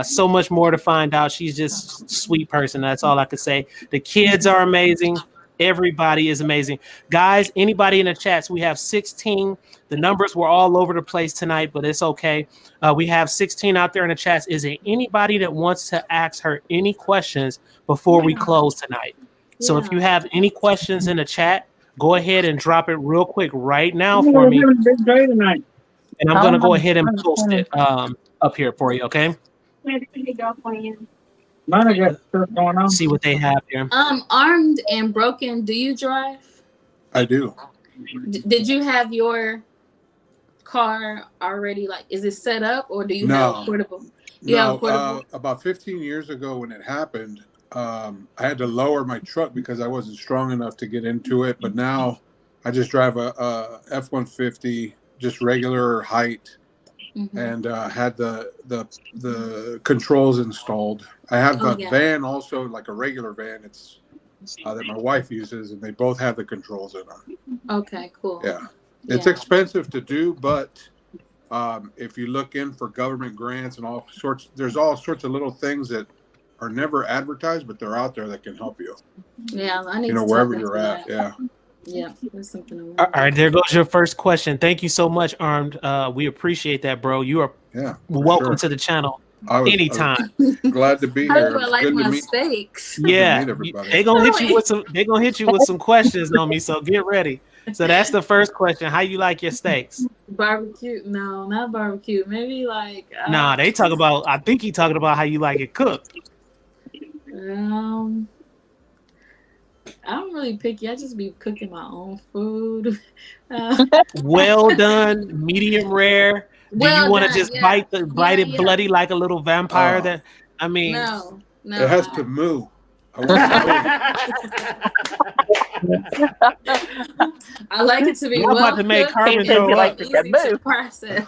So much more to find out. She's just a sweet person. That's all I could say. The kids are amazing. Everybody is amazing. Guys, anybody in the chats, we have 16. The numbers were all over the place tonight, but it's okay. We have 16 out there in the chats. Is there anybody that wants to ask her any questions before we close tonight? So if you have any questions in the chat, go ahead and drop it real quick right now for me. And I'm going to go ahead and post it up here for you, okay? See what they have here. Armed and Broken, do you drive? I do. Did you have your car already, like, is it set up or do you have a portable? About 15 years ago when it happened, I had to lower my truck because I wasn't strong enough to get into it. But now I just drive a F-150 just regular height, and had the controls installed. I have a van also, like a regular van. It's that my wife uses, and they both have the controls in them. Okay, cool. Yeah, it's expensive to do, but if you look in for government grants and all sorts, there's all sorts of little things that are never advertised, but they're out there that can help you. Yeah, I need to wherever you're at. Yeah. Yeah, that's something. All right, there goes your first question. Thank you so much, Armed. We appreciate that, bro. You are welcome to the channel anytime. Glad to be here. I like my steaks. Yeah, they gonna hit you with some. They gonna hit you with some questions on me. So get ready. So that's the first question. How you like your steaks? Barbecue? No, not barbecue. Maybe like. Nah, they talk about. I think he talking about how you like it cooked. I'm really picky. I just be cooking my own food. Well done, medium rare. Do you want to just bite it bloody like a little vampire? That I mean, no. It has to moo. I like it to be about to make Carmen throw up. Easy to process.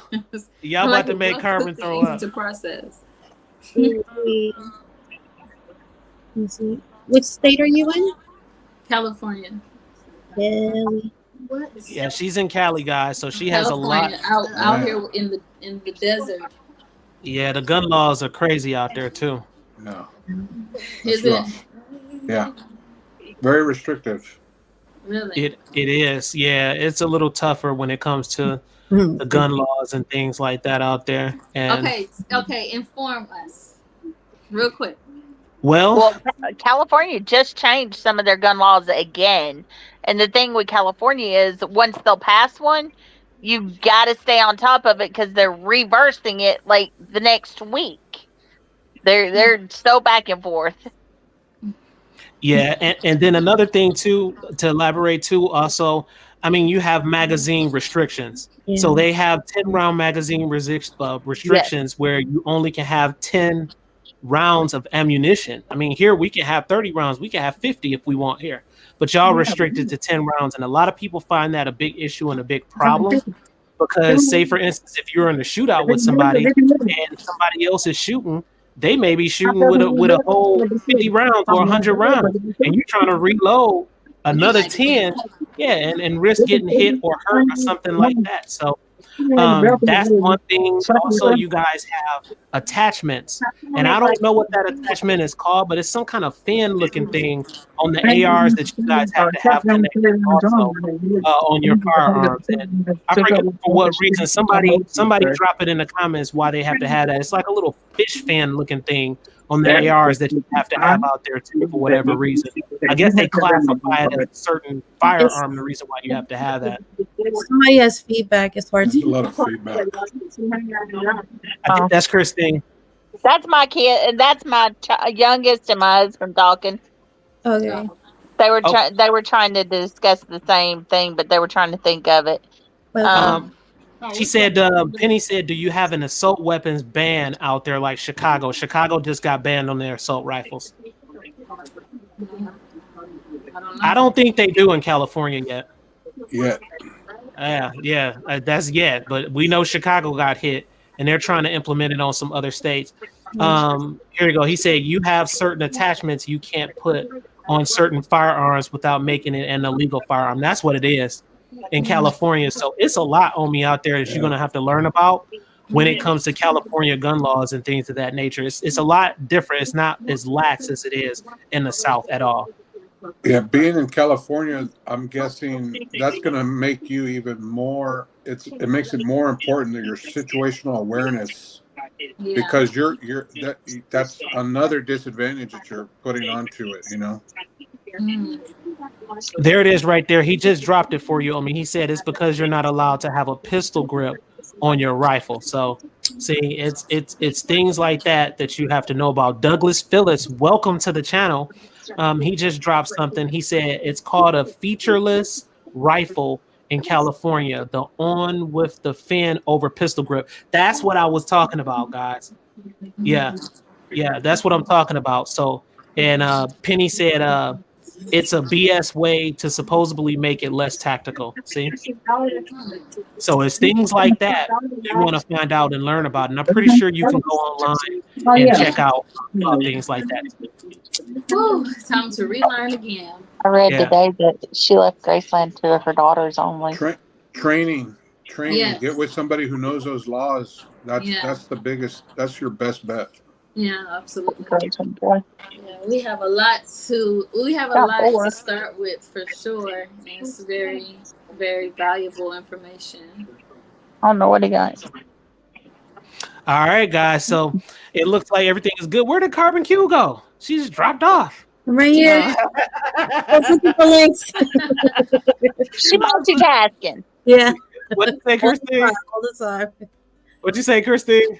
Y'all about to make Carmen throw up. Easy to process. Which state are you in? California. Cali. Yeah, she's in Cali, guys. So she has a lot out here in the desert. Yeah, the gun laws are crazy out there too. No. Is it? Yeah. Very restrictive. Really? It is. Yeah, it's a little tougher when it comes to the gun laws and things like that out there. And Okay. Inform us, real quick. Well, California just changed some of their gun laws again. And the thing with California is once they'll pass one, you got to stay on top of it because they're reversing it like the next week. They're so back and forth. Yeah, and then another thing too, to elaborate too, also, I mean, you have magazine restrictions. Yeah. So they have 10-round magazine restrictions where you only can have 10 rounds of ammunition. I mean, here we can have 30 rounds. We can have 50 if we want here. But y'all restricted to 10 rounds. And a lot of people find that a big issue and a big problem. Because say, for instance, if you're in a shootout with somebody and somebody else is shooting, they may be shooting with a whole 50 rounds or 100 rounds. And you're trying to reload another 10, and risk getting hit or hurt or something like that. So that's one thing. Also, you guys have attachments, and I don't know what that attachment is called, but it's some kind of fan-looking thing on the ARs that you guys have to have connected also on your firearms. And I forget for what reason. Somebody drop it in the comments why they have to have that. It's like a little fish fan-looking thing on the ARs that you have to have out there too for whatever reason. I guess they classify it as a certain firearm. The reason why you have to have that. Somebody has feedback. It's hard to. A lot of feedback. I think that's Christine. That's my kid, and that's my youngest and my husband talking. Okay. They were trying to discuss the same thing, but they were trying to think of it. She said, Penny said, do you have an assault weapons ban out there like Chicago? Chicago just got banned on their assault rifles. I don't think they do in California yet. Yeah, that's yet. But we know Chicago got hit, and they're trying to implement it on some other states. Here we go. He said, you have certain attachments you can't put on certain firearms without making it an illegal firearm. That's what it is in California. So it's a lot on me out there that you're going to have to learn about when it comes to California gun laws and things of that nature. It's a lot different. It's not as lax as it is in the South at all. Yeah, being in California, I'm guessing that's going to make you even more. It makes it more important that your situational awareness, because that's another disadvantage that you're putting onto it. There it is right there. He just dropped it for you. I mean, he said it's because you're not allowed to have a pistol grip on your rifle. So see, it's things like that you have to know about. Douglas Phillips, welcome to the channel. He just dropped something. He said it's called a featureless rifle in California, the on with the fin over pistol grip. That's what I was talking about, guys. Yeah, that's what I'm talking about. So, and Penny said it's a BS way to supposedly make it less tactical. See? So it's things like that you want to find out and learn about. And I'm pretty sure you can go online and check out things like that. Whew, time to reline again. I read Yeah. today that she left Graceland to her daughters only. Training. Yes. Get with somebody who knows those laws. Yeah. That's the biggest. That's your best bet. Yeah, absolutely. Boy. Yeah, we have a lot to start with for sure. And it's very, very valuable information. I don't know what he got. All right, guys. So it looks like everything is good. Where did Carbon Q go? She just dropped off. I'm right here. Links. She multitasking. Yeah. What'd you say, Christine? All the time. What'd you say, Christine?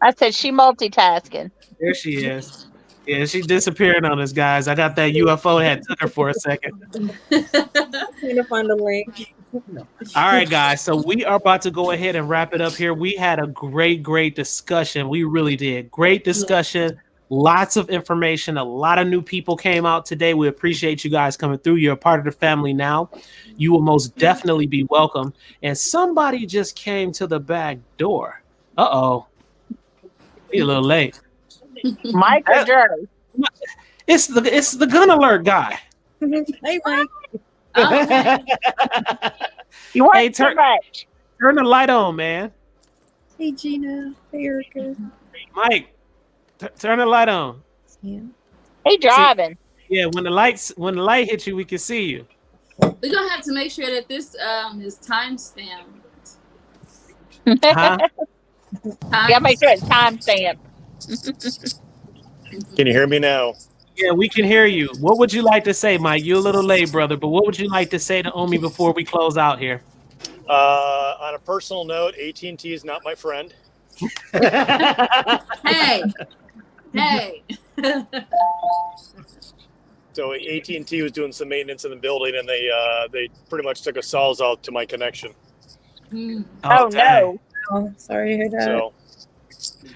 I said she multitasking. There she is. Yeah, she disappeared on us, guys. I got that UFO head took her for a second. I'm trying to find a link. All right, guys. So we are about to go ahead and wrap it up here. We had a great discussion. We really did. Great discussion. Lots of information. A lot of new people came out today. We appreciate you guys coming through. You're a part of the family now. You will most definitely be welcome. And somebody just came to the back door. Uh-oh. You're a little late. Mike or Jerry? It's the gun alert guy. Hey, Mike. Oh, You want Hey, too much? Turn the light on, man. Hey, Gina. Hey, Erica. Mike, turn the light on. Yeah. He driving. Yeah, when the light hits you, we can see you. we're gonna have to make sure that this is time stamped. Huh? You gotta make sure it's time stamped. Can you hear me now? Yeah, we can hear you. What would you like to say, Mike? You're a little late, brother, but what would you like to say to Omi before we close out here? On a personal note, AT&T is not my friend. Hey. So AT&T was doing some maintenance in the building, and they pretty much took a sawzall to my connection. Oh no! Oh, sorry to hear that. So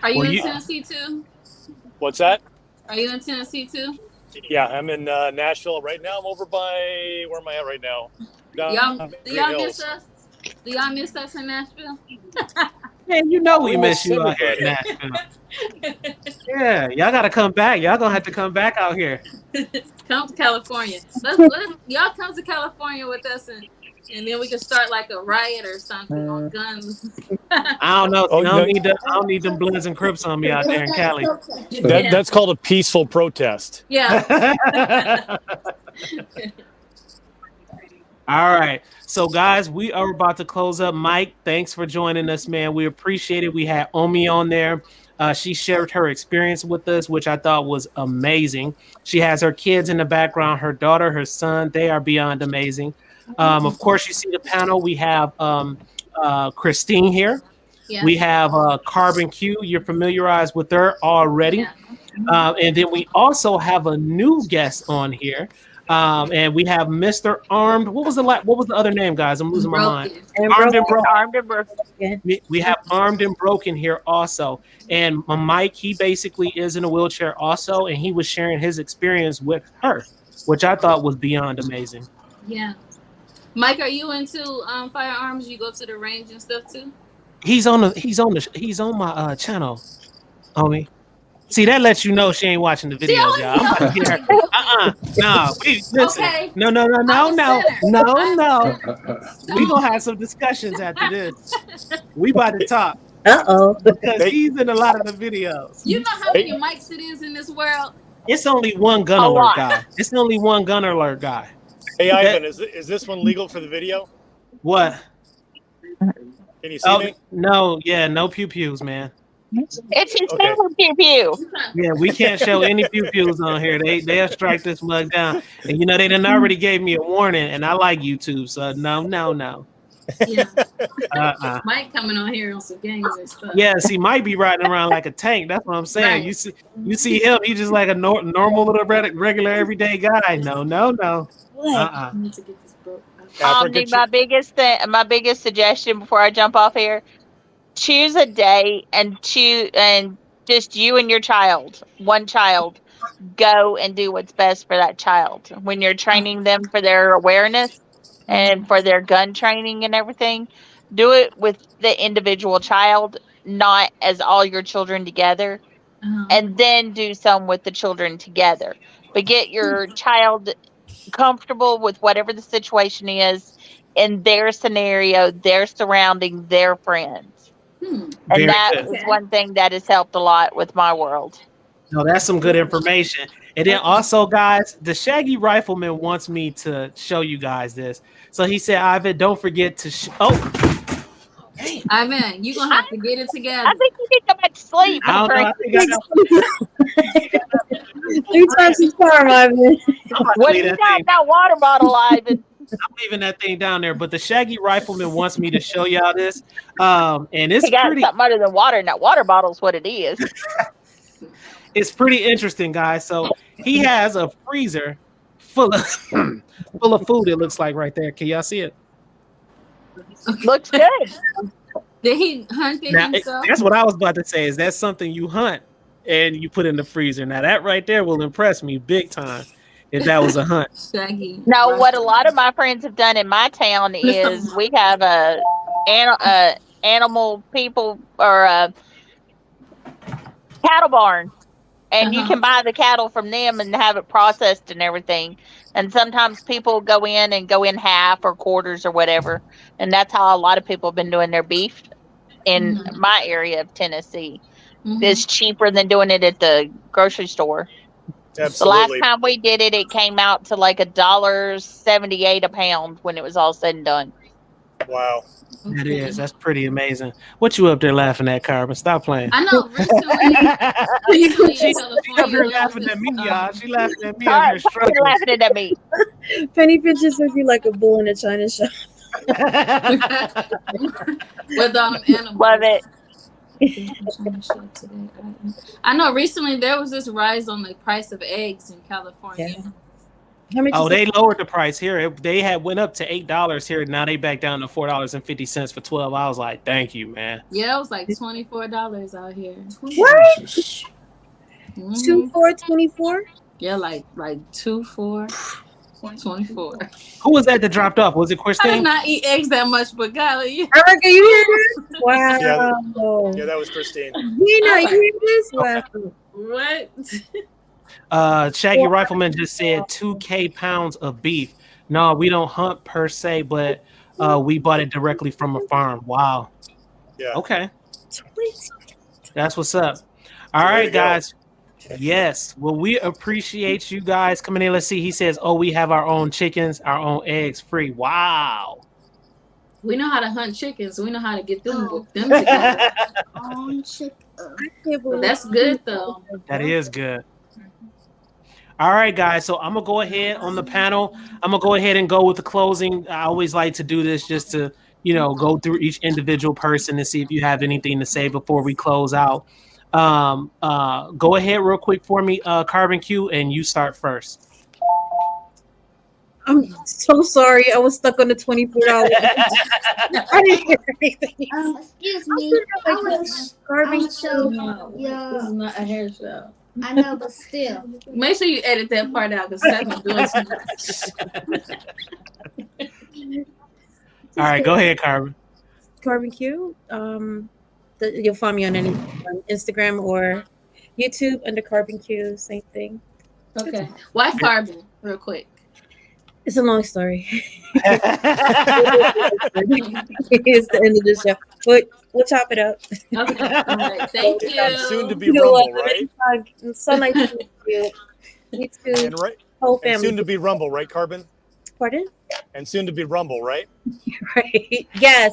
Are you Well, in you- Tennessee too? what's that? Are you in Tennessee too? Yeah, I'm in Nashville right now. I'm over by where am I at right now? Down Do Green y'all Hills. miss us? Do y'all miss us in Nashville? Man, you know we We miss miss you out here in Nashville. Yeah, y'all gotta come back. Y'all gonna have to come back out here. Come to California. Y'all come to California with us, and then we can start like a riot or something on guns. I don't know. Oh, I don't need them Bloods and Crips on me out there in Cali. That's called a peaceful protest. Yeah. All right. So, guys, we are about to close up. Mike, thanks for joining us, man. We appreciate it. We had Omi on there. She shared her experience with us, which I thought was amazing. She has her kids in the background, her daughter, her son. They are beyond amazing. Of course, you see the panel. We have Christine here. Yeah. We have Carbon Q. You're familiarized with her already. Yeah. And then we also have a new guest on here. And we have Mr. Armed. What was the other name, guys? I'm losing my mind. Armed and Broken. Armed and broken. We have Armed and Broken here also. And Mike, he basically is in a wheelchair also, and he was sharing his experience with her, which I thought was beyond amazing. Yeah. Mike, are you into firearms? You go to the range and stuff too? He's on my channel, homie. See, that lets you know she ain't watching the videos, y'all. I'm about to get her. No. Listen. Okay. No. We gonna have some discussions after this. We about to talk because he's in a lot of the videos. You know how many mics it is in this world? It's only one gun alert guy. It's only one gun alert guy. Hey, Ivan, is this one legal for the video? What? Can you see me? No, yeah, no pew pews, man. It's his favorite pew pew. Yeah, we can't show any pew pews on here. They'll strike this mug down. And you know they done already gave me a warning, and I like YouTube, so no. Yeah. Mike coming on here on some gangs and stuff. Yeah, see, Mike be riding around like a tank. That's what I'm saying. Right. You see him. He's just like a normal little regular everyday guy. No. I need to get this book. My biggest suggestion before I jump off here: choose a day and just you and your child, one child, go and do what's best for that child. When you're training them for their awareness and for their gun training and everything, do it with the individual child, not as all your children together, and then do some with the children together. But get your child comfortable with whatever the situation is in their scenario, their surrounding, their friends. And Very that good. is one thing that has helped a lot with my world. No, that's some good information. And then also, guys, the Shaggy Rifleman wants me to show you guys this. So he said, Ivan, don't forget to Ivan, you're going to have to get it together. I think you need to go back to sleep, I my don't know. friend. I think I got 3 times his charm, Ivan. What do you got in that water bottle, Ivan? I'm leaving that thing down there, but the Shaggy Rifleman wants me to show y'all this. And it's He got pretty something other than water in that water bottle is what it is. it's pretty interesting, guys. So he has a freezer full of full of food, it looks like right there. Can y'all see it? Looks good. Did he hunt it Now, himself? that's what I was about to say. Is that something you hunt and you put in the freezer? Now that right there will impress me big time if that was a hunt. Shaggy. Now, what a lot of my friends have done in my town is we have a animal people or a cattle barn, and you can buy the cattle from them and have it processed and everything. And sometimes people go in half or quarters or whatever, and that's how a lot of people have been doing their beef in my area of Tennessee. It's cheaper than doing it at the grocery store. Absolutely. The last time we did it, it came out to like $1.78 a pound when it was all said and done. Wow. That is. That's pretty amazing. What you up there laughing at, Carbon? Stop playing. I know. She's up here laughing at me, y'all. She laughing at me. All I'm right, here you're struggling. laughing at me. Penny Pinches would be like a bull in a china shop. With all them animals. Love it. I know recently there was this rise on the price of eggs in California. How much Oh, is they it? lowered the price here. They had went up to $8 here. Now they back down to $4.50 for 12. I was like, thank you, man. Yeah, it was like $24 out here. What? 2 4 24? Yeah, like 2 4 24. Who was that dropped off? Was it I did Christine? not eat eggs that much, but golly, I reckon you hear this? Wow. Yeah, that was Christine. You know, you hear this? Wow. what? Shaggy Rifleman just said 2K pounds of beef. No, we don't hunt per se, but we bought it directly from a farm. Wow. Yeah. Okay. That's what's up. All Way right, to go. guys. Yes. Well, we appreciate you guys coming in. Let's see. He says, oh, we have our own chickens, our own eggs free. Wow. We know how to hunt chickens. We know how to get them together. That's good though. That is good. All right, guys. So I'm going to go ahead on the panel. I'm going to go ahead and go with the closing. I always like to do this just to, go through each individual person and see if you have anything to say before we close out. Go ahead real quick for me, Carbon Q, and you start first. I'm so sorry. I was stuck on the $24. I didn't hear anything. Excuse me. I Carbon will show This is not a hair show. I know, but still. Make sure you edit that part out because Seth's doing too much. All right, go ahead, Carbon. Carbon Q. You'll find me on any on Instagram or YouTube under Carbon Q. Same thing. Okay. Why carbon? Real quick. It's a long story. It's the end of the show. But we'll chop it up. Okay. All right. Thank you. And soon to be You know Rumble, what? right? It's so nice to meet you. You too. And right. Whole And family. soon to be Rumble, right, Carbon? Pardon? And soon to be Rumble, right? Right. Yes.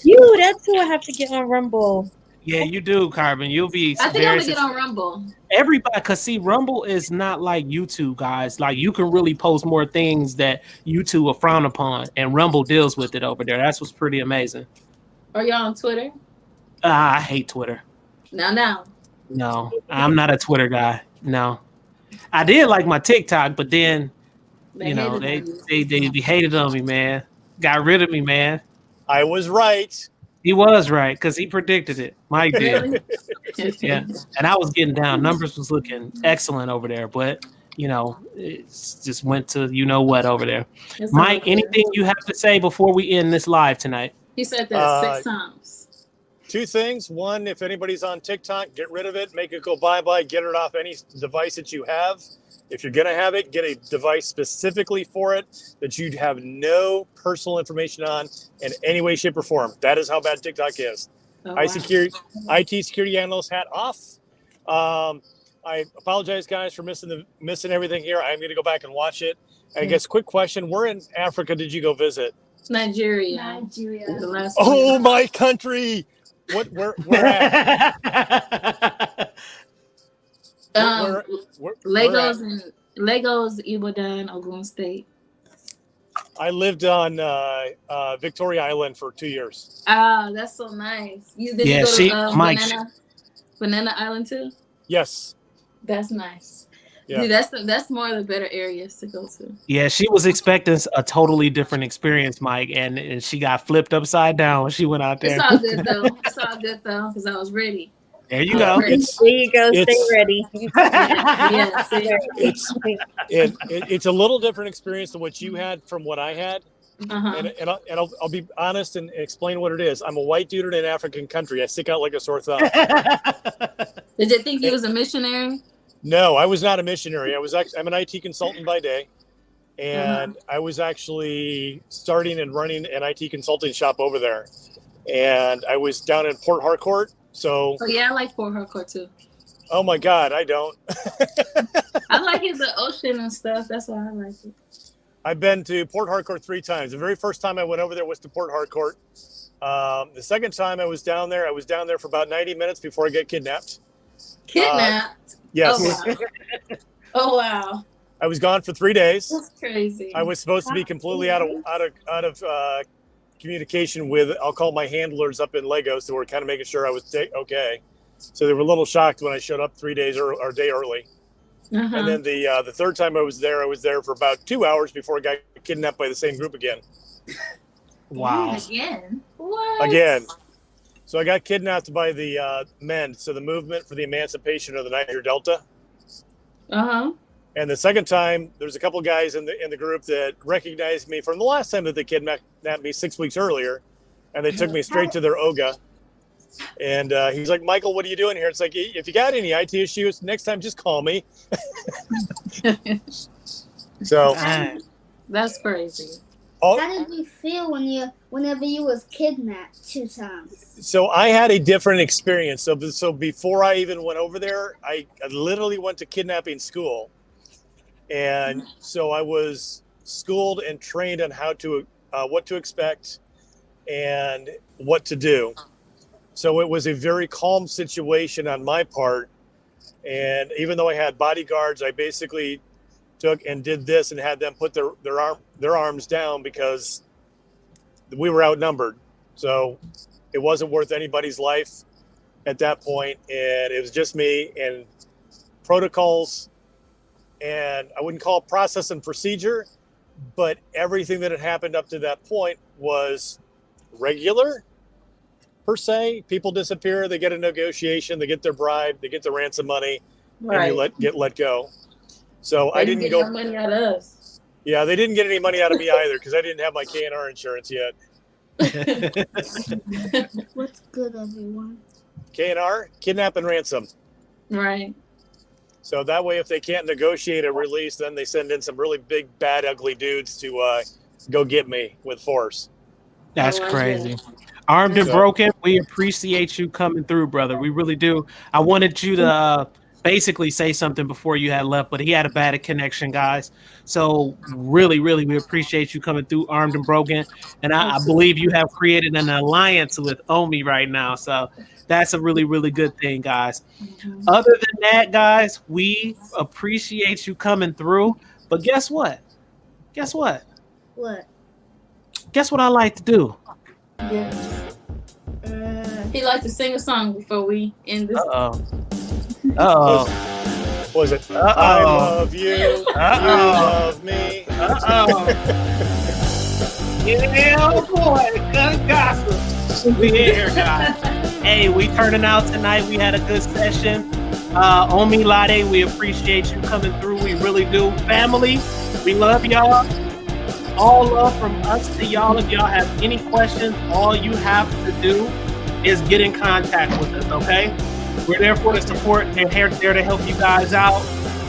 You, that's who I have to get on Rumble. Yeah, you do, Carbon. You'll be I think I'm very gonna get on Rumble. everybody, because see, Rumble is not like YouTube, guys. Like, you can really post more things that YouTube will frown upon, and Rumble deals with it over there. That's what's pretty amazing. Are y'all on Twitter? I hate Twitter. Now. No, I'm not a Twitter guy. No, I did like my TikTok, but then They they hated on you. hated on me, man. Got rid of me, man. I was right. He was right because he predicted it. Mike did. Really? Yeah, and I was getting down. Numbers was looking excellent over there, but it just went to what over there. It's Mike, all good. anything you have to say before we end this live tonight? He said that 6 times. 2 things. One, if anybody's on TikTok, get rid of it. Make it go bye-bye. Get it off any device that you have. If you're going to have it, get a device specifically for it that you'd have no personal information on in any way, shape, or form. That is how bad TikTok is. Oh, IT security analyst hat off. I apologize, guys, for missing everything here. I'm going to go back and watch it. I guess, quick question. Where in Africa did you go visit? Nigeria. The last Oh, my country. Where at? Lagos and Ibadan, Ogun State. I lived on Victoria Island for 2 years. Ah, that's so nice. You go to Banana Island too? Yes. That's nice. Yeah. Dude, that's more of the better areas to go to. Yeah, she was expecting a totally different experience, Mike, and she got flipped upside down when she went out there. It's all good though, because I was ready. There you go. There you go. Stay ready. It's a little different experience than what you had from what I had. And I'll be honest and explain what it is. I'm a white dude in an African country. I stick out like a sore thumb. Did you think he was a missionary? No, I was not a missionary. I'm an IT consultant by day, and I was actually starting and running an IT consulting shop over there. And I was down in Port Harcourt. So. Oh yeah, I like Port Harcourt too. Oh my God, I don't. I like it, the ocean and stuff. That's why I like it. I've been to Port Harcourt 3 times. The very first time I went over there was to Port Harcourt. The second time I was down there for about 90 minutes before I got kidnapped. Kidnapped? Yes. Oh wow. Oh wow. I was gone for 3 days. That's crazy. I was supposed to be completely out of communication with, I'll call my handlers up in Lagos, so we're kind of making sure I was okay. So they were a little shocked when I showed up 3 days or a day early. And then the third time I was there for about 2 hours before I got kidnapped by the same group again. Wow. Again? What? Again. So I got kidnapped by the MEND, so the Movement for the Emancipation of the Niger Delta. And the second time, there's a couple guys in the group that recognized me from the last time that they kidnapped me 6 weeks earlier, and they took me straight to their Oga. And he's like, Michael, what are you doing here? It's like, if you got any IT issues, next time just call me. So that's crazy. How did you feel whenever you was kidnapped 2 times? So I had a different experience. So before I even went over there, I literally went to kidnapping school. And so I was schooled and trained on how to what to expect and what to do. So it was a very calm situation on my part. And even though I had bodyguards, I basically took and did this and had them put their arms down because we were outnumbered. So it wasn't worth anybody's life at that point. And it was just me and protocols. And I wouldn't call it process and procedure, but everything that had happened up to that point was regular, per se. People disappear, they get a negotiation, they get their bribe, they get the ransom money, and you get let go. So I didn't go. Get money out of us. Yeah, they didn't get any money out of me either because I didn't have my K&R insurance yet. What's good, everyone? K&R, kidnap and ransom. Right. So that way, if they can't negotiate a release, then they send in some really big, bad, ugly dudes to go get me with force. That's crazy. Armed and broken, we appreciate you coming through, brother. We really do. I wanted you to basically say something before you had left, but he had a bad connection, guys. So really, really, we appreciate you coming through, Armed and Broken. And I believe you have created an alliance with Omi right now. So that's a really, really good thing, guys. Other than that, guys, we appreciate you coming through. But guess what? Guess what? What? Guess what I like to do? Yes. He likes to sing a song before we end this. Was it? I love you. You love me. Yeah, boy. Good gossip. We in here, guys. Hey, we turning out tonight. We had a good session. Omi Lade, we appreciate you coming through. We really do. Family, we love y'all. All love from us to y'all. If y'all have any questions, all you have to do is get in contact with us, okay? We're there for the support. They're there to help you guys out.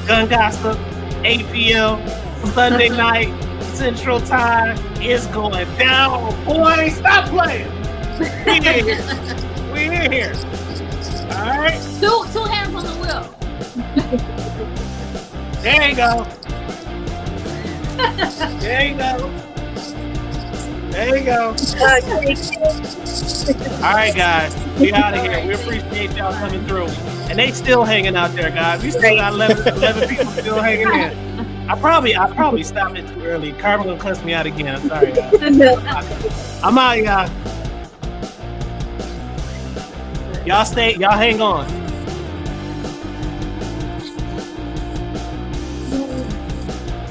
Gun Gossip, 8 p.m. Sunday night, Central Time. It's going down. Boy, stop playing. We in here. We in here. All right. Two hands on the wheel. There you go. There you go. There you go. All right, guys. We out of here. We appreciate y'all coming through. And they still hanging out there, guys. We still got 11 people still hanging in. I probably stopped it too early. Carmen gonna cuss me out again. I'm sorry, guys. I'm out, y'all. Y'all hang on.